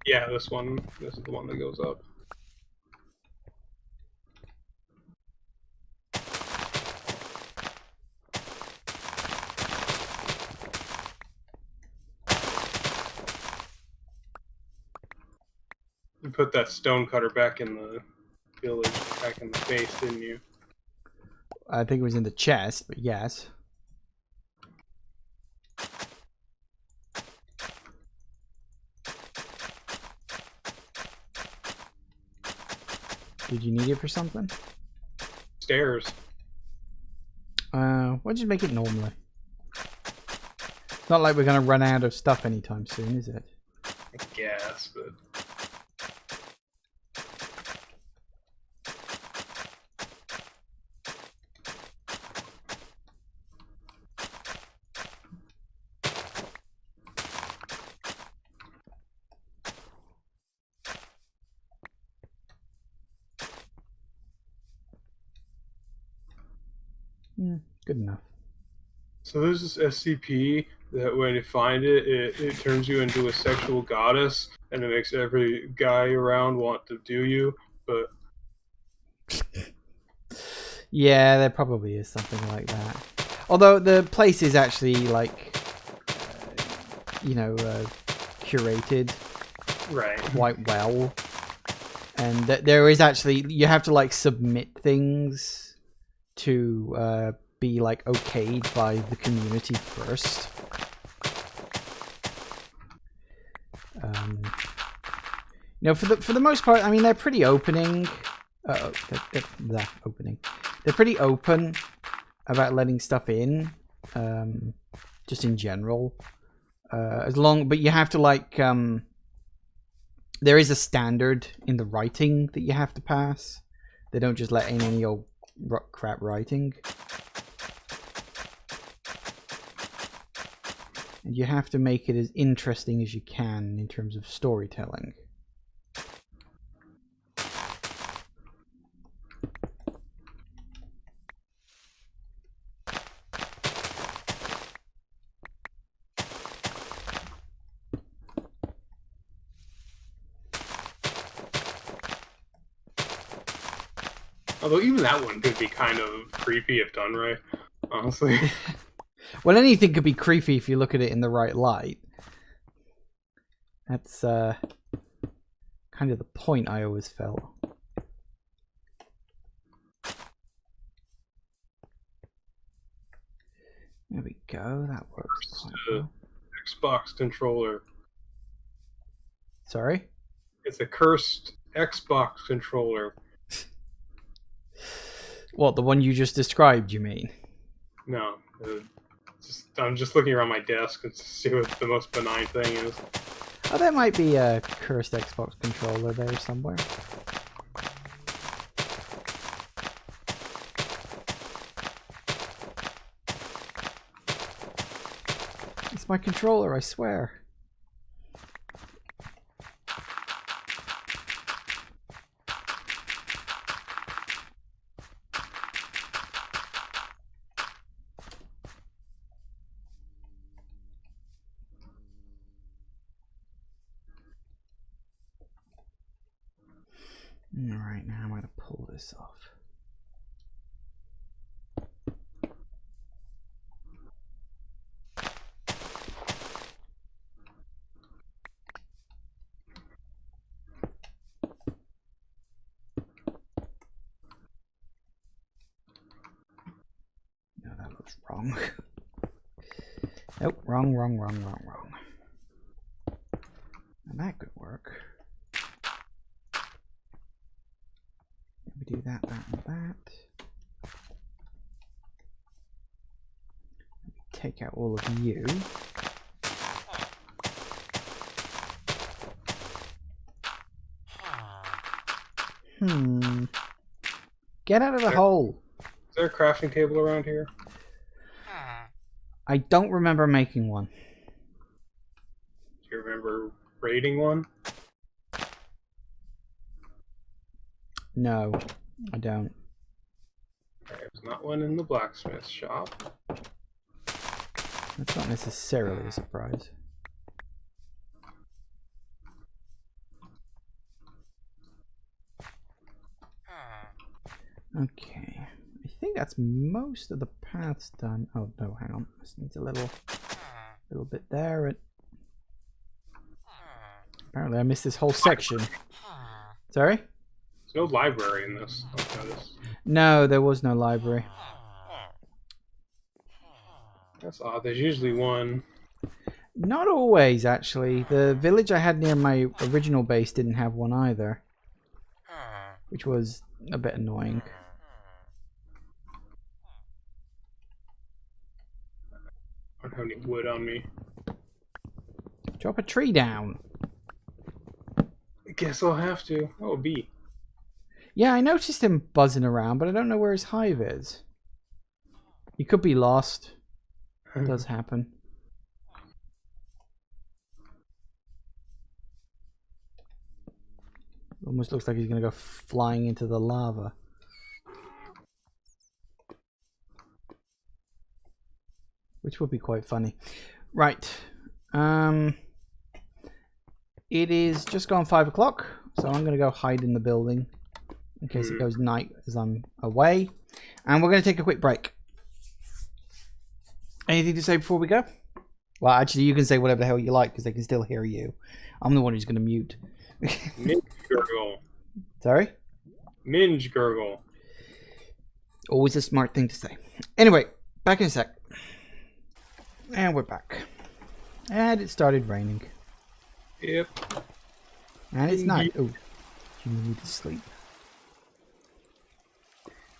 Yeah, this one. This is the one that goes up. You put that stone cutter back in the village, back in the base, didn't you? I think it was in the chest, but yes. Did you need it for something? Stairs. Why don't you make it normally? It's not like we're gonna run out of stuff anytime soon, is it? I guess, but... Good enough. So there's this SCP that when you find it, it turns you into a sexual goddess, and it makes every guy around want to do you, but... Yeah, there probably is something like that. Although the place is actually, like, curated Right. quite well. And there is actually, you have to, like, submit things to be, like, okayed by the community first. For the most part, I mean, they're pretty opening. They're pretty open about letting stuff in, just in general. But you have to, like, there is a standard in the writing that you have to pass. They don't just let in any old crap writing. And you have to make it as interesting as you can in terms of storytelling. Although even that one could be kind of creepy if done right, honestly. Well, anything could be creepy if you look at it in the right light. That's kind of the point I always felt. There we go. That works quite well. Xbox controller. Sorry? It's a cursed Xbox controller. What, the one you just described, you mean? No. I'm just looking around my desk to see what the most benign thing is. Oh, there might be a cursed Xbox controller there somewhere. It's my controller, I swear. Alright, now I'm going to pull this off. No, that looks wrong. Nope, wrong. And that could work. We do that, and that. Take out all of you. Get out of the hole. Is there a crafting table around here? I don't remember making one. Do you remember raiding one? No, I don't. There's not one in the blacksmith shop. That's not necessarily a surprise. Okay, I think that's most of the paths done. Oh no, hang on. This needs a little bit there. Apparently, I missed this whole section. Sorry? There's no library in this. I've noticed. No, there was no library. That's odd. There's usually one. Not always, actually. The village I had near my original base didn't have one either, which was a bit annoying. I don't have any wood on me. Drop a tree down. I guess I'll have to. Oh, a bee. Yeah, I noticed him buzzing around, but I don't know where his hive is. He could be lost. It does happen. Almost looks like he's going to go flying into the lava. Which would be quite funny. Right. It is just gone 5 o'clock, so I'm going to go hide in the building in case it goes night as I'm away. And we're going to take a quick break. Anything to say before we go? Well, actually, you can say whatever the hell you like because they can still hear you. I'm the one who's going to mute. Minge gurgle. Sorry? Minge gurgle. Always a smart thing to say. Anyway, back in a sec. And we're back. And it started raining. Yep. And it's night. Oh, you need to sleep.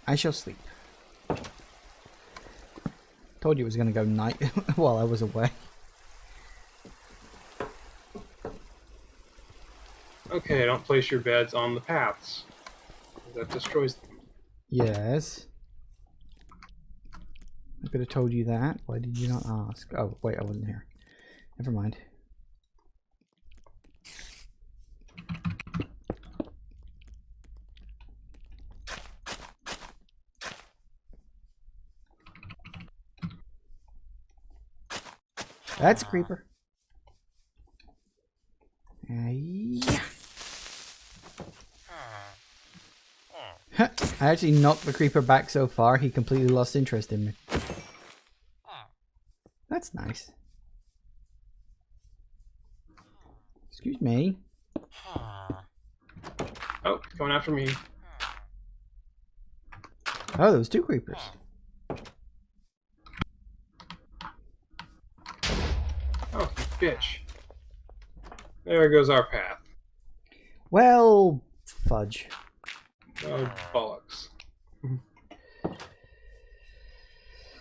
I shall sleep. Told you it was going to go night while I was away. Okay, don't place your beds on the paths. That destroys them. Yes. I could have told you that. Why did you not ask? Oh, wait, I wasn't here. Never mind. That's a creeper. Yeah. I actually knocked the creeper back so far, he completely lost interest in me. That's nice. Excuse me. Oh, he's coming after me. Oh, there was 2 creepers. Oh, bitch. There goes our path. Well, fudge. Oh, bollocks.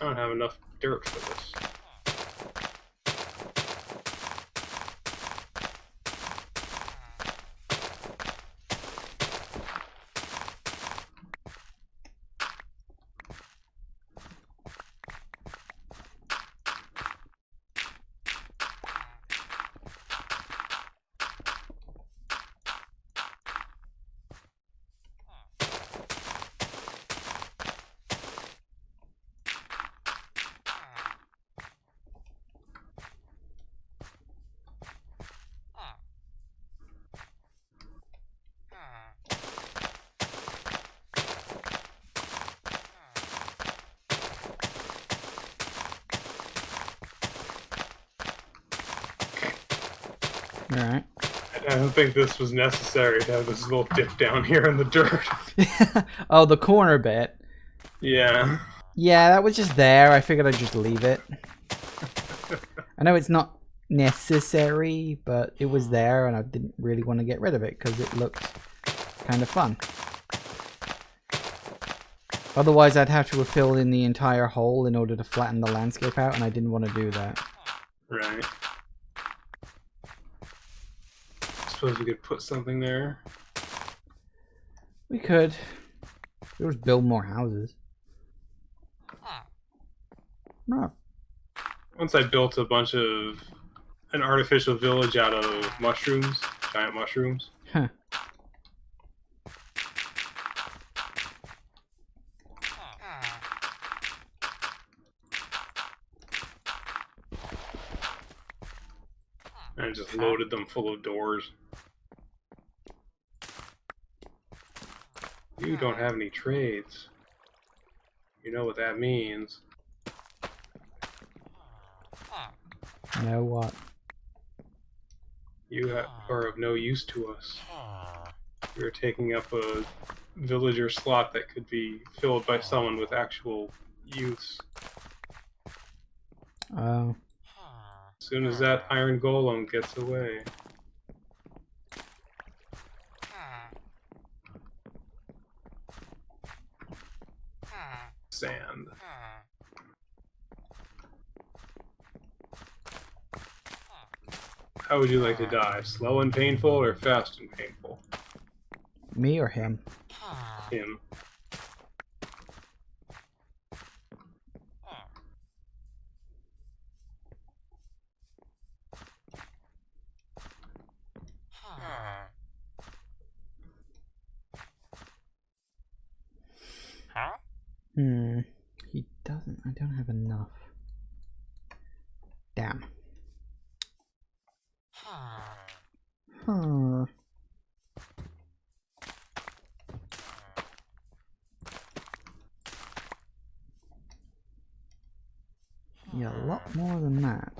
I don't have enough dirt for this. Alright. I don't think this was necessary to have this little dip down here in the dirt. Oh, the corner bit. Yeah. Yeah, that was just there. I figured I'd just leave it. I know it's not necessary, but it was there and I didn't really want to get rid of it because it looked kind of fun. Otherwise, I'd have to have filled in the entire hole in order to flatten the landscape out, and I didn't want to do that. Right. Suppose we could put something there. We could. We'll just build more houses. No. Once I built a bunch of an artificial village out of mushrooms, giant mushrooms. Huh. And I just loaded them full of doors. You don't have any trades. You know what that means. You know what? You are of no use to us. You're taking up a villager slot that could be filled by someone with actual use. Oh. As soon as that iron golem gets away. Sand. How would you like to die? Slow and painful or fast and painful? Me or him? Him. He doesn't. I don't have enough. Damn. Huh. Yeah, a lot more than that.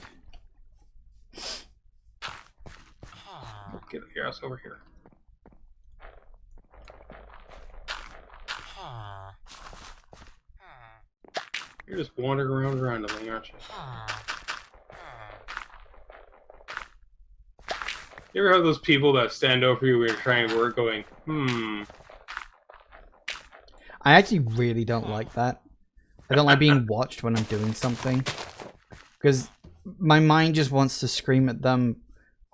Get your ass over here. You're just wandering around randomly, aren't you? You ever have those people that stand over you when you're trying to work going, I actually really don't like that. I don't like being watched when I'm doing something. Because my mind just wants to scream at them,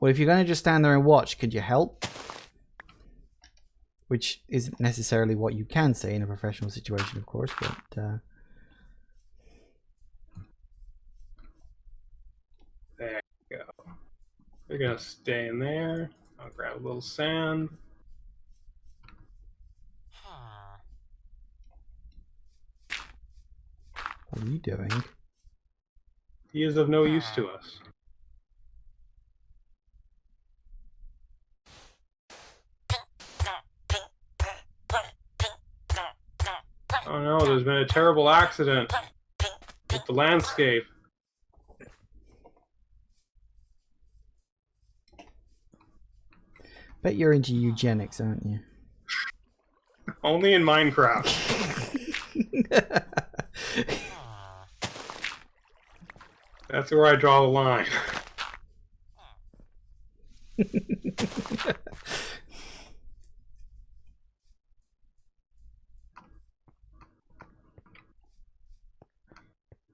well, if you're going to just stand there and watch, could you help? Which isn't necessarily what you can say in a professional situation, of course, but... There you go. We're gonna stay in there. I'll grab a little sand. What are you doing? He is of no use to us. there's been a terrible accident with the landscape. Bet you're into eugenics, aren't you? Only in Minecraft. That's where I draw the line.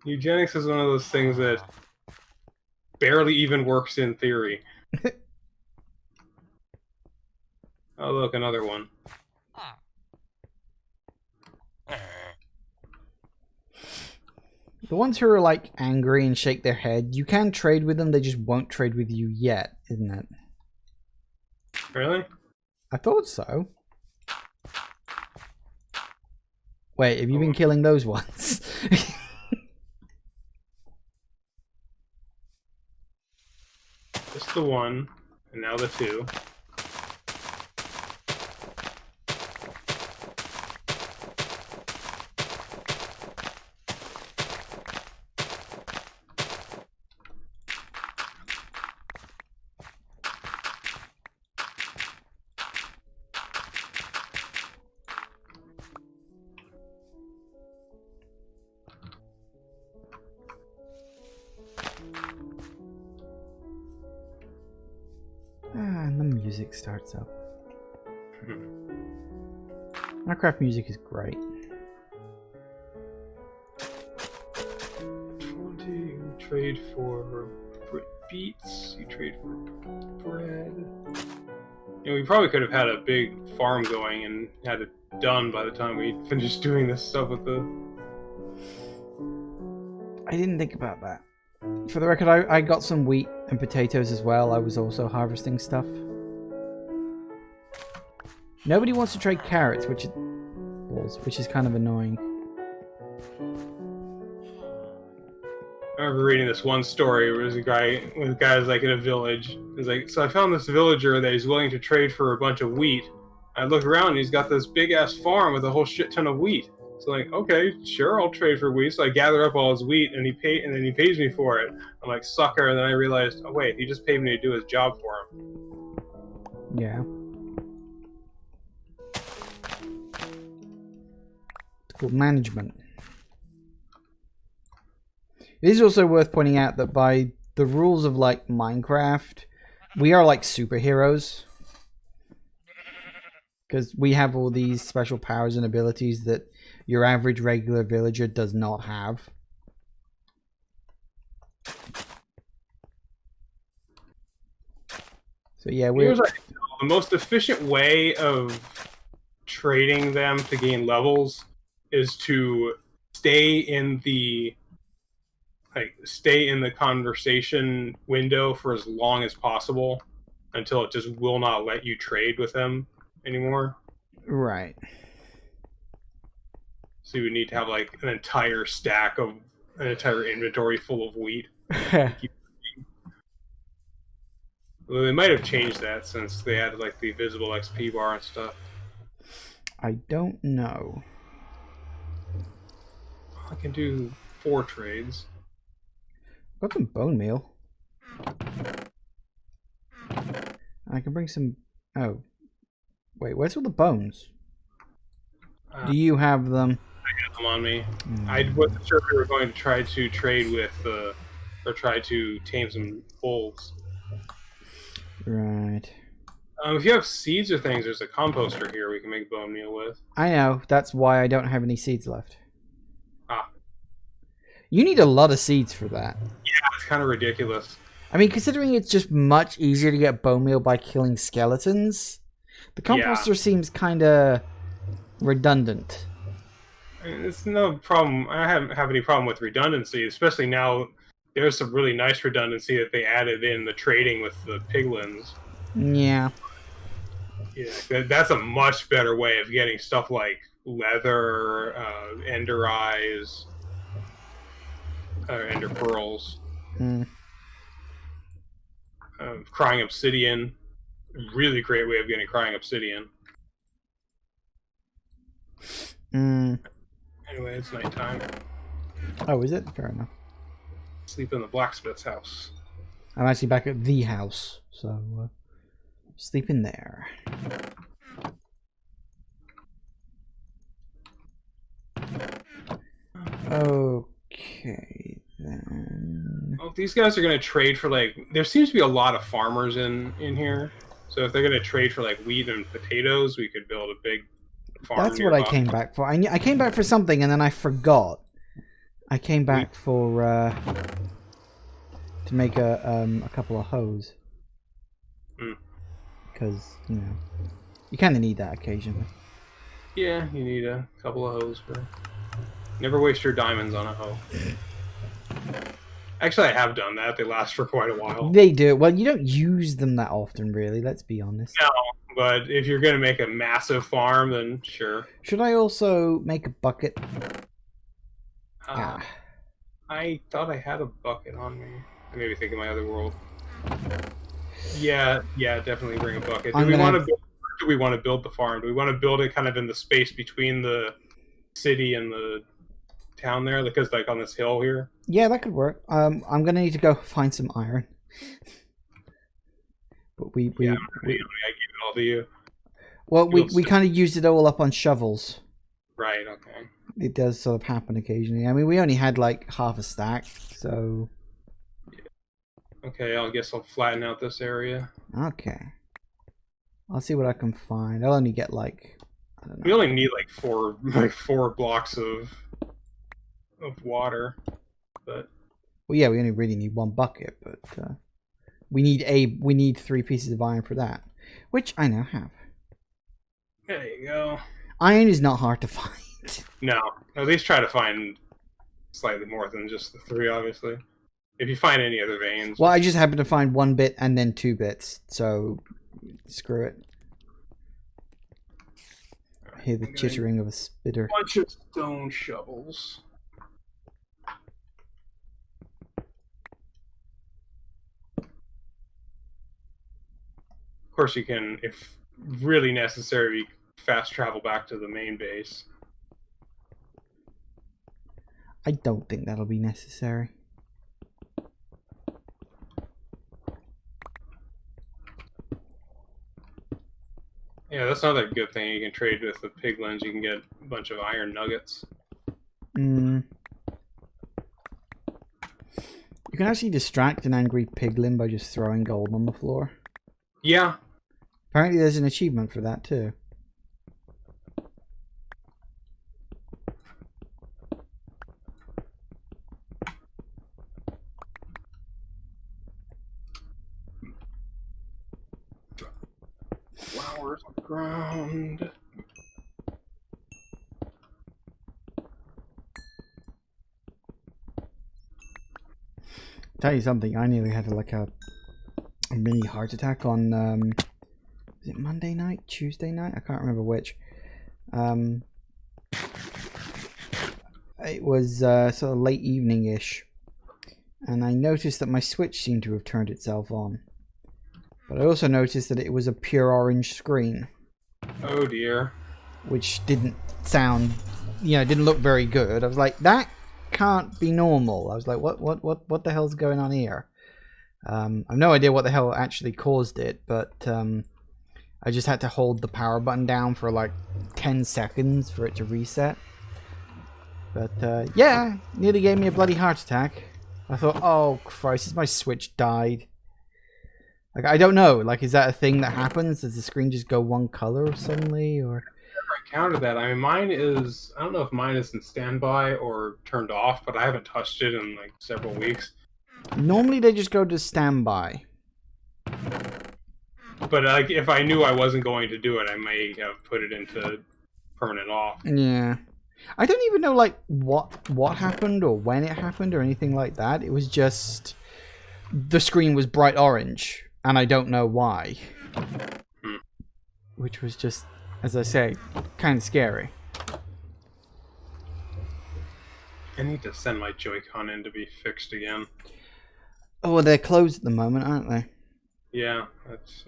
Eugenics is one of those things that barely even works in theory. Oh, look, another one. The ones who are like angry and shake their head, you can trade with them, they just won't trade with you yet, isn't it? Really? I thought so. Wait, have you been killing those ones? Just the one, and now the two. And the music starts up. Minecraft music is great. 20, you trade for beets, you trade for bread. You know, we probably could have had a big farm going and had it done by the time we finished doing this stuff with the... I didn't think about that. For the record, I got some wheat and potatoes as well. I was also harvesting stuff. Nobody wants to trade carrots, which is kind of annoying. I remember reading this one story where there's a guy was like in a village. He's like, so I found this villager that he's willing to trade for a bunch of wheat. I look around and he's got this big ass farm with a whole shit ton of wheat. So like, okay, sure, I'll trade for wheat. So I gather up all his wheat and then he pays me for it. I'm like, sucker, and then I realized, oh wait, he just paid me to do his job for him. Yeah. It's called management. It is also worth pointing out that by the rules of like Minecraft, we are like superheroes. Because we have all these special powers and abilities that your average regular villager does not have. So yeah, we're... The most efficient way of trading them to gain levels is to stay in the conversation window for as long as possible until it just will not let you trade with them anymore. Right. So you would need to have like an entire inventory full of wheat. Well, they might have changed that since they added like the visible XP bar and stuff. I don't know. I can do 4 trades. Got some bone meal. I can bring some... Oh. Wait, where's all the bones? Do you have them? I got them on me. I wasn't sure if we were going to try to trade with, or try to tame some wolves. Right. If you have seeds or things, there's a composter here we can make bone meal with. I know. That's why I don't have any seeds left. Ah. You need a lot of seeds for that. Yeah, it's kind of ridiculous. I mean, considering it's just much easier to get bone meal by killing skeletons, the composter seems kind of redundant. It's no problem. I haven't have any problem with redundancy, especially now. There's some really nice redundancy that they added in the trading with the piglins. Yeah. Yeah, that's a much better way of getting stuff like leather, ender eyes, ender pearls, crying obsidian. Really great way of getting crying obsidian. And Anyway, it's nighttime. Oh, is it? Fair enough. Sleep in the blacksmith's house. I'm actually back at the house, so sleep in there. Okay, then. Well, these guys are going to trade for, like... There seems to be a lot of farmers in here. So if they're going to trade for, like, wheat and potatoes, we could build a big farm. That's what I came back for. I came back for something, and then I forgot. I came back for... to make a couple of hoes. Because, you know, you kind of need that occasionally. Yeah, you need a couple of hoes for... Never waste your diamonds on a hoe. Actually, I have done that. They last for quite a while. They do. Well, you don't use them that often, really. Let's be honest. No, but if you're going to make a massive farm, then sure. Should I also make a bucket? I thought I had a bucket on me. I may be thinking my other world. Yeah, definitely bring a bucket. Do we want to build the farm? Do we want to build it kind of in the space between the city and the town there? Because, like, on this hill here? Yeah, that could work. I'm going to need to go find some iron. But I gave it all to you. Well, we kind of used it all up on shovels. Right, okay. It does sort of happen occasionally. I mean, we only had, like, half a stack, so... Okay, I guess I'll flatten out this area. Okay. I'll see what I can find. I'll only get, like... I don't know. We only need, like, four blocks of water, but... Well, yeah, we only really need one bucket, but... We need 3 pieces of iron for that. Which I now have. There you go. Iron is not hard to find. No. At least try to find slightly more than just the 3, obviously. If you find any other veins. Well, I just happened to find 1 bit and then 2 bits, so screw it. I hear the chittering of a spitter. Bunch of stone shovels. Of course, you can, if really necessary, fast travel back to the main base. I don't think that'll be necessary. Yeah, that's another good thing. You can trade with the piglins. You can get a bunch of iron nuggets. You can actually distract an angry piglin by just throwing gold on the floor. Yeah. Apparently there's an achievement for that too. Flowers on the ground. Tell you something, I nearly had like a mini heart attack on was it Monday night, Tuesday night? I can't remember which. It was sort of late evening-ish, and I noticed that my Switch seemed to have turned itself on. But I also noticed that it was a pure orange screen. Oh dear. Which didn't sound, you know, didn't look very good. I was like, that can't be normal. I was like, what the hell's going on here? I've no idea what the hell actually caused it, but I just had to hold the power button down for like 10 seconds for it to reset. But yeah, nearly gave me a bloody heart attack. I thought, oh Christ, has my Switch died? Like, I don't know. Like, is that a thing that happens? Does the screen just go one color suddenly, or? I encountered that. I mean, mine is. I don't know if mine is in standby or turned off, but I haven't touched it in like several weeks. Normally, they just go to standby. But like, if I knew I wasn't going to do it, I may have put it into permanent off. Yeah, I don't even know like what happened or when it happened or anything like that. It was just the screen was bright orange. And I don't know why. Which was just, as I say, kind of scary. I need to send my Joy-Con in to be fixed again. Oh, well, they're closed at the moment, aren't they? Yeah, that's...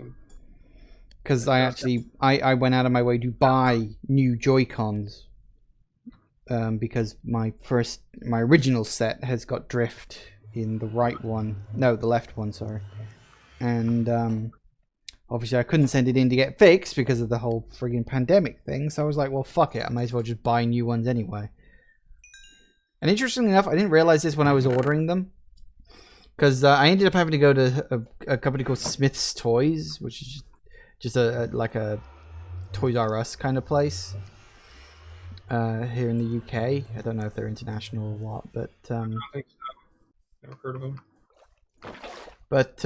Because I went out of my way to buy new Joy-Cons. because my original set has got drift in the right one. No, the left one, sorry. And obviously I couldn't send it in to get fixed because of the whole friggin' pandemic thing. So I was like, well, fuck it. I might as well just buy new ones anyway. And interestingly enough, I didn't realize this when I was ordering them. Because I ended up having to go to a company called Smith's Toys, which is just like a Toys R Us kind of place here in the UK. I don't know if they're international or what, but I don't think so. Never heard of them. But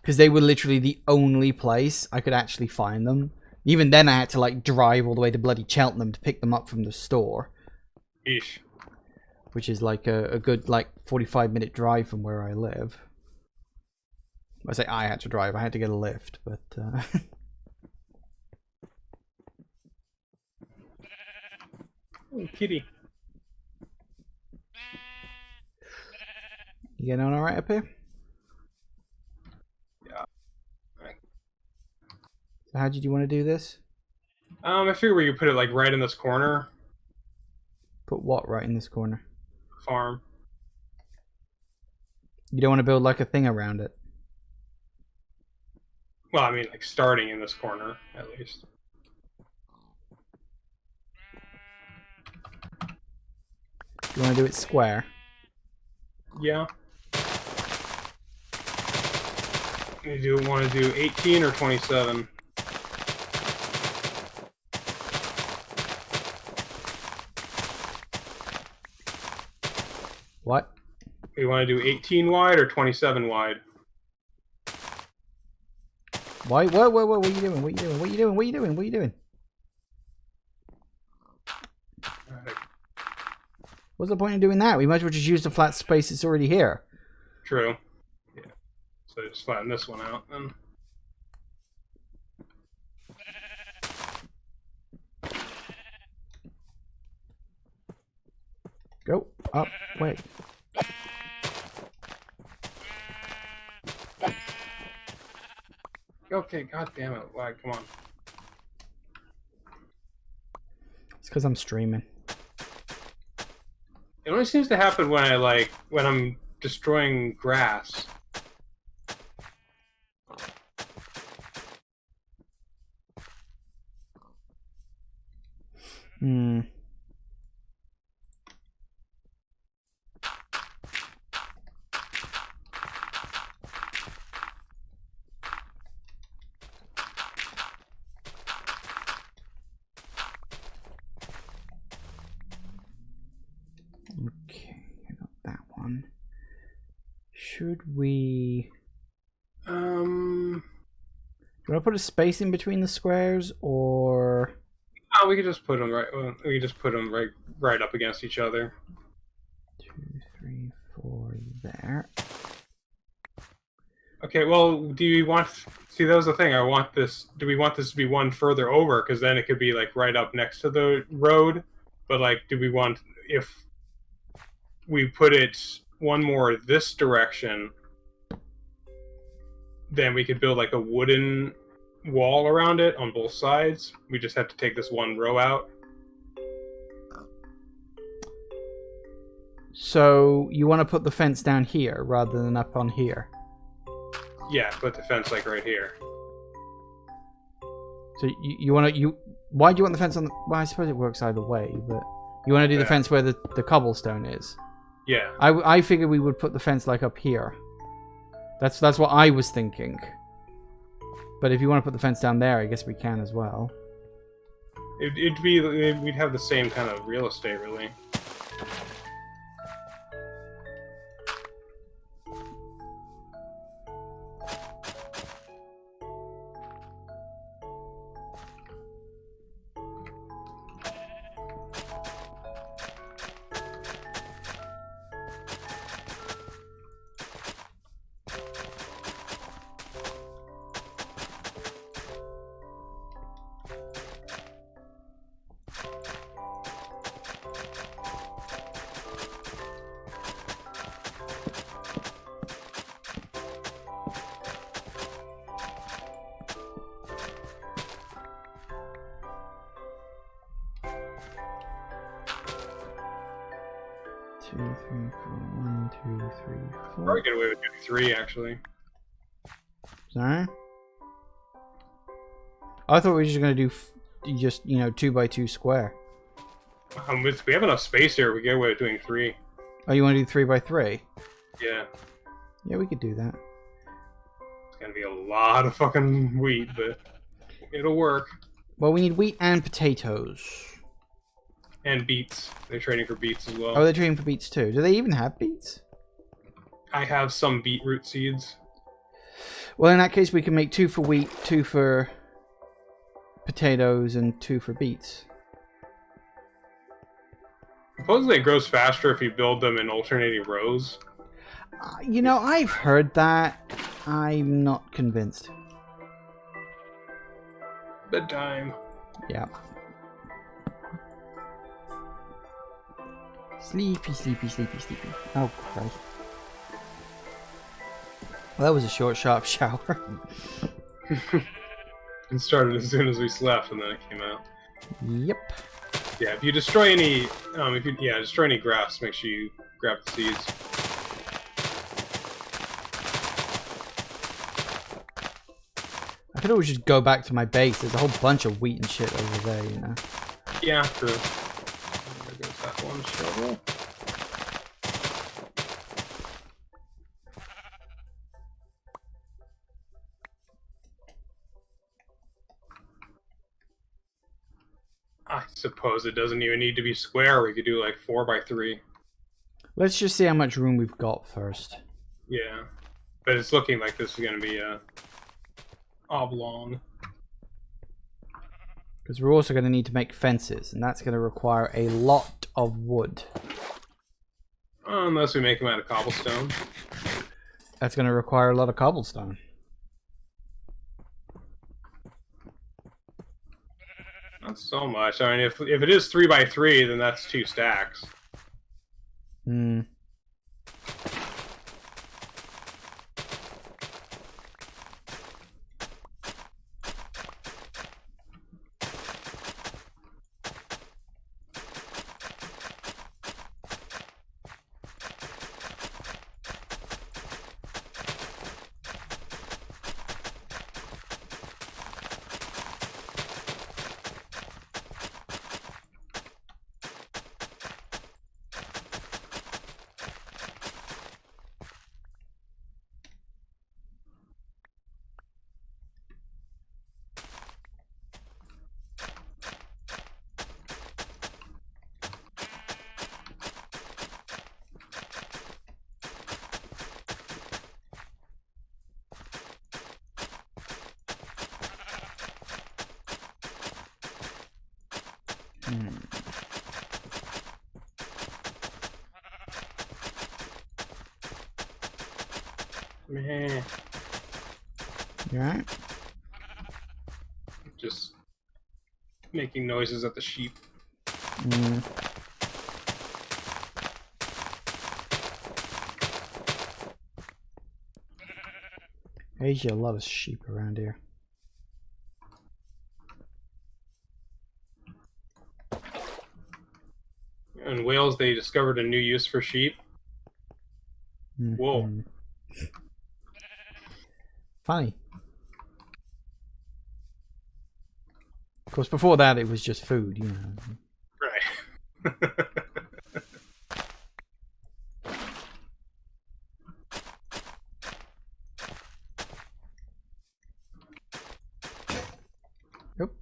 because they were literally the only place I could actually find them. Even then, I had to like drive all the way to bloody Cheltenham to pick them up from the store. Eesh. Which is like a good like 45-minute drive from where I live. I say I had to drive. I had to get a lift, but. Oh, kitty. You getting on all right up here? Yeah. So how did you want to do this? I figure we could put it like right in this corner. Put what right in this corner? Farm. You don't want to build like a thing around it? Well, I mean, like starting in this corner, at least. You want to do it square? Yeah. You want to do 18 or 27? What? You want to do 18 wide or 27 wide? Why? What? What are you doing? What are you doing? What are you doing? What are you doing? What are you doing? What's the point in doing that? We might as well just use the flat space that's already here. True. Yeah. So just flatten this one out then. Go up. Wait. Okay, god damn it, lag, come on. It's because I'm streaming. It only seems to happen when I'm destroying grass. Hmm. Okay, I got that one. Should we... Do you want to put a space in between the squares, or... Oh, we could just put them right. Well, we could just put them right up against each other. 2, 3, 4 there. Okay. Well, do you want? See, that was the thing. I want this. Do we want this to be one further over? Because then it could be like right up next to the road. But like, do we want if we put it one more this direction? Then we could build like a wooden wall around it on both sides. We just have to take this one row out. So you want to put the fence down here rather than up on here? Yeah, put the fence like right here. So you want to why do you want the fence on the... Well, I suppose it works either way, but you want to do the fence where the cobblestone is. Yeah. I figured we would put the fence like up here. That's what I was thinking. But if you want to put the fence down there, I guess we can as well. We'd have the same kind of real estate, really. 2, 3, 4. 1, 2, 3, 4. Probably get away with doing 3, actually. Sorry? I thought we were just going to do just, 2 by 2 square. If we have enough space here, we get away with doing 3. Oh, you want to do 3 by 3? Yeah. Yeah, we could do that. It's gonna be a lot of fucking wheat, but it'll work. Well, we need wheat and potatoes. And beets. They're trading for beets as well. Oh, they're trading for beets too. Do they even have beets? I have some beetroot seeds. Well, in that case, we can make 2 for wheat, 2 for potatoes, and 2 for beets. Supposedly it grows faster if you build them in alternating rows. I've heard that. I'm not convinced. Bedtime. Yeah. Sleepy, sleepy, sleepy, sleepy. Oh, Christ. Well, that was a short, sharp shower. It started as soon as we slept, and then it came out. Yep. Yeah, if you destroy any, destroy any grass, make sure you grab the seeds. I could always just go back to my base. There's a whole bunch of wheat and shit over there, Yeah, true. There goes that one shovel. I suppose it doesn't even need to be square. We could do like 4 by 3. Let's just see how much room we've got first. Yeah, but it's looking like this is going to be a oblong. Because we're also going to need to make fences, and that's going to require a lot of wood. Unless we make them out of cobblestone. That's going to require a lot of cobblestone. Not so much. I mean, if it is 3 by 3, then that's 2 stacks. Hmm. Meh. You alright? Just making noises at the sheep. There's a lot of sheep around here. In Wales, they discovered a new use for sheep. Whoa. Funny. Of course, before that, it was just food, Right. Nope.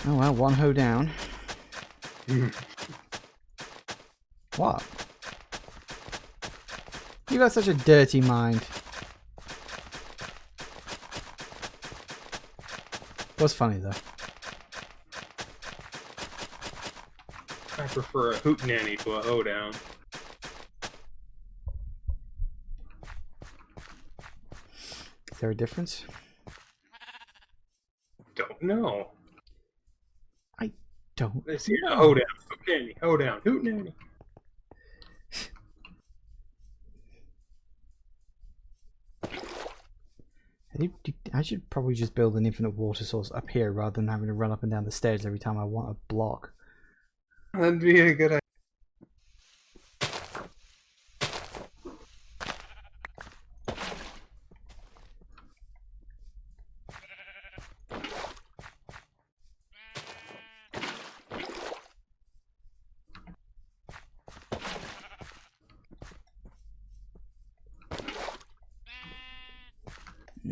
Oh well, one hoe down. What? You got such a dirty mind. Was funny though. I prefer a hootenanny to a hoedown. Is there a difference? Don't know. I don't. It's here a hoedown, hootenanny, hoedown, hootenanny. I should probably just build an infinite water source up here rather than having to run up and down the stairs every time I want a block. That'd be a good idea.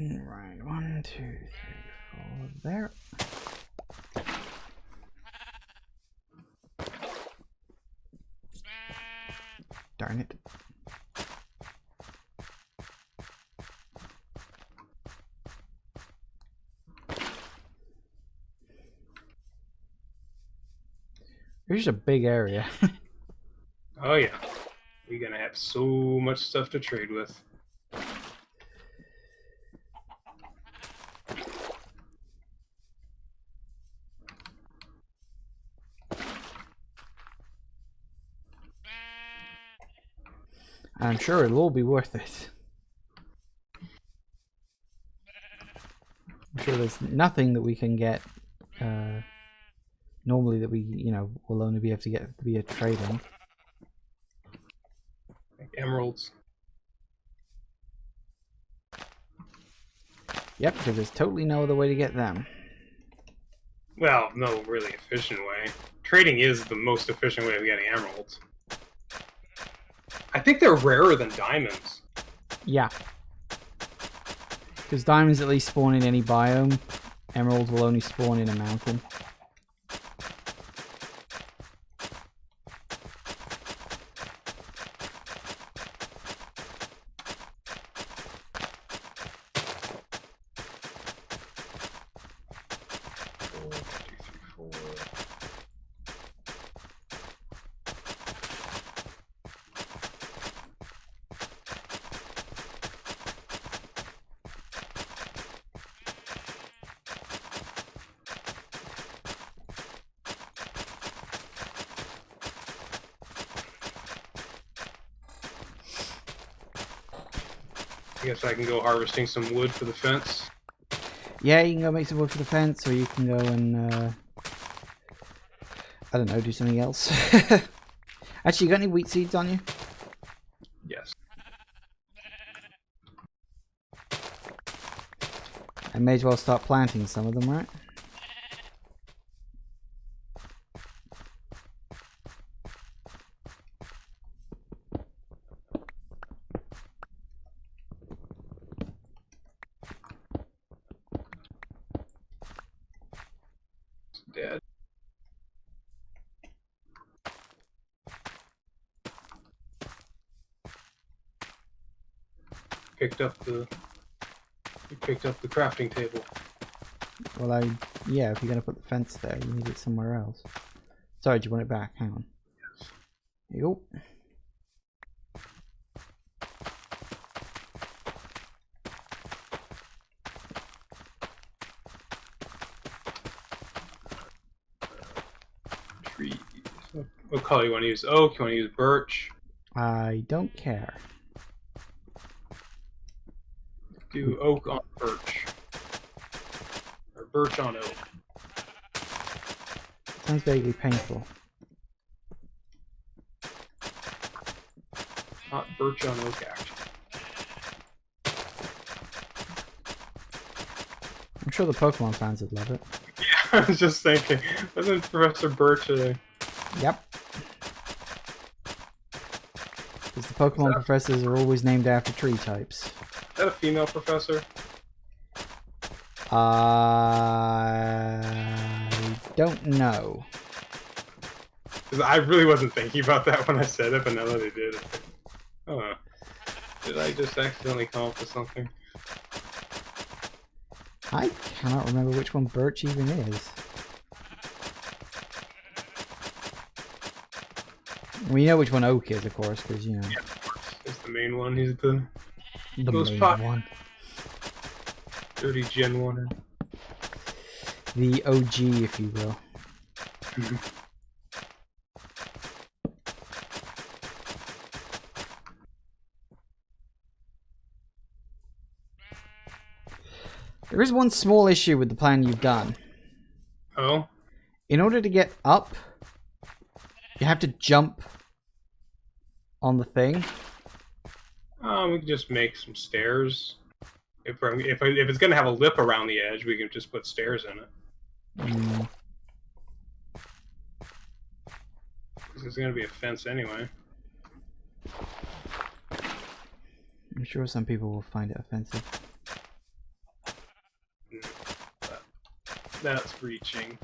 Right, 1, 2, 3, 4, there. Darn it. There's a big area. Oh yeah. We're gonna have so much stuff to trade with. I'm sure it'll all be worth it. I'm sure there's nothing that we can get normally that we, will only be able to get via trading. Like emeralds. Yep, because there's totally no other way to get them. Well, no really efficient way. Trading is the most efficient way of getting emeralds. I think they're rarer than diamonds. Yeah. Because diamonds at least spawn in any biome. Emeralds will only spawn in a mountain. I guess I can go harvesting some wood for the fence. Yeah, you can go make some wood for the fence, or you can go and, I don't know, do something else. Actually, you got any wheat seeds on you? Yes. I may as well start planting some of them, right? Dead. Picked up the crafting table. Well, yeah, if you're gonna put the fence there, you need it somewhere else. Sorry, do you want it back? Hang on. Yes. Here you go. Trees. What color you want to use? Oak? You want to use birch? I don't care. Do oak on birch. Or birch on oak. Sounds vaguely painful. Not birch on oak, actually. I'm sure the Pokemon fans would love it. Yeah, I was just thinking. Wasn't Professor Birch a... Yep. Because the Pokemon professors are always named after tree types. Is that a female professor? I don't know. Because I really wasn't thinking about that when I said it, but now that I did, it's like, oh, did I just accidentally come up with something? I cannot remember which one Birch even is. We know which one Oak is, of course, because, you know. Yeah, of course. He's the main one. He's the most main popular one. Dirty Gen 1. The OG, if you will. There is one small issue with the plan you've done. Oh? In order to get up, you have to jump on the thing. We can just make some stairs. If it's gonna have a lip around the edge, we can just put stairs in it. Mm. Because it's gonna be a fence anyway. I'm sure some people will find it offensive. That's reaching.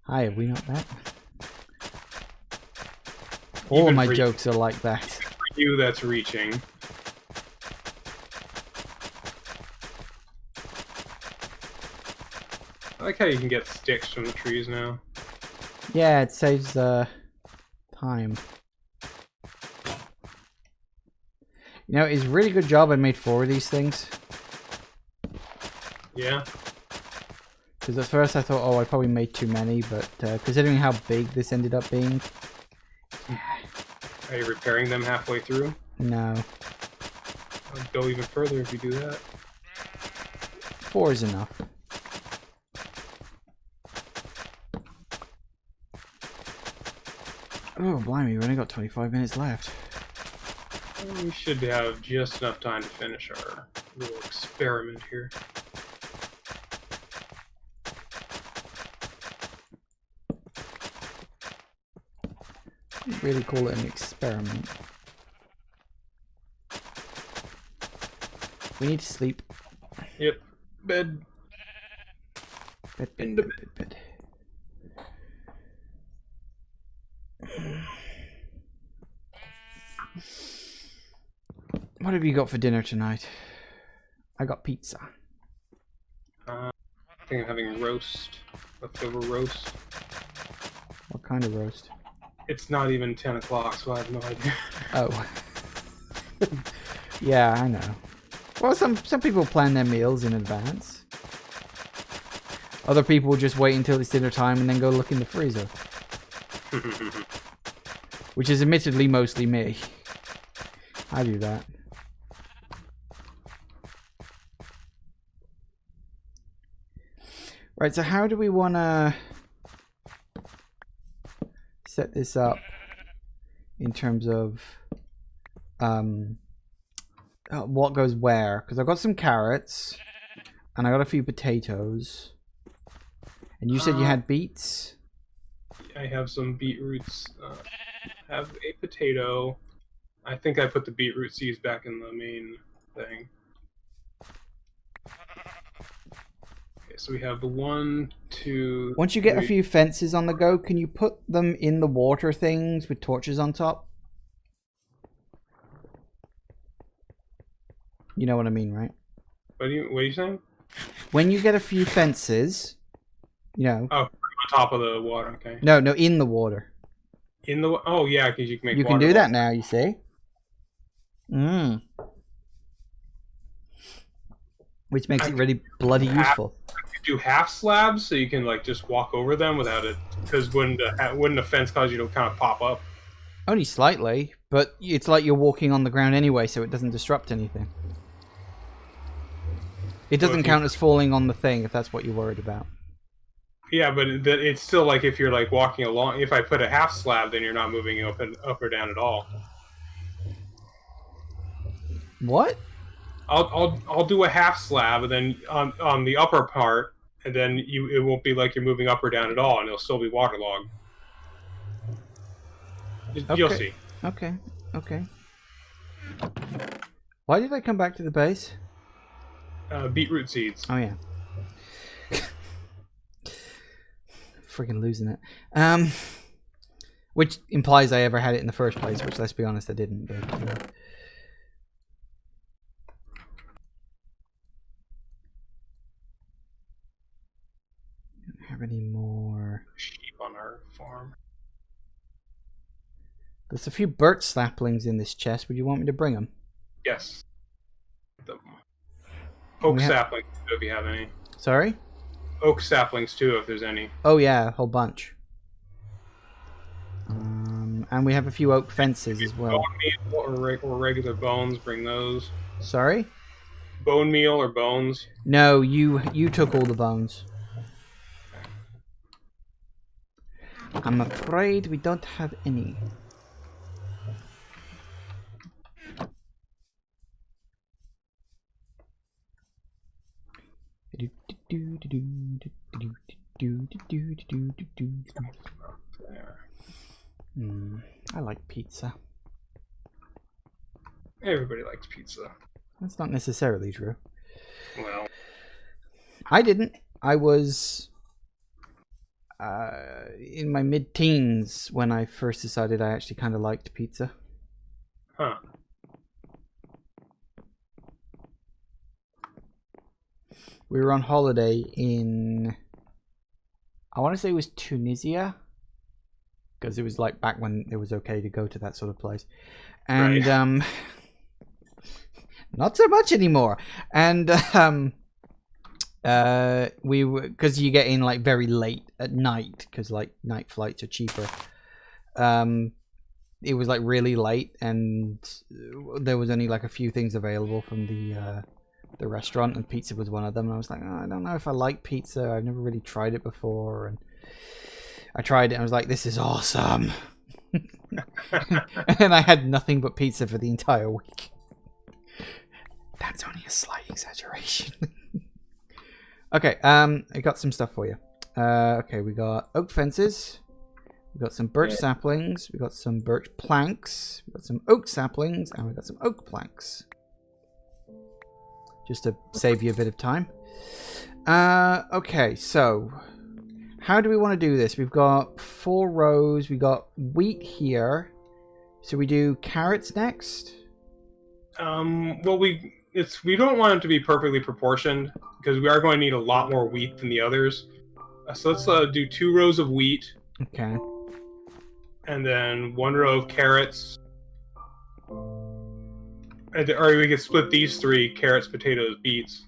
Hi, have we not that? All Even of my for jokes are like that. For you, that's reaching. I like how you can get sticks from the trees now. Yeah, it saves time. You know, it's a really good job I made 4 of these things. Yeah. Because at first I thought, oh, I probably made too many, but considering how big this ended up being... Are you repairing them halfway through? No. I'll go even further if you do that. 4 is enough. Oh, blimey, we only got 25 minutes left. We should have just enough time to finish our little experiment here. Really call it an experiment. We need to sleep. Yep. Bed. Bed. What have you got for dinner tonight? I got pizza. I think I'm having roast. Leftover roast. What kind of roast? It's not even 10 o'clock, so I have no idea. Oh. Yeah, I know. Well, some people plan their meals in advance. Other people just wait until it's dinner time and then go look in the freezer. Which is admittedly mostly me. I do that. Right, so how do we want to set this up in terms of what goes where? Because I've got some carrots and I got a few potatoes. And you said you had beets? I have some beetroots. Have a potato. I think I put the beetroot seeds back in the main thing. Okay, so we have the 1, 2. Once you get 3. a few fences on the go, can you put them in the water things with torches on top? You know what I mean, right? What are you saying? When you get a few fences, you know. Oh, on top of the water. Okay. No, in the water. In the oh yeah, because you can make. You can do that now. You see. Which makes it really bloody useful. You do half slabs, so you can like just walk over them without it. Because wouldn't the fence cause you to kind of pop up? Only slightly, but it's like you're walking on the ground anyway, so it doesn't disrupt anything. It doesn't count as falling on the thing if that's what you're worried about. Yeah, but it's still like if you're like walking along. If I put a half slab, then you're not moving up or down at all. What? I'll do a half slab, and then on the upper part, and then it won't be like you're moving up or down at all, and it'll still be waterlogged. Okay. You'll see. Okay. Why did I come back to the base? Beetroot seeds. Oh yeah. Freaking losing it. Which implies I ever had it in the first place, which let's be honest I didn't. But, don't have any more sheep on our farm. There's a few birch saplings in this chest. Would you want me to bring them? Yes. The oak saplings, if you have any. Sorry? Oak saplings too, if there's any. Oh yeah, a whole bunch. And we have a few oak fences as well. Bone meal or regular bones, bring those. Sorry? Bone meal or bones? No, you took all the bones. I'm afraid we don't have any. I like pizza. Everybody likes pizza. That's not necessarily true. Well, I didn't. I was in my mid-teens when I first decided I actually kind of liked pizza. huh. We were on holiday in, I want to say it was Tunisia, because it was like back when it was okay to go to that sort of place, and Right. not so much anymore. And we were, because you get in like very late at night because like night flights are cheaper. It was like really late, and there was only like a few things available from the restaurant, and pizza was one of them. And I was like, oh, I don't know if I like pizza. I've never really tried it before, and I tried it and I was like, this is awesome. And I had nothing but pizza for the entire week. That's only a slight exaggeration. Okay, I got some stuff for you. Okay, we got oak fences. We got some birch saplings. We got some birch planks. We got some oak saplings, and we got some oak planks. Just to save you a bit of time. Okay, so how do we want to do this? We've got 4 rows. We got wheat here. So we do carrots next. Well, we don't want it to be perfectly proportioned because we are going to need a lot more wheat than the others. So let's do 2 rows of wheat. Okay. And then 1 row of carrots. Or we could split these 3: carrots, potatoes, beets.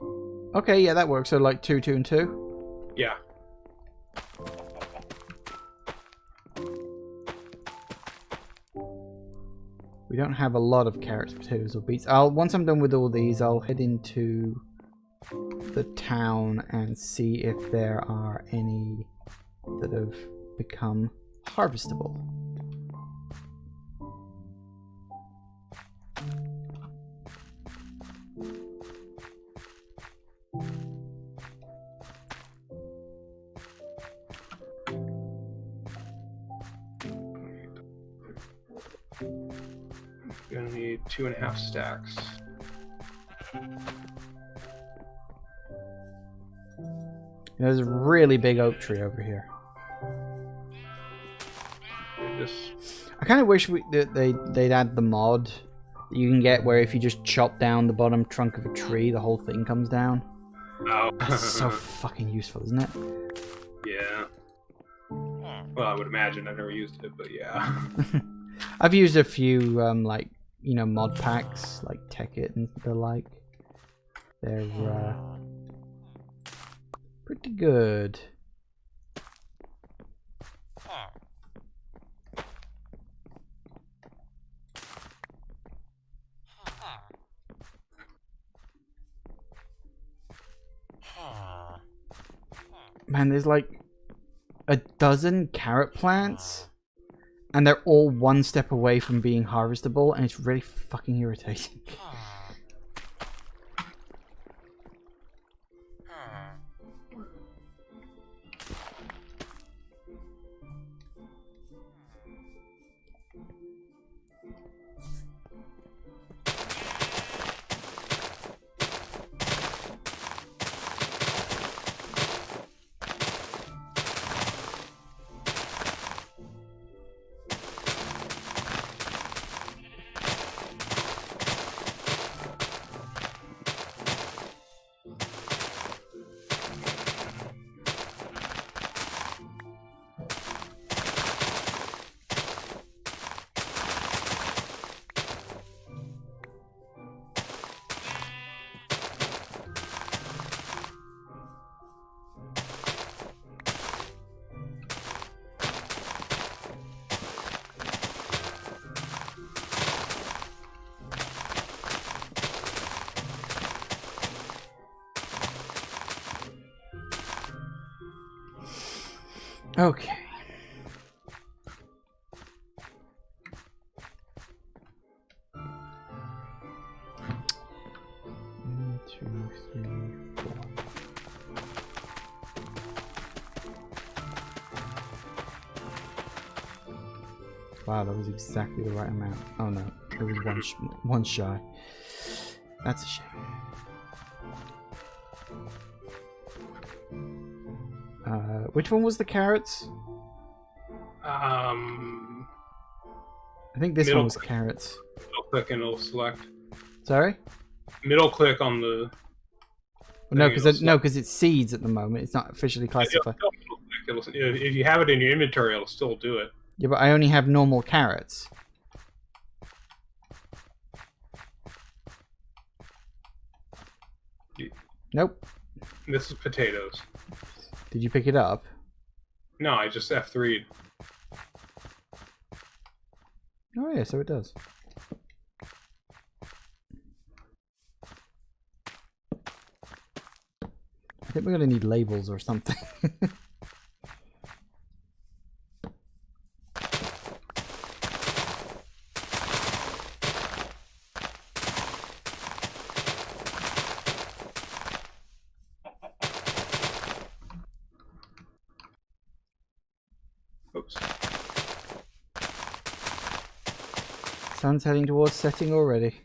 Okay, yeah, that works. So like 2, 2, and 2. Yeah. We don't have a lot of carrots, potatoes, or beets. Once I'm done with all these, I'll head into the town and see if there are any that have become harvestable. Gonna need 2.5 stacks. There's a really big oak tree over here. I kind of wish they'd add the mod that you can get where if you just chop down the bottom trunk of a tree, the whole thing comes down. Oh. That's so fucking useful, isn't it? Yeah. Well, I would imagine. I've never used it, but yeah. I've used a few, like, you know, mod packs, like Tekkit and the like. They're pretty good. Man, there's like a dozen carrot plants, and they're all 1 step away from being harvestable, and it's really fucking irritating. Okay. One, 2, 3, 4. Wow, that was exactly the right amount. Oh no, it was one shy. That's a shame. Which one was the carrots? I think this one was carrots. Middle click and it'll select. Sorry? Middle click on the... No, because it's seeds at the moment. It's not officially classified. If you have it in your inventory, it'll still do it. Yeah, but I only have normal carrots. Nope. This is potatoes. Did you pick it up? No, I just F3'd. Oh yeah, so it does. I think we're gonna need labels or something. Oops. Sun's heading towards setting already.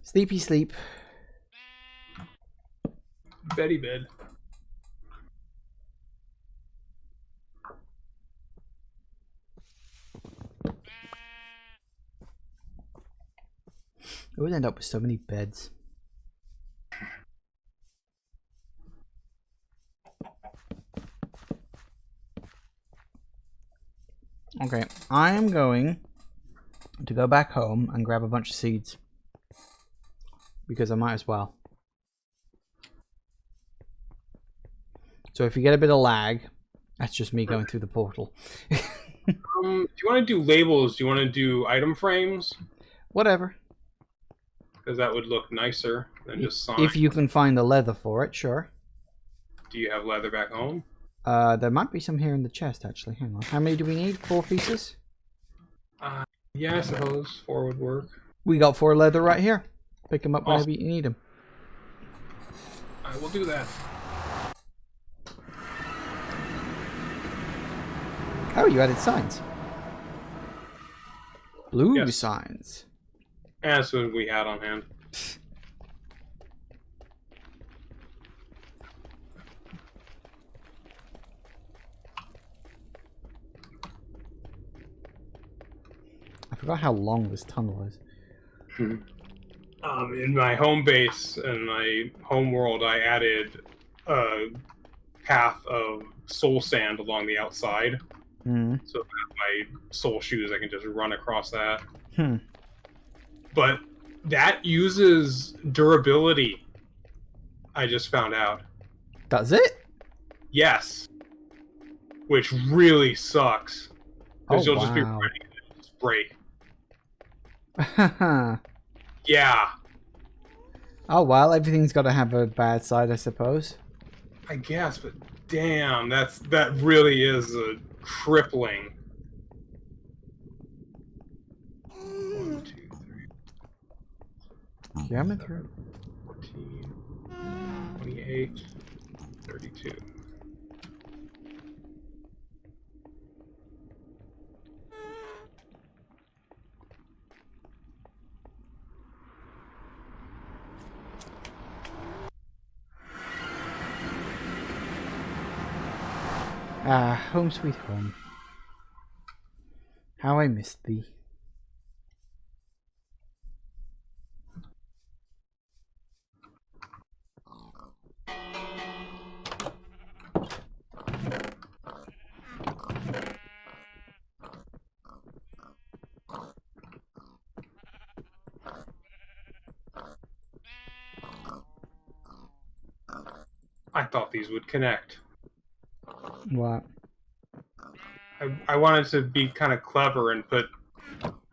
Sleepy sleep. Betty bed. We would end up with so many beds. Okay, I am going to go back home and grab a bunch of seeds. Because I might as well. So if you get a bit of lag, that's just me going through the portal. Do you want to do labels? Do you want to do item frames? Whatever. Because that would look nicer than just sign. If you can find the leather for it, sure. Do you have leather back home? There might be some here in the chest, actually. Hang on. How many do we need? 4 pieces? Yeah, I suppose 4 would work. We got 4 leather right here. Pick them up whenever you need them. I will do that. Oh, you added signs. Blue signs. That's what we had on hand. I forgot how long this tunnel is. In my home base and my home world, I added a path of soul sand along the outside. So if I have my soul shoes, I can just run across that. But that uses durability. I just found out. Does it? Yes. Which really sucks. Because you'll just be running and it'll just break. Yeah. Oh well, everything's got to have a bad side, I suppose. I guess, but damn, that really is a crippling. 1, 2, 3. Geometry. 14, 28, 32. Ah, home sweet home. How I missed thee. I thought these would connect. What? I wanted to be kind of clever and put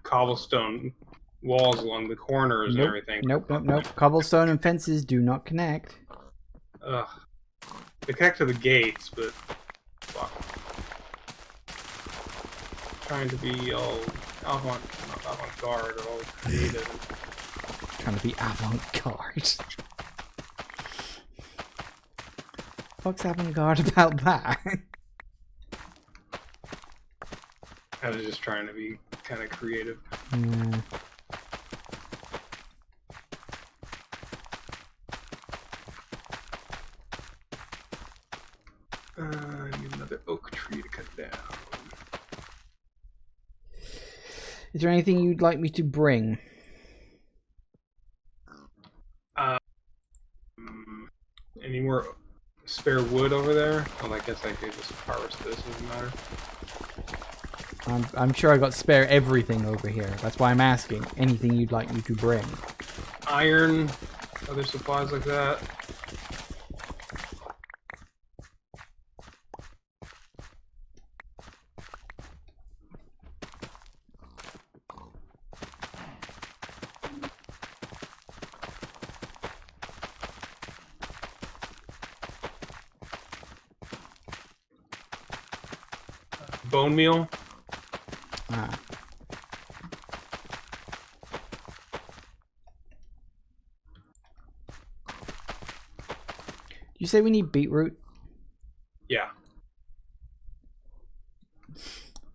cobblestone walls along the corners and everything. Nope. Cobblestone and fences do not connect. Ugh. They connect to the gates, but fuck. Trying to be all avant-garde or all creative. Trying to be avant-garde. What's avant-garde about that? I was just trying to be kind of creative. Yeah. I need another oak tree to cut down. Is there anything you'd like me to bring? Any more spare wood over there? Well, I guess I could just harvest this, doesn't matter. I'm sure I got spare everything over here. That's why I'm asking. Anything you'd like me to bring? Iron, other supplies like that. Bone meal. Ah. You say we need beetroot? Yeah.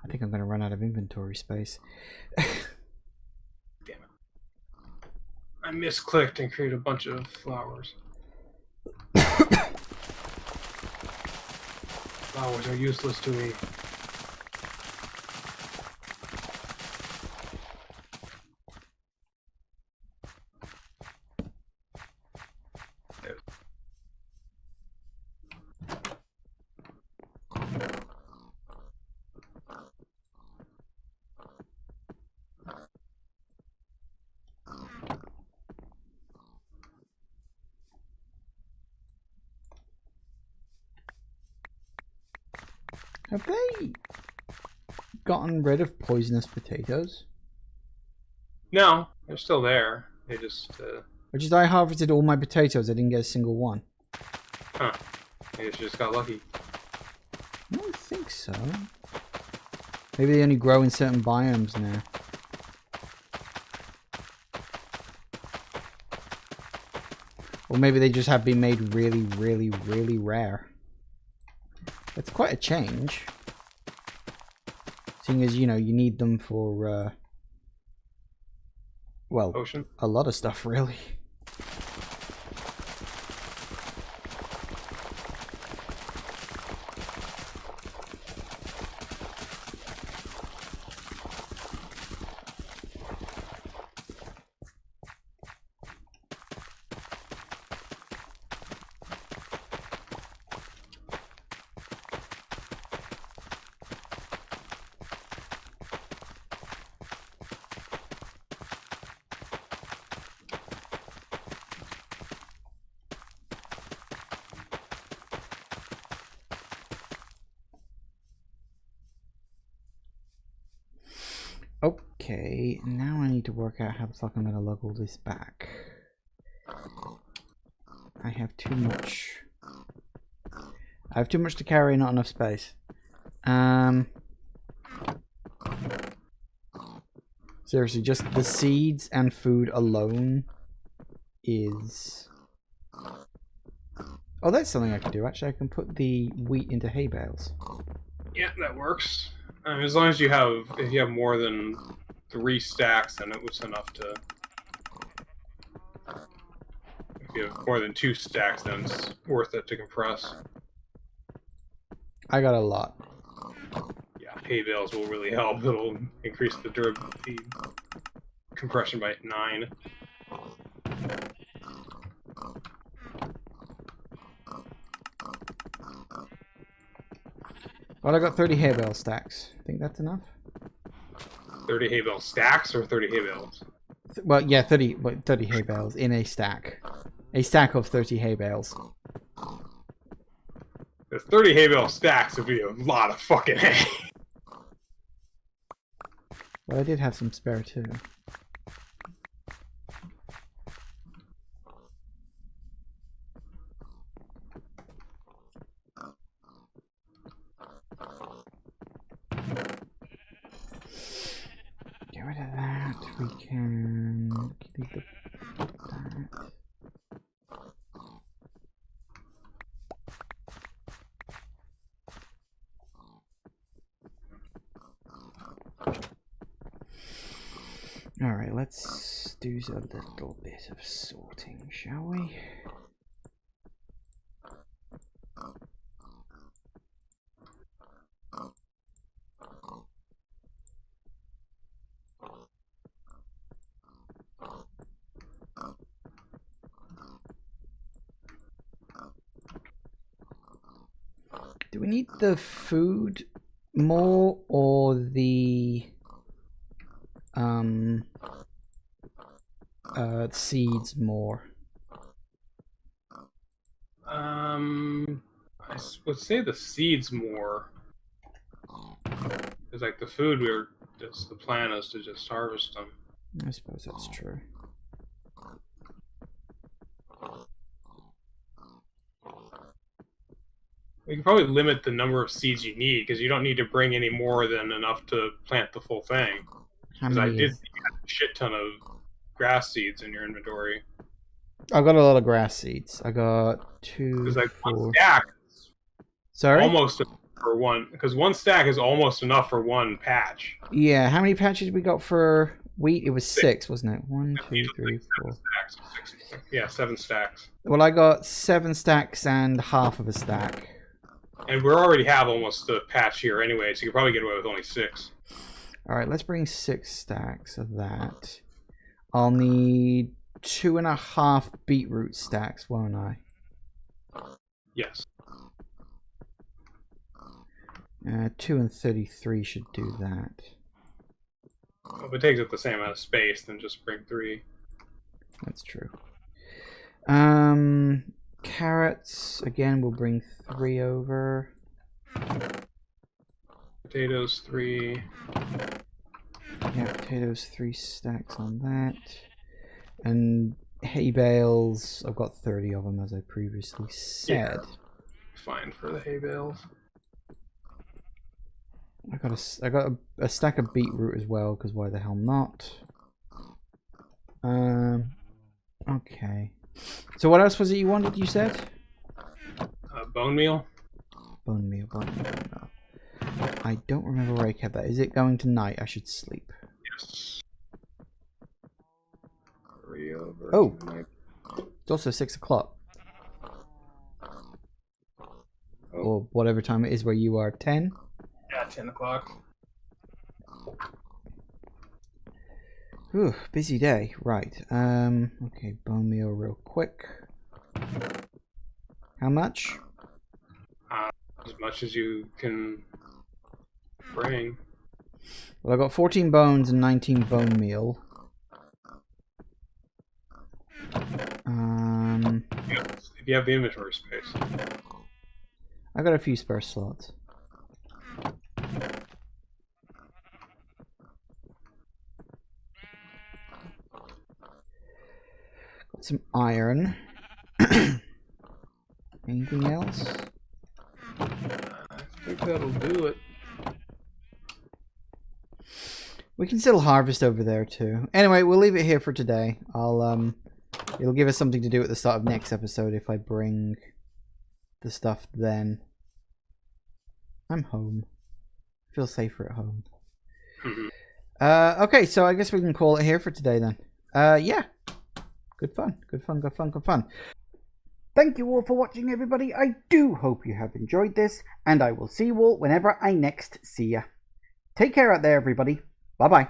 I think I'm going to run out of inventory space. Damn it. I misclicked and created a bunch of flowers. Flowers are useless to me. Have they gotten rid of poisonous potatoes? No, they're still there. They just, Which is I harvested all my potatoes, I didn't get a single one. Huh. I guess you just got lucky. I don't think so. Maybe they only grow in certain biomes now. Or maybe they just have been made really, really, really rare. That's quite a change. Seeing as, you know, you need them for, well, Ocean? a lot of stuff, really. Okay, now I need to work out how the fuck I'm gonna lug all this back. I have too much. I have too much to carry, not enough space. Seriously, just the seeds and food alone is... Oh, that's something I can do. Actually, I can put the wheat into hay bales. Yeah, that works. As long as you have, if you have more than 3 stacks, then it was enough to... If you have more than 2 stacks, then it's worth it to compress. I got a lot. Yeah, hay bales will really help. It'll increase the durability compression by 9. Well, I got 30 hay bale stacks. Think that's enough? 30 hay bale stacks or 30 hay bales? Well, yeah, 30 hay bales in a stack. A stack of 30 hay bales. 30 hay bale stacks would be a lot of fucking hay. Well, I did have some spare too. Get rid of that. We can keep that. Alright, let's do a little bit of sorting, shall we? Do we need the food more or the seeds more? I would say the seeds more. Because like the food, the plan is to just harvest them. I suppose that's true. We can probably limit the number of seeds you need because you don't need to bring any more than enough to plant the full thing. Because I did see a shit ton of grass seeds in your inventory. I got a lot of grass seeds. I got 2. Because like 4. one stack is Sorry? almost for one. Because one stack is almost enough for one patch. Yeah, how many patches we got for wheat? It was 6, wasn't it? 1, 2, 3, 4. Yeah, 7 stacks. Well, I got 7 stacks and half of a stack. And we already have almost a patch here anyway, so you could probably get away with only 6. Alright, let's bring 6 stacks of that. I'll need 2.5 beetroot stacks, won't I? Yes. 2 and 33 should do that. Well, if it takes up the same amount of space, then just bring 3. That's true. Carrots, again, we'll bring 3 over. Potatoes, 3. Yeah, potatoes, 3 stacks on that. And hay bales, I've got 30 of them, as I previously said. Yeah. Fine for the hay bales. I got a stack of beetroot as well, because why the hell not? Okay. So what else was it you wanted, you said? Bone meal? Bone meal, bone meal. I don't remember where I kept that. Is it going tonight? I should sleep. Yes. 3 over. Oh! It's also 6 o'clock. Oh. Or whatever time it is where you are. 10? Yeah, 10 o'clock. Ooh, busy day. Right. Okay, bone meal real quick. How much? As much as you can bring. Well, I got 14 bones and 19 bone meal. If you have the inventory space. I got a few spare slots. Got some iron. Anything else? I think that'll do it. We can still harvest over there too. Anyway, we'll leave it here for today. It'll give us something to do at the start of next episode if I bring the stuff then. I'm home. I feel safer at home. Okay, so I guess we can call it here for today then. Yeah. Good fun. Good fun, good fun, good fun. Thank you all for watching, everybody. I do hope you have enjoyed this, and I will see you all whenever I next see ya. Take care out there, everybody. Bye-bye.